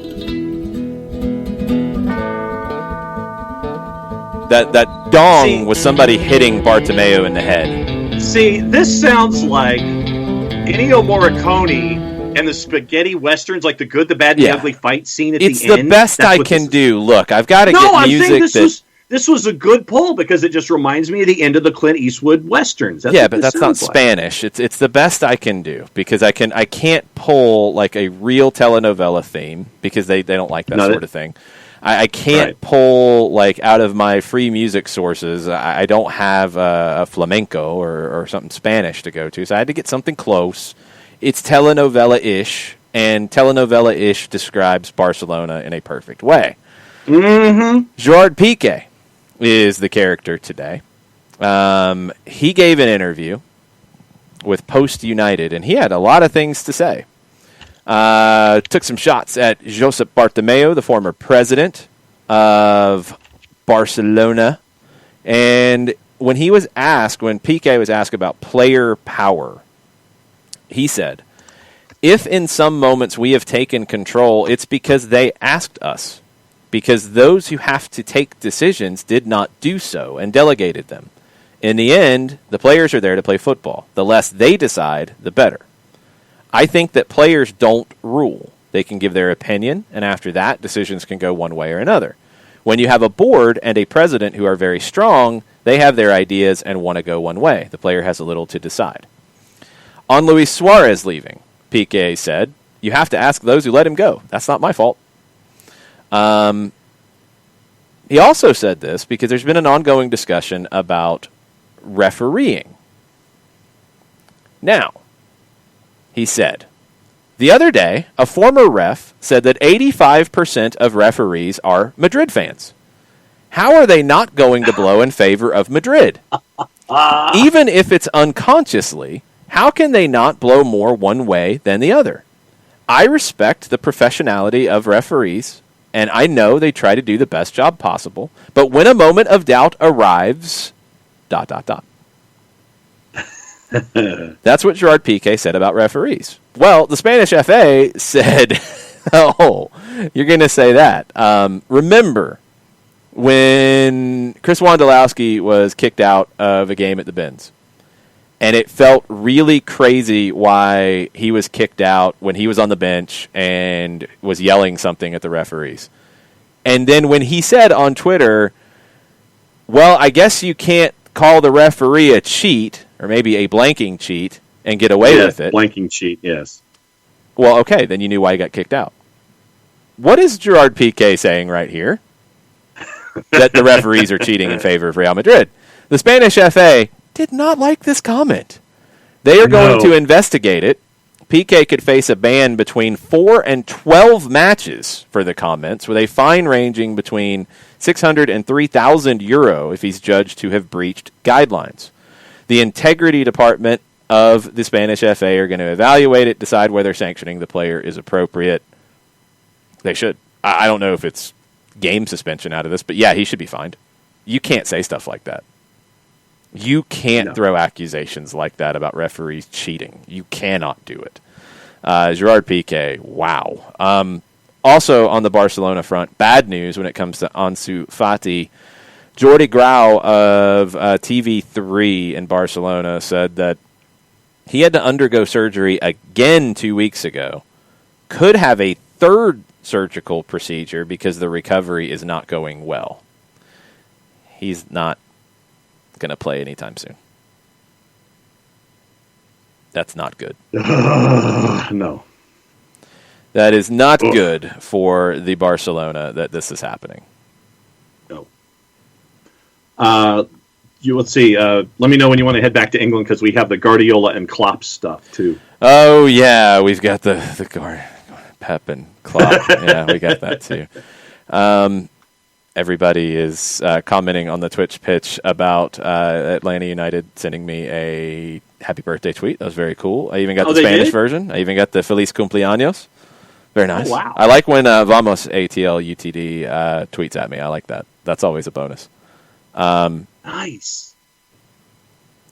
That dong was somebody hitting Bartomeu in the head. See, this sounds like Ennio Morricone and the spaghetti westerns, like the good, the bad, and the ugly fight scene at the end. It's the best I can do. Look, I've got to get music this was a good pull because it just reminds me of the end of the Clint Eastwood westerns. But that's not Spanish. It's the best I can do because I can't pull like a real telenovela theme because they don't like that sort of thing. I can't pull like out of my free music sources. I don't have a flamenco or something Spanish to go to, so I had to get something close. It's telenovela-ish, and telenovela-ish describes Barcelona in a perfect way. Mm-hmm. Gerard Piqué is the character today. He gave an interview with Post United, and he had a lot of things to say. Took some shots at Josep Bartomeu, the former president of Barcelona. And when Piqué was asked about player power, he said, "If in some moments we have taken control, it's because they asked us. Because those who have to take decisions did not do so and delegated them. In the end, the players are there to play football. The less they decide, the better. I think that players don't rule. They can give their opinion, and after that, decisions can go one way or another. When you have a board and a president who are very strong, they have their ideas and want to go one way. The player has a little to decide." On Luis Suarez leaving, Piqué said, "You have to ask those who let him go. That's not my fault." He also said this because there's been an ongoing discussion about refereeing. Now, he said, the other day, a former ref said that 85% of referees are Madrid fans. How are they not going to blow in favor of Madrid? Even if it's unconsciously, How can they not blow more one way than the other? I respect the professionality of referees, and I know they try to do the best job possible. But when a moment of doubt arrives, ... That's what Gerard Piqué said about referees. Well, the Spanish FA said, oh, you're going to say that. Remember when Chris Wondolowski was kicked out of a game at the Benz? And it felt really crazy why he was kicked out when he was on the bench and was yelling something at the referees. And then when he said on Twitter, well, I guess you can't call the referee a cheat, or maybe a blanking cheat, and get away with it. Blanking cheat, yes. Well, okay, then you knew why he got kicked out. What is Gerard Piqué saying right here? That the referees are cheating in favor of Real Madrid. The Spanish FA did not like this comment. They are going to investigate it. Piqué could face a ban between 4 and 12 matches for the comments, with a fine ranging between 600 and 3,000 euro if he's judged to have breached guidelines. The integrity department of the Spanish FA are going to evaluate it, decide whether sanctioning the player is appropriate. They should. I don't know if it's game suspension out of this, but yeah, he should be fined. You can't say stuff like that. You can't throw accusations like that about referees cheating. You cannot do it. Gerard Piqué, wow. Also on the Barcelona front, bad news when it comes to Ansu Fati. Jordi Grau of TV3 in Barcelona said that he had to undergo surgery again 2 weeks ago. Could have a third surgical procedure because the recovery is not going well. He's not going to play anytime soon. That's not good. No. That is not good for the Barcelona that this is happening. No. Let's see. Let me know when you want to head back to England because we have the Guardiola and Klopp stuff too. Oh yeah, we've got the Pep and Klopp. Yeah, we got that too. Everybody is commenting on the Twitch pitch about Atlanta United sending me a happy birthday tweet. That was very cool. I even got the Spanish version. I even got the Feliz Cumpleaños. Very nice. Oh, wow. I like when Vamos ATL UTD tweets at me. I like that. That's always a bonus. Nice.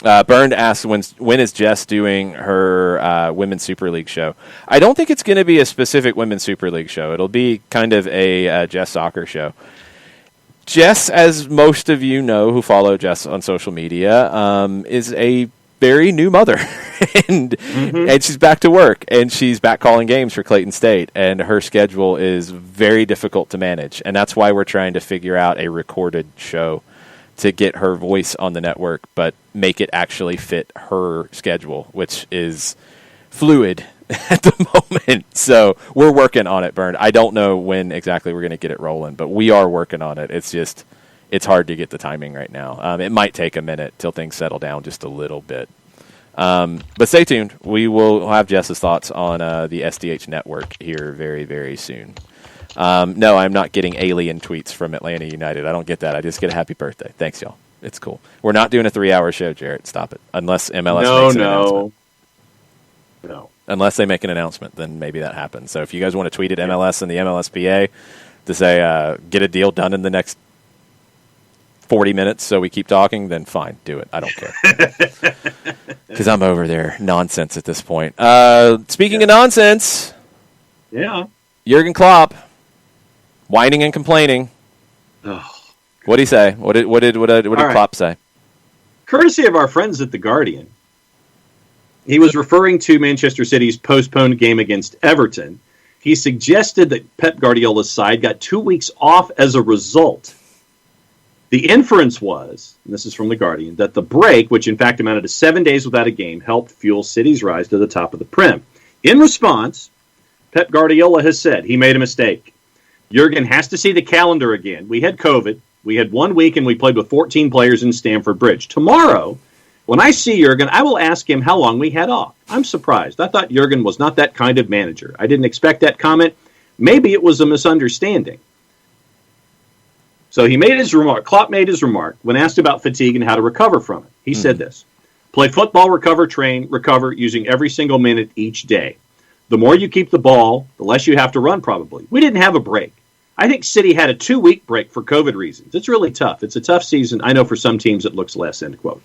Bernd asks, when is Jess doing her Women's Super League show? I don't think it's going to be a specific Women's Super League show. It'll be kind of a Jess soccer show. Jess, as most of you know who follow Jess on social media, is a very new mother. and she's back to work, and she's back calling games for Clayton State, and her schedule is very difficult to manage. And that's why we're trying to figure out a recorded show to get her voice on the network, but make it actually fit her schedule, which is fluid at the moment. So we're working on it, Bernd. I don't know when exactly we're going to get it rolling, but we are working on it. It's hard to get the timing right now. It might take a minute till things settle down just a little bit. But stay tuned. We will have Jess's thoughts on the SDH network here very, very soon. No, I'm not getting alien tweets from Atlanta United. I don't get that. I just get a happy birthday. Thanks, y'all. It's cool. We're not doing a 3-hour show, Jarrett. Stop it. Unless MLS makes an announcement. No. Unless they make an announcement, then maybe that happens. So if you guys want to tweet at MLS and the MLSPA to say, get a deal done in the next 40 minutes so we keep talking, then fine, do it. I don't care. Because I'm over there. Nonsense at this point. Speaking of nonsense, Jurgen Klopp, whining and complaining. Oh. What did he say? What did Klopp say? Courtesy of our friends at The Guardian, he was referring to Manchester City's postponed game against Everton. He suggested that Pep Guardiola's side got 2 weeks off as a result. The inference was, and this is from The Guardian, that the break, which in fact amounted to 7 days without a game, helped fuel City's rise to the top of the Prem. In response, Pep Guardiola has said he made a mistake. Jurgen has to see the calendar again. We had COVID. We had 1 week and we played with 14 players in Stamford Bridge. Tomorrow, when I see Jurgen, I will ask him how long we had off. I'm surprised. I thought Jurgen was not that kind of manager. I didn't expect that comment. Maybe it was a misunderstanding. So he made his remark. Klopp made his remark when asked about fatigue and how to recover from it. He said this: Play football, recover, train, recover, using every single minute each day. The more you keep the ball, the less you have to run, probably. We didn't have a break. I think City had a 2-week break for COVID reasons. It's really tough. It's a tough season. I know for some teams it looks less, end quote.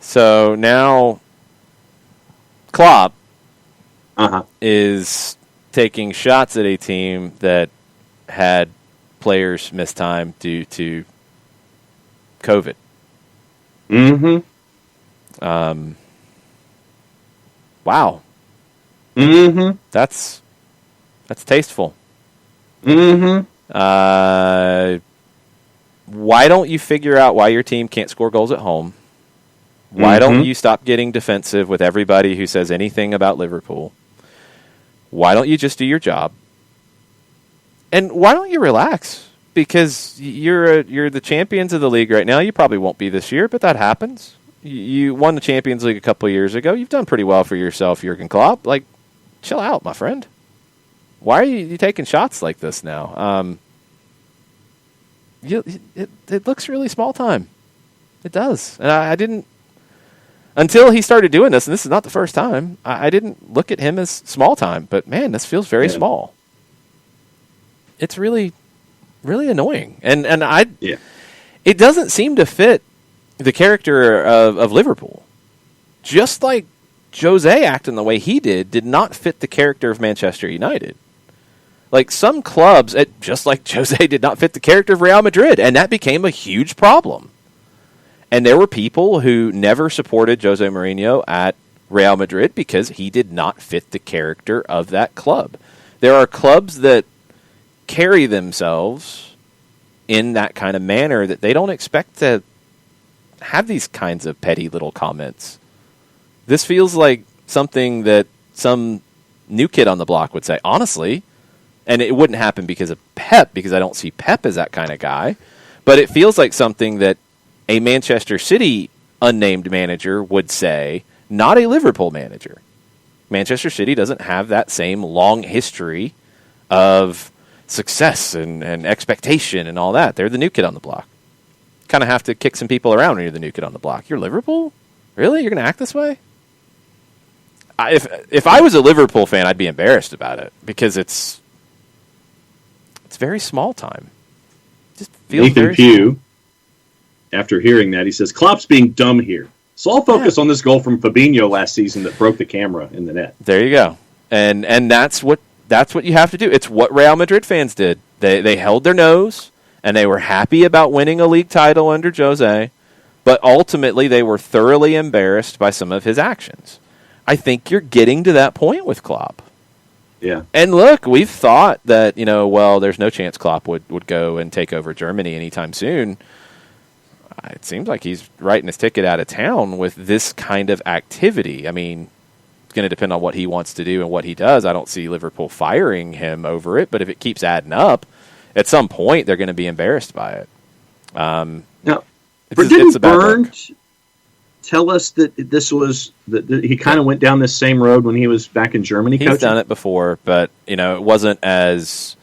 So now Klopp is taking shots at a team that had players miss time due to COVID. Mm-hmm. Wow. Mm-hmm. That's tasteful. Mm-hmm. Why don't you figure out why your team can't score goals at home? Why don't you stop getting defensive with everybody who says anything about Liverpool? Why don't you just do your job? And why don't you relax? Because you're the champions of the league right now. You probably won't be this year, but that happens. You won the Champions League a couple of years ago. You've done pretty well for yourself, Jurgen Klopp. Like, chill out, my friend. Why are you taking shots like this now? It looks really small time. It does. And I didn't, until he started doing this, and this is not the first time, I didn't look at him as small time. But, man, this feels very small. It's really, really annoying. And it doesn't seem to fit the character of Liverpool. Just like Jose acting the way he did not fit the character of Manchester United. Like some clubs, just like Jose did not fit the character of Real Madrid, and that became a huge problem. And there were people who never supported Jose Mourinho at Real Madrid because he did not fit the character of that club. There are clubs that carry themselves in that kind of manner that they don't expect to have these kinds of petty little comments. This feels like something that some new kid on the block would say, honestly, and it wouldn't happen because of Pep, because I don't see Pep as that kind of guy, but it feels like something that a Manchester City unnamed manager would say, not a Liverpool manager. Manchester City doesn't have that same long history of success and expectation and all that. They're the new kid on the block. Kind of have to kick some people around when you're the new kid on the block. You're Liverpool? Really? You're going to act this way? If I was a Liverpool fan, I'd be embarrassed about it because it's very small time. Just feels Nathan very Pugh, small. After hearing that, he says, Klopp's being dumb here. So I'll focus on this goal from Fabinho last season that broke the camera in the net. There you go. And that's what you have to do. It's what Real Madrid fans did. They held their nose, and they were happy about winning a league title under Jose, but ultimately they were thoroughly embarrassed by some of his actions. I think you're getting to that point with Klopp. Yeah. And look, we've thought that, there's no chance Klopp would go and take over Germany anytime soon. It seems like he's writing his ticket out of town with this kind of activity. I mean, it's going to depend on what he wants to do and what he does. I don't see Liverpool firing him over it, but if it keeps adding up, at some point they're going to be embarrassed by it. Now, didn't Burns tell us that this was that he kind of went down this same road when he was back in Germany coaching? He's done it before, but it wasn't as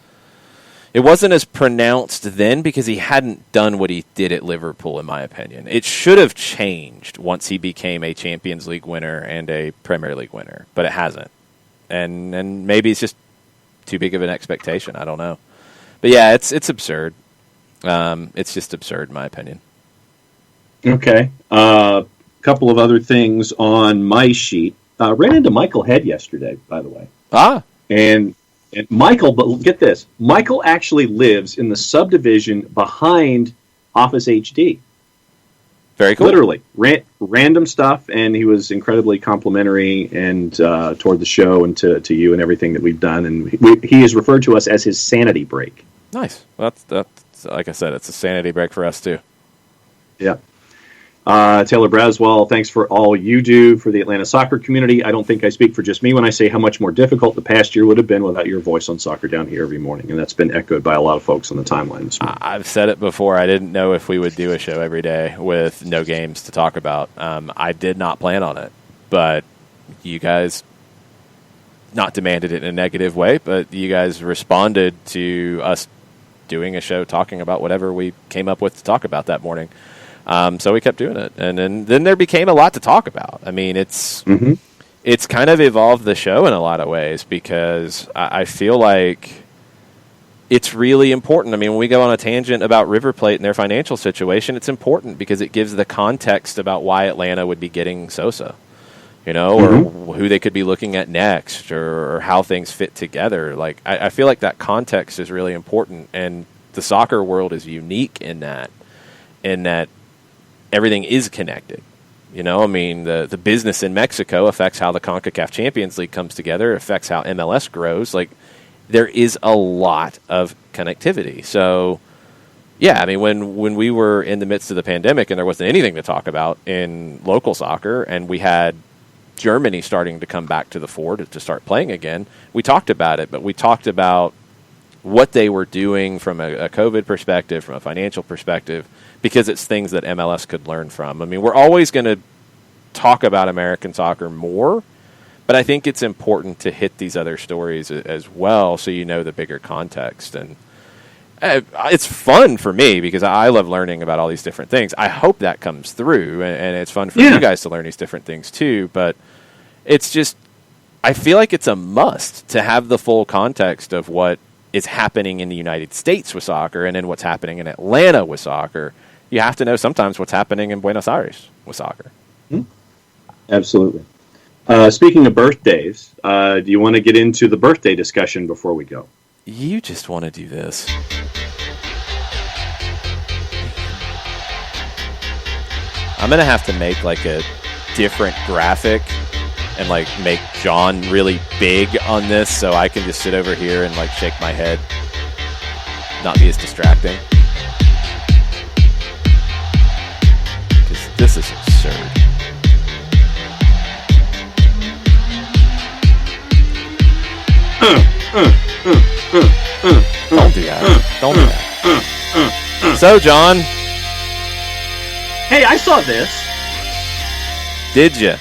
pronounced then because he hadn't done what he did at Liverpool, in my opinion. It should have changed once he became a Champions League winner and a Premier League winner, but it hasn't. And maybe it's just too big of an expectation. I don't know. But yeah, it's absurd. It's just absurd, in my opinion. Okay. Couple of other things on my sheet. Ran into Michael Head yesterday, by the way. And Michael, but get this, Michael actually lives in the subdivision behind Office HD. Very cool. Literally. Random stuff, and he was incredibly complimentary and toward the show and to you and everything that we've done. And he is referred to us as his sanity break. Nice. Well, that's like I said, it's a sanity break for us, too. Yeah. Taylor Braswell, thanks for all you do for the Atlanta soccer community. I don't think I speak for just me when I say how much more difficult the past year would have been without your voice on Soccer Down Here every morning, and that's been echoed by a lot of folks on the timeline this morning. I've said it before. I didn't know if we would do a show every day with no games to talk about. I did not plan on it, but you guys not demanded it in a negative way, but you guys responded to us doing a show talking about whatever we came up with to talk about that morning. So we kept doing it, and then there became a lot to talk about. I mean, it's kind of evolved the show in a lot of ways because I feel like it's really important. I mean, when we go on a tangent about River Plate and their financial situation, it's important because it gives the context about why Atlanta would be getting Sosa, or who they could be looking at next, or how things fit together. Like, I feel like that context is really important, and the soccer world is unique in that everything is connected. I mean, the business in Mexico affects how the CONCACAF Champions League comes together, affects how MLS grows. Like, there is a lot of connectivity. So, yeah, I mean, when we were in the midst of the pandemic and there wasn't anything to talk about in local soccer, and we had Germany starting to come back to the fore to start playing again, we talked about it, but we talked about what they were doing from a COVID perspective, from a financial perspective, because it's things that MLS could learn from. I mean, we're always going to talk about American soccer more, but I think it's important to hit these other stories as well so you know the bigger context. And it's fun for me because I love learning about all these different things. I hope that comes through, and it's fun for you guys to learn these different things too. But it's just, I feel like it's a must to have the full context of what is happening in the United States with soccer and then what's happening in Atlanta with soccer. You have to know sometimes what's happening in Buenos Aires with soccer. Absolutely. Speaking of birthdays, do you want to get into the birthday discussion before we go? You just want to do this. I'm going to have to make like a different graphic and like make John really big on this so I can just sit over here and like shake my head, not be as distracting. Because this is absurd. Don't do that. Don't do that. So, John. Hey, I saw this. Did you?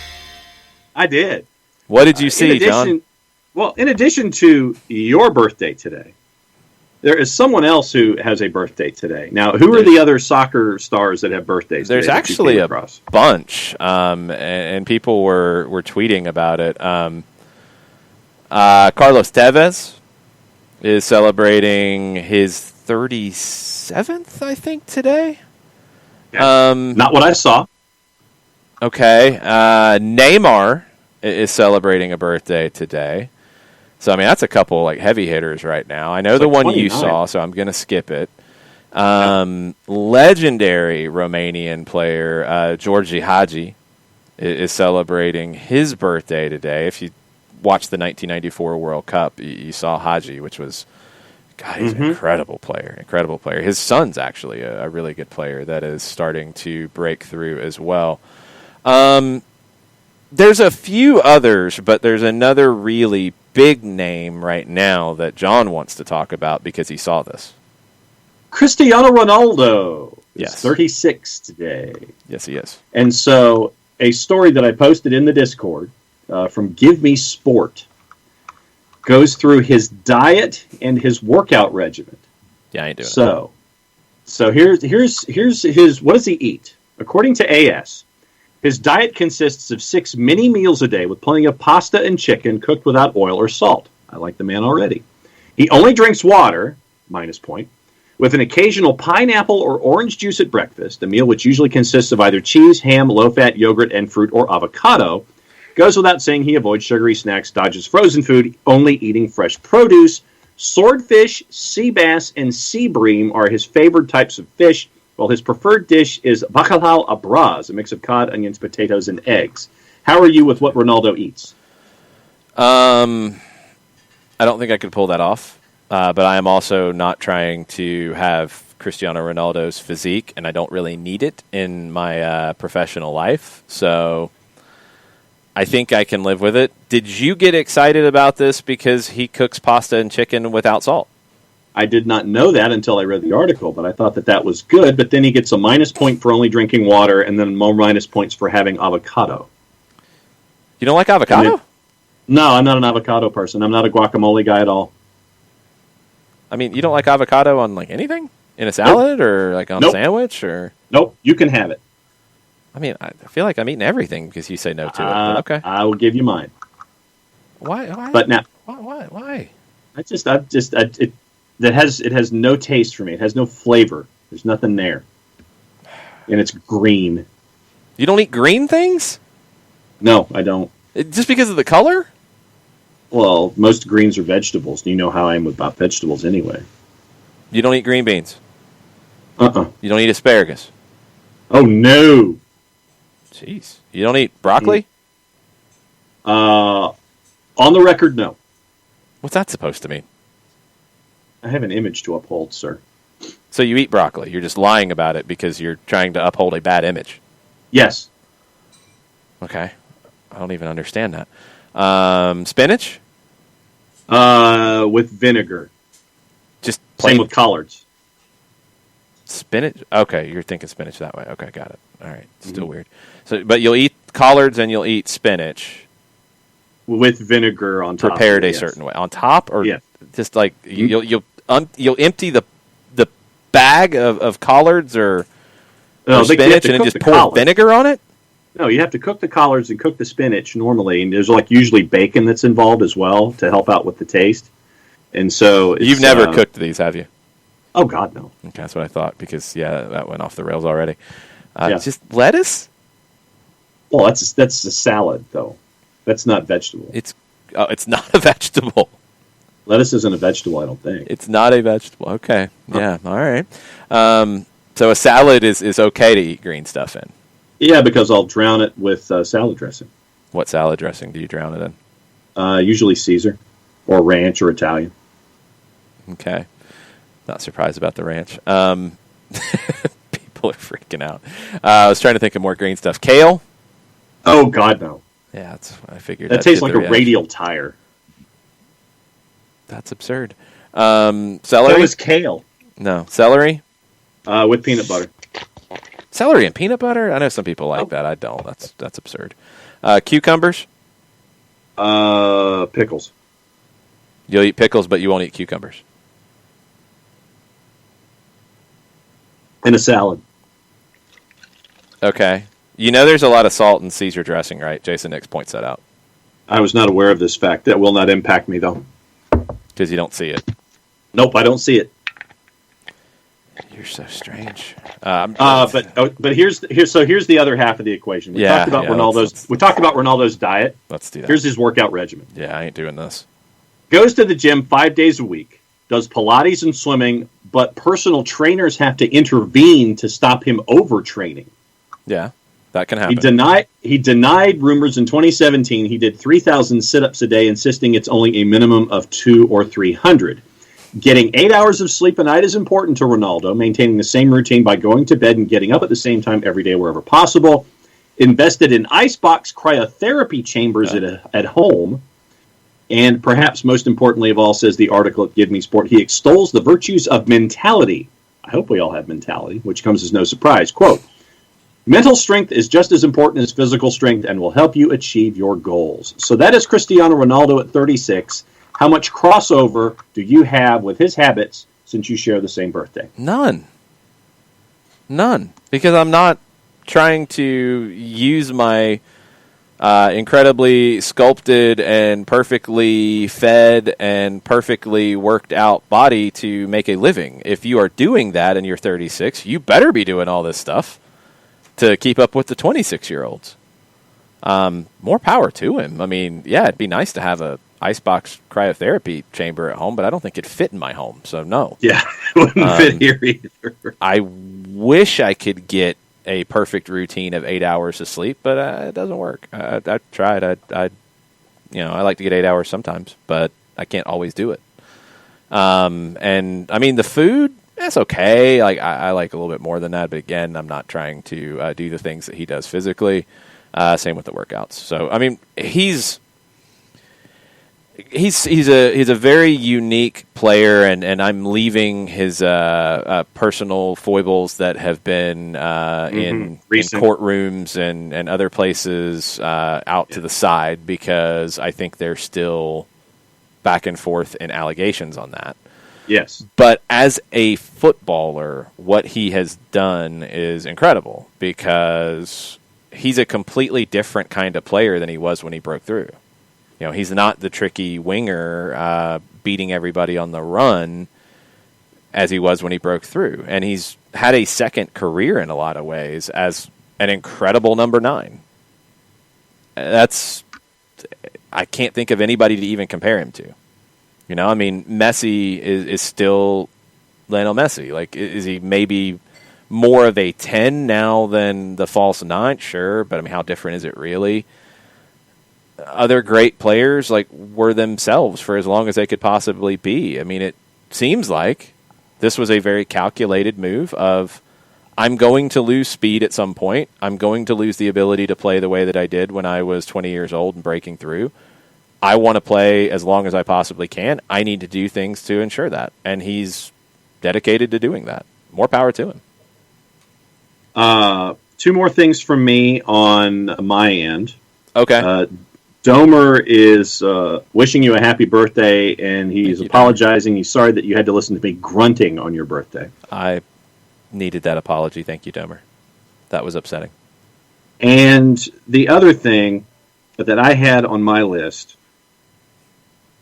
I did. What did you see, John? Well, in addition to your birthday today, there is someone else who has a birthday today. Now, who are the other soccer stars that have birthdays There's today actually a bunch, and people were tweeting about it. Carlos Tevez is celebrating his 37th, I think, today. Yeah. Not what I saw. Okay. Neymar is celebrating a birthday today. So, I mean, that's a couple like heavy hitters right now. I know it's the like one 29. You saw, so I'm going to skip it. Legendary Romanian player Georgi Hagi is celebrating his birthday today. If you watched the 1994 World Cup, you saw Hagi, which was, God, he's an incredible player. Incredible player. His son's actually a really good player that is starting to break through as well. There's a few others, but there's another really big name right now that John wants to talk about because he saw this. Cristiano Ronaldo is 36 today. Yes, he is. And so a story that I posted in the Discord from Give Me Sport goes through his diet and his workout regimen. Yeah, I ain't doing it. So here's his, what does he eat? According to AS, his diet consists of 6 mini meals a day with plenty of pasta and chicken cooked without oil or salt. I like the man already. He only drinks water, minus point, with an occasional pineapple or orange juice at breakfast, a meal which usually consists of either cheese, ham, low-fat yogurt, and fruit or avocado. Goes without saying he avoids sugary snacks, dodges frozen food, only eating fresh produce. Swordfish, sea bass, and sea bream are his favorite types of fish, while his preferred dish is bacalhau à bras, a mix of cod, onions, potatoes, and eggs. How are you with what Ronaldo eats? I don't think I could pull that off, but I am also not trying to have Cristiano Ronaldo's physique, and I don't really need it in my professional life, so I think I can live with it. Did you get excited about this because he cooks pasta and chicken without salt? I did not know that until I read the article, but I thought that was good. But then he gets a minus point for only drinking water and then more minus points for having avocado. You don't like avocado? No, I'm not an avocado person. I'm not a guacamole guy at all. I mean, you don't like avocado on like anything? In a salad or like on a Nope. sandwich or? Nope, you can have it. I mean, I feel like I'm eating everything because you say no to it. But okay. I will give you mine. Why? But now, Why? it has no taste for me. It has no flavor. There's nothing there, and it's green. You don't eat green things? No, I don't. Just because of the color? Well, most greens are vegetables. You know how I am about vegetables anyway. You don't eat green beans? Uh-uh. You don't eat asparagus? Oh, no. Jeez. You don't eat broccoli? On the record, no. What's that supposed to mean? I have an image to uphold, sir. So you eat broccoli. You're just lying about it because you're trying to uphold a bad image. Yes. Okay. I don't even understand that. Spinach? With vinegar. Just plain Same with collards. spinach? Okay, you're thinking spinach that way. Okay, got it. All right. Still weird. So, but you'll eat collards and you'll eat spinach. With vinegar on top. Prepared of it, a yes. certain way. On top or Yeah. just like you'll empty the bag of collards or No, you have spinach to and then cook just the pour collards. vinegar on it? No, you have to cook the collards and cook the spinach normally, and there's like usually bacon that's involved as well to help out with the taste. And so You've never cooked these, have you? Oh God, no. Okay, that's what I thought because that went off the rails already. Yeah. Just lettuce? Well, that's a salad though. That's not vegetable. It's not a vegetable. Lettuce isn't a vegetable, I don't think. It's not a vegetable. Okay, yeah, all right. So a salad is okay to eat green stuff in. Yeah, because I'll drown it with salad dressing. What salad dressing do you drown it in? Usually Caesar, or ranch, or Italian. Okay, not surprised about the ranch. People are freaking out. I was trying to think of more green stuff. Kale? Oh God, no. Yeah, that's I figured. That tastes did like the a reaction. radial tire. That's absurd. So Celery? is kale No, celery. with peanut butter. Celery and peanut butter? I know some people like that. I don't. That's absurd. Cucumbers? Pickles. You'll eat pickles, but you won't eat cucumbers. In a salad. Okay. You know there's a lot of salt in Caesar dressing, right? Jason Nix points that out. I was not aware of this fact. That will not impact me, though. Because you don't see it. Nope, I don't see it. You're so strange. But here's the other half of the equation. We talked about Ronaldo's. We talked about Ronaldo's diet. Let's do that. Here's his workout regimen. Yeah, I ain't doing this. Goes to the gym 5 days a week. Does Pilates and swimming, but personal trainers have to intervene to stop him overtraining. Yeah, that can happen. He denied rumors in 2017. He did 3,000 sit-ups a day, insisting it's only a minimum of 200 or 300. Getting 8 hours of sleep a night is important to Ronaldo, maintaining the same routine by going to bed and getting up at the same time every day wherever possible. Invested in icebox cryotherapy chambers at home. And perhaps most importantly of all, says the article at Give Me Sport, he extols the virtues of mentality. I hope we all have mentality, which comes as no surprise. Quote, mental strength is just as important as physical strength and will help you achieve your goals. So that is Cristiano Ronaldo at 36. How much crossover do you have with his habits since you share the same birthday? None. Because I'm not trying to use my incredibly sculpted and perfectly fed and perfectly worked out body to make a living. If you are doing that and you're 36, you better be doing all this stuff to keep up with the 26-year-olds. More power to him. I mean, yeah, it'd be nice to have a icebox cryotherapy chamber at home, but I don't think it'd fit in my home, so no. Yeah, it wouldn't fit here either. I wish I could get a perfect routine of 8 hours of sleep, but it doesn't work. I tried. I like to get 8 hours sometimes, but I can't always do it. And I mean, the food, that's okay. Like I like a little bit more than that, but again, I'm not trying to do the things that he does physically. Same with the workouts. So I mean, he's a very unique player, and I'm leaving his personal foibles that have been in courtrooms and other places out to the side because I think they're still back and forth in allegations on that. Yes. But as a footballer, what he has done is incredible because he's a completely different kind of player than he was when he broke through. You know, he's not the tricky winger beating everybody on the run as he was when he broke through. And he's had a second career in a lot of ways as an incredible number 9. I can't think of anybody to even compare him to. You know, I mean, Messi is still Lionel Messi. Like, is he maybe more of a 10 now than the false 9? Sure, but I mean, how different is it really? Other great players were themselves for as long as they could possibly be. I mean, it seems like this was a very calculated move of, I'm going to lose speed at some point. I'm going to lose the ability to play the way that I did when I was 20 years old and breaking through. I want to play as long as I possibly can. I need to do things to ensure that. And he's dedicated to doing that. More power to him. 2 more things from me on my end. Okay. Domer is wishing you a happy birthday, and he's apologizing. He's sorry that you had to listen to me grunting on your birthday. I needed that apology. Thank you, Domer. That was upsetting. And the other thing that I had on my list,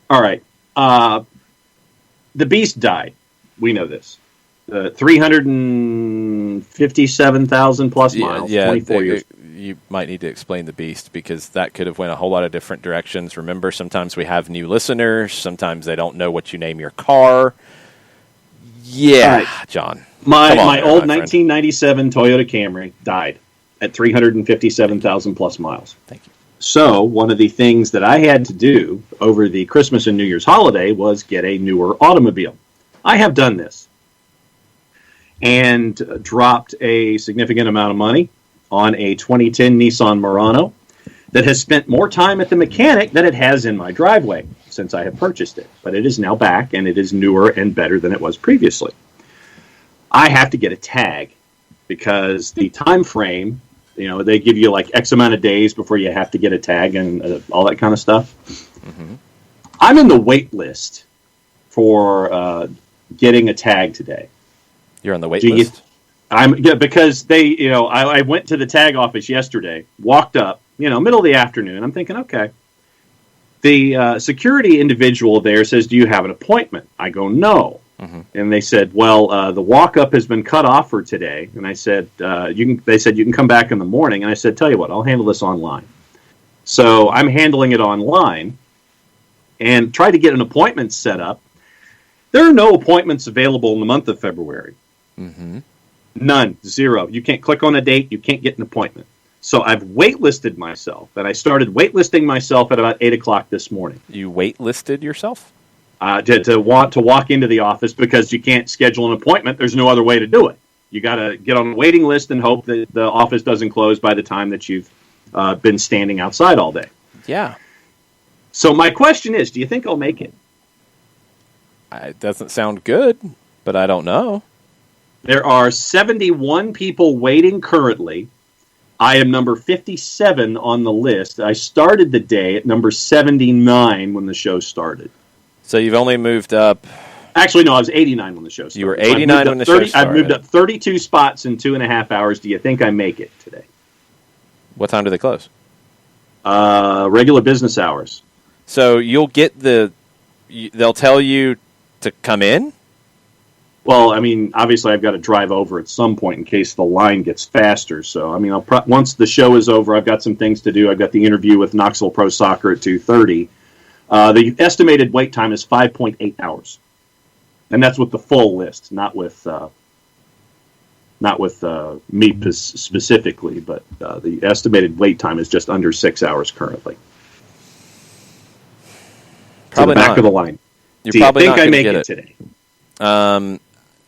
all right, the Beast died. We know this. 357,000 plus miles, 24 years. You might need to explain the Beast because that could have went a whole lot of different directions. Remember, sometimes we have new listeners. Sometimes they don't know what you name your car. Yeah, right. John. My old 1997 Toyota Camry died at 357,000 plus miles. Thank you. So one of the things that I had to do over the Christmas and New Year's holiday was get a newer automobile. I have done this and dropped a significant amount of money on a 2010 Nissan Murano that has spent more time at the mechanic than it has in my driveway since I have purchased it. But it is now back, and it is newer and better than it was previously. I have to get a tag because the time frame, they give you like X amount of days before you have to get a tag and all that kind of stuff. Mm-hmm. I'm in the wait list for getting a tag today. You're on the wait list? Because they, I went to the tag office yesterday, walked up, middle of the afternoon. I'm thinking, okay. The security individual there says, "Do you have an appointment?" I go, "No." Mm-hmm. And they said, "Well, the walk-up has been cut off for today." And I said, They said, "You can come back in the morning." And I said, "Tell you what, I'll handle this online." So I'm handling it online and try to get an appointment set up. There are no appointments available in the month of February. Mm-hmm. None. 0. You can't click on a date. You can't get an appointment. So I've waitlisted myself, and I started waitlisting myself at about 8 o'clock this morning. You waitlisted yourself? To want to walk into the office because you can't schedule an appointment. There's no other way to do it. You got to get on a waiting list and hope that the office doesn't close by the time that you've been standing outside all day. Yeah. So my question is, do you think I'll make it? It doesn't sound good, but I don't know. There are 71 people waiting currently. I am number 57 on the list. I started the day at number 79 when the show started. So you've only moved up... Actually, no, I was 89 when the show started. You were 89 when the show started. I've moved up 32 spots in 2.5 hours. Do you think I make it today? What time do they close? Regular business hours. So you'll get they'll tell you to come in? Well, I mean, obviously I've got to drive over at some point in case the line gets faster. So, I mean, once the show is over, I've got some things to do. I've got the interview with Knoxville Pro Soccer at 2:30. The estimated wait time is 5.8 hours. And that's with the full list, not with me specifically, but the estimated wait time is just under 6 hours currently. Probably to the back not. of the line. You're Do you probably think not I make get it today?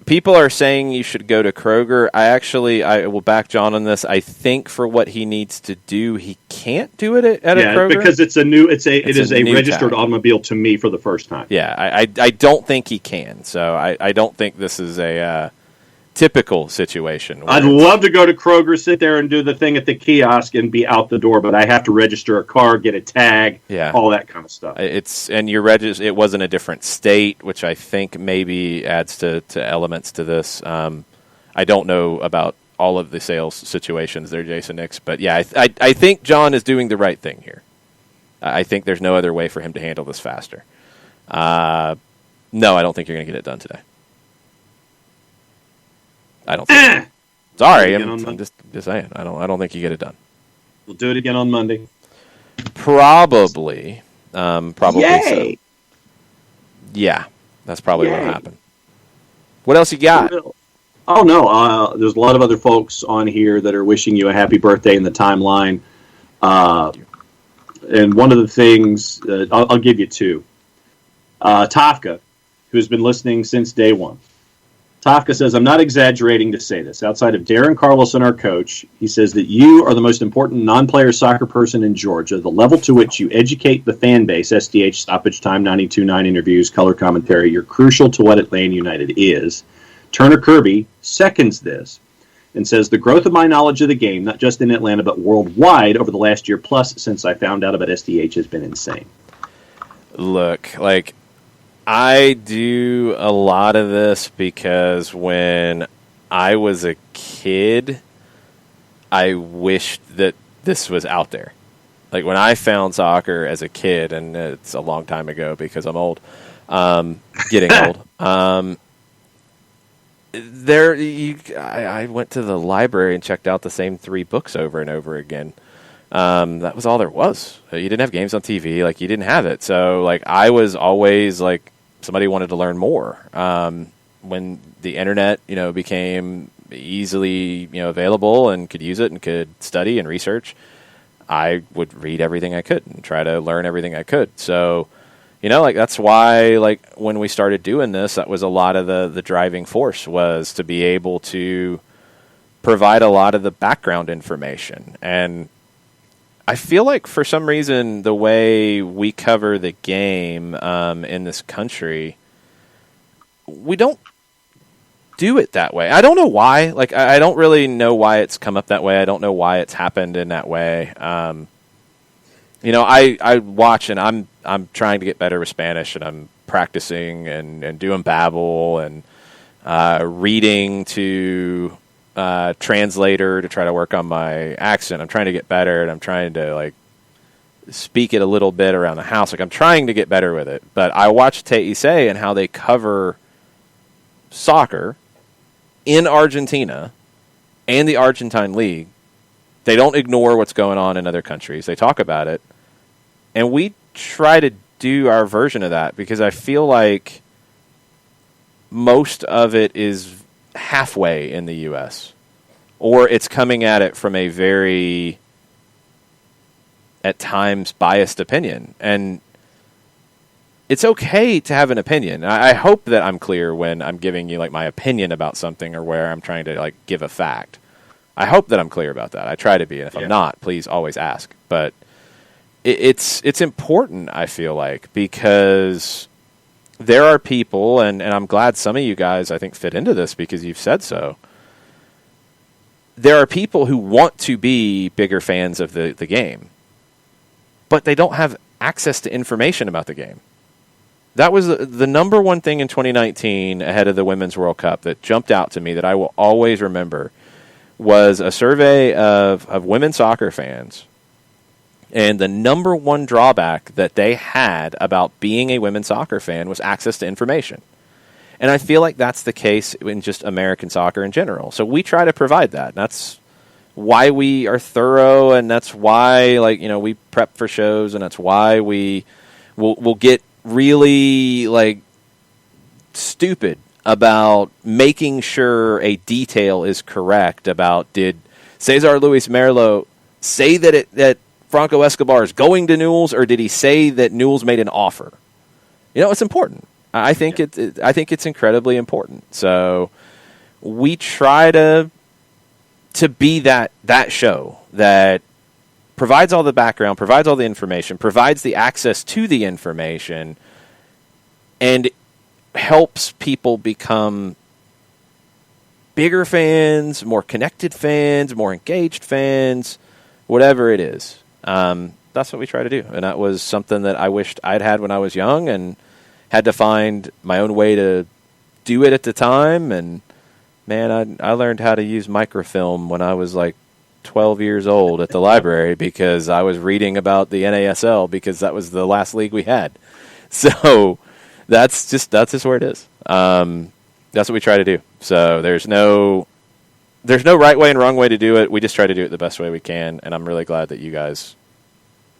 People are saying you should go to Kroger. I will back John on this. I think for what he needs to do, he can't do it at a Kroger. Because it is a registered tag. Automobile to me for the first time. Yeah, I don't think he can. So I don't think this is typical situation. I'd love to go to Kroger, sit there and do the thing at the kiosk and be out the door, but I have to register a car, get a tag, all that kind of stuff. It was in a different state, which I think maybe adds to elements to this. I don't know about all of the sales situations there, Jason Nix, but yeah, I think John is doing the right thing here. I think there's no other way for him to handle this faster. No, I don't think you're going to get it done today. I don't think. Sorry, I'm just saying. I don't think you get it done. We'll do it again on Monday. Probably. Yay! So. Yeah, that's probably what'll happen. What else you got? Oh no, there's a lot of other folks on here that are wishing you a happy birthday in the timeline. And one of the things I'll give you two. Tafka, who's been listening since day one. Tafka says, I'm not exaggerating to say this. Outside of Darren Carlson, our coach, he says that you are the most important non-player soccer person in Georgia. The level to which you educate the fan base, SDH, stoppage time, 92.9 interviews, color commentary, you're crucial to what Atlanta United is. Turner Kirby seconds this and says, the growth of my knowledge of the game, not just in Atlanta but worldwide over the last year plus since I found out about SDH has been insane. Look, I do a lot of this because when I was a kid, I wished that this was out there. When I found soccer as a kid, and it's a long time ago because I'm old, getting old. I went to the library and checked out the same 3 books over and over again. That was all there was. You didn't have games on TV, you didn't have it. So I was always somebody wanted to learn more. When the internet, became easily, available and could use it and could study and research, I would read everything I could and try to learn everything I could. So, that's why, when we started doing this, that was a lot of the driving force, was to be able to provide a lot of the background information. And I feel like for some reason the way we cover the game in this country, we don't do it that way. I don't know why. I don't really know why it's come up that way. I don't know why it's happened in that way. I watch, and I'm trying to get better with Spanish, and I'm practicing and doing Babbel and reading to translator to try to work on my accent. I'm trying to get better, and I'm trying to speak it a little bit around the house. I'm trying to get better with it. But I watch TIC and how they cover soccer in Argentina and the Argentine League. They don't ignore what's going on in other countries. They talk about it. And we try to do our version of that because I feel like most of it is halfway in the U.S. or it's coming at it from a very, at times, biased opinion. And it's okay to have an opinion. I hope that I'm clear when I'm giving you my opinion about something or where I'm trying to give a fact. I hope that I'm clear about that. I try to be. And if I'm not, please always ask. But it's important, I feel like, because there are people, and I'm glad some of you guys, I think, fit into this because you've said so. There are people who want to be bigger fans of the game, but they don't have access to information about the game. That was the number one thing in 2019 ahead of the Women's World Cup that jumped out to me that I will always remember was a survey of women's soccer fans. And the number one drawback that they had about being a women's soccer fan was access to information. And I feel like that's the case in just American soccer in general. So we try to provide that. And that's why we are thorough, and that's why we prep for shows, and that's why we'll get really stupid about making sure a detail is correct about did Cesar Luis Merlo say that Franco Escobar is going to Newell's, or did he say that Newell's made an offer? It's important. I think I think it's incredibly important. So we try to be that show that provides all the background, provides all the information, provides the access to the information, and helps people become bigger fans, more connected fans, more engaged fans, whatever it is. That's what we try to do. And that was something that I wished I'd had when I was young and had to find my own way to do it at the time. And, man, I learned how to use microfilm when I was like 12 years old at the library because I was reading about the NASL because that was the last league we had. So that's just where it is. That's what we try to do. So there's no right way and wrong way to do it. We just try to do it the best way we can, and I'm really glad that you guys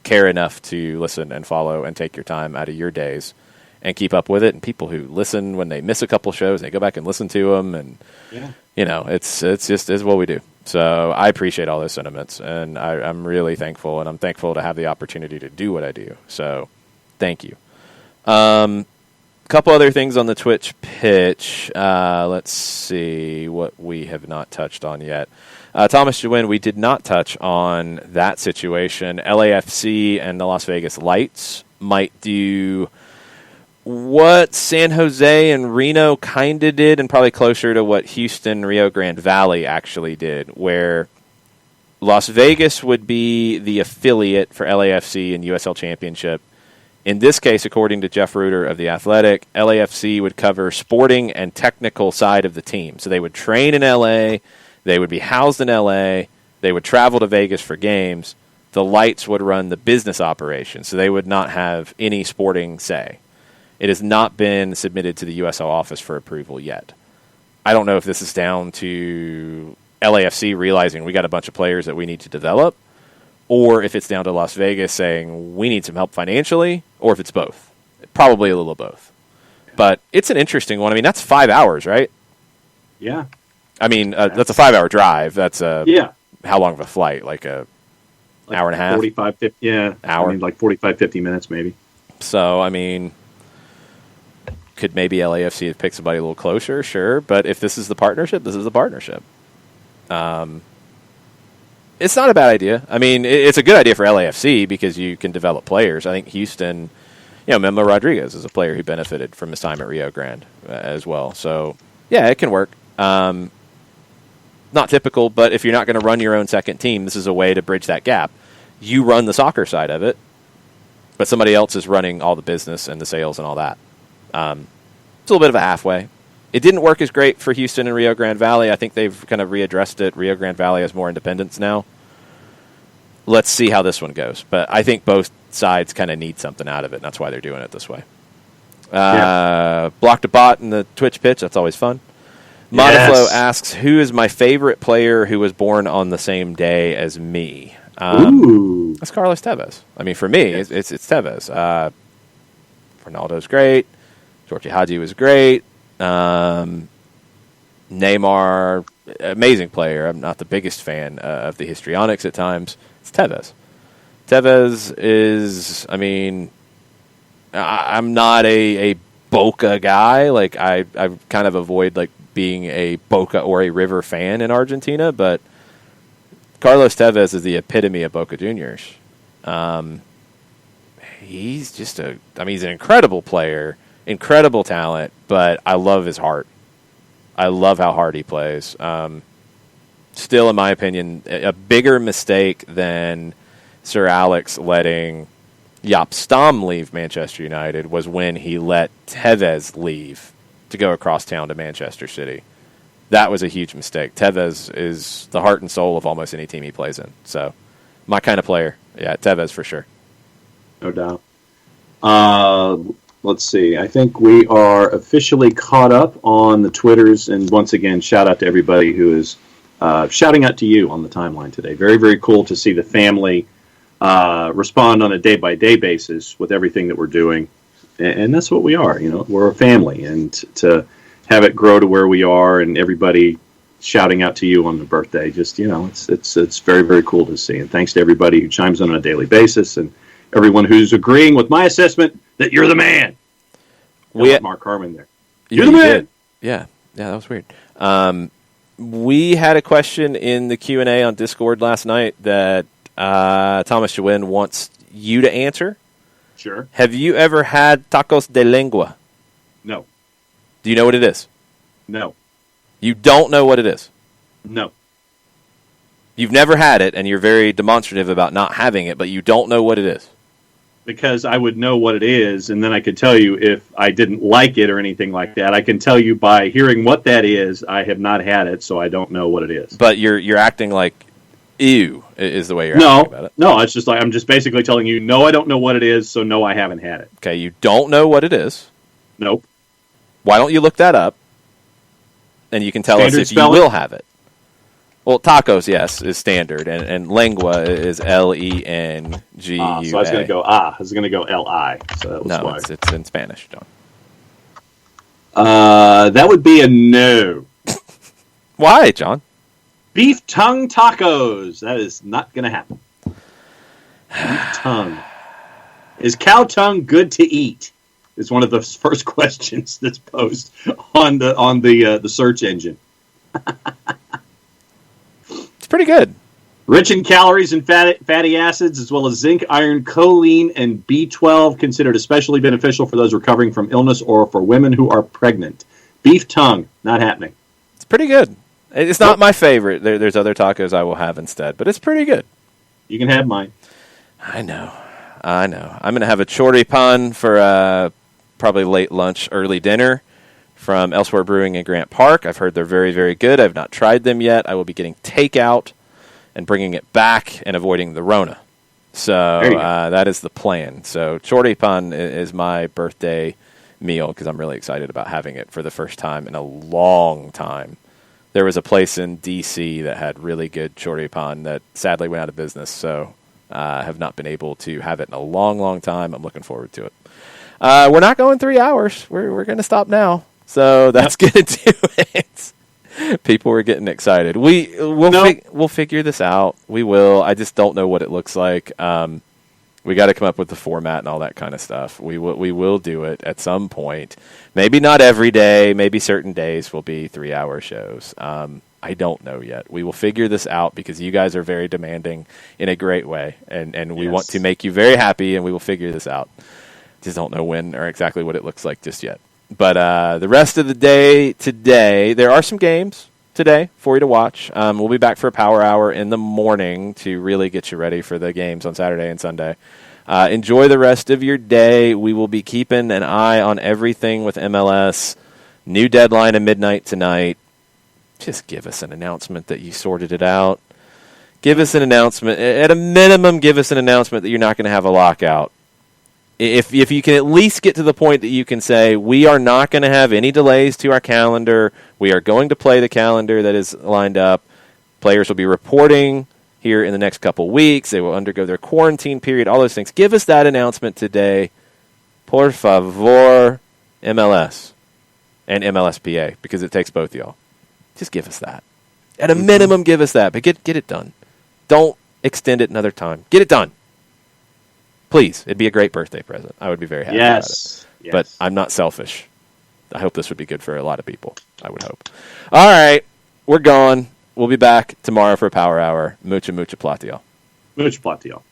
care enough to listen and follow and take your time out of your days and keep up with it. And people who listen when they miss a couple shows, they go back and listen to them, and it's just is what we do. So I appreciate all those sentiments, and I'm really thankful, and I'm thankful to have the opportunity to do what I do. So thank you. Couple other things on the Twitch pitch. Let's see what we have not touched on yet. Thomas Jewin, we did not touch on that situation. LAFC and the Las Vegas Lights might do what San Jose and Reno kind of did, and probably closer to what Houston, Rio Grande Valley actually did, where Las Vegas would be the affiliate for LAFC in USL Championship. In this case, according to Jeff Reuter of The Athletic, LAFC would cover sporting and technical side of the team. So they would train in LA, they would be housed in LA, they would travel to Vegas for games. The Lights would run the business operation, so they would not have any sporting say. It has not been submitted to the USL office for approval yet. I don't know if this is down to LAFC realizing we got a bunch of players that we need to develop, or if it's down to Las Vegas saying we need some help financially, or if it's both. Probably a little of both. But it's an interesting one. I mean, that's 5 hours, right? Yeah. I mean, that's a 5-hour drive. That's how long of a flight? Like hour and a half? 45, 50, yeah. Hour? I mean, like 45, 50 minutes maybe. So, I mean, could maybe LAFC pick somebody a little closer? Sure. But if this is the partnership, this is the partnership. It's not a bad idea. I mean, it's a good idea for LAFC because you can develop players. I think Houston, Memo Rodriguez is a player who benefited from his time at Rio Grande as well. So, yeah, it can work. Not typical, but if you're not going to run your own second team, this is a way to bridge that gap. You run the soccer side of it, but somebody else is running all the business and the sales and all that. It's a little bit of a halfway. It didn't work as great for Houston and Rio Grande Valley. I think they've kind of readdressed it. Rio Grande Valley has more independence now. Let's see how this one goes. But I think both sides kind of need something out of it, and that's why they're doing it this way. Block to bot in the Twitch pitch. That's always fun. Modiflow asks, who is my favorite player who was born on the same day as me? That's Carlos Tevez. I mean, for me, it's Tevez. Ronaldo's great. Jorge Hadji was great. Neymar, amazing player. I'm not the biggest fan of the histrionics at times. It's Tevez. Tevez is, I mean, I'm not a Boca guy. Like, I kind of avoid, like, being a Boca or a River fan in Argentina, but Carlos Tevez is the epitome of Boca Juniors. He's just he's an incredible player, incredible talent, but I love his heart. I love how hard he plays. Still, in my opinion, a bigger mistake than Sir Alex letting Jaap Stam leave Manchester United was when he let Tevez leave to go across town to Manchester City. That was a huge mistake. Tevez is the heart and soul of almost any team he plays in. So, my kind of player. Yeah, Tevez for sure. No doubt. Let's see. I think we are officially caught up on the Twitters. And once again, shout out to everybody who is shouting out to you on the timeline today. Very, very cool to see the family respond on a day-by-day basis with everything that we're doing. And that's what we are. We're a family. And to have it grow to where we are and everybody shouting out to you on the birthday, just, it's very, very cool to see. And thanks to everybody who chimes in on a daily basis and everyone who's agreeing with my assessment that you're the man. We had Mark Harmon there. You're the man. Did. Yeah, that was weird. We had a question in the Q&A on Discord last night that Thomas Jewin wants you to answer. Sure. Have you ever had tacos de lengua? No. Do you know what it is? No. You don't know what it is. No. You've never had it, and you're very demonstrative about not having it, but you don't know what it is. Because I would know what it is, and then I could tell you if I didn't like it or anything like that. I can tell you by hearing what that is, I have not had it, so I don't know what it is. But you're acting like, ew, is the way you're acting about it. No, it's just like I'm just basically telling you, no, I don't know what it is, so no, I haven't had it. Okay, you don't know what it is. Nope. Why don't you look that up, and you can tell Standard us if spelling? you will have it. Well, tacos, yes, is standard, and lengua is Lengua. So I was going to go I was going to go Li. So that was No, why. it's in Spanish, John. That would be a no. Why, John? Beef tongue tacos. That is not going to happen. Beef tongue. Is cow tongue good to eat? Is one of the first questions that's posed on the search engine. It's pretty good. Rich in calories and fatty acids, as well as zinc, iron, choline, and B12, considered especially beneficial for those recovering from illness or for women who are pregnant. Beef tongue, not happening. It's pretty good. It's not my favorite. There's other tacos I will have instead, but it's pretty good. You can have mine. I know. I'm going to have a choripan for probably late lunch, early dinner from Elsewhere Brewing in Grant Park. I've heard they're very, very good. I've not tried them yet. I will be getting takeout and bringing it back and avoiding the Rona. So that is the plan. So choripan is my birthday meal because I'm really excited about having it for the first time in a long time. There was a place in D.C. that had really good choripan that sadly went out of business, so I have not been able to have it in a long, long time. I'm looking forward to it. We're not going 3 hours. We're going to stop now. So that's going to do it. People were getting excited. We'll figure this out. We will. I just don't know what it looks like. We got to come up with the format and all that kind of stuff. We will do it at some point. Maybe not every day. Maybe certain days will be 3-hour shows. I don't know yet. We will figure this out because you guys are very demanding in a great way, and we want to make you very happy, and we will figure this out. Just don't know when or exactly what it looks like just yet. But the rest of the day today, there are some games today for you to watch. We'll be back for a power hour in the morning to really get you ready for the games on Saturday and Sunday. Enjoy the rest of your day. We will be keeping an eye on everything with MLS. New deadline at midnight tonight. Just give us an announcement that you sorted it out. Give us an announcement. At a minimum, give us an announcement that you're not going to have a lockout. If you can at least get to the point that you can say, we are not going to have any delays to our calendar, we are going to play the calendar that is lined up, players will be reporting here in the next couple weeks, they will undergo their quarantine period, all those things. Give us that announcement today. Por favor, MLS and MLSPA, because it takes both y'all. Just give us that. At a minimum, give us that, but get it done. Don't extend it another time. Get it done. Please, it'd be a great birthday present. I would be very happy about it. Yes. But I'm not selfish. I hope this would be good for a lot of people. I would hope. All right, we're gone. We'll be back tomorrow for a power hour. Mucha, mucha plata, y'all. Mucha plata, y'all.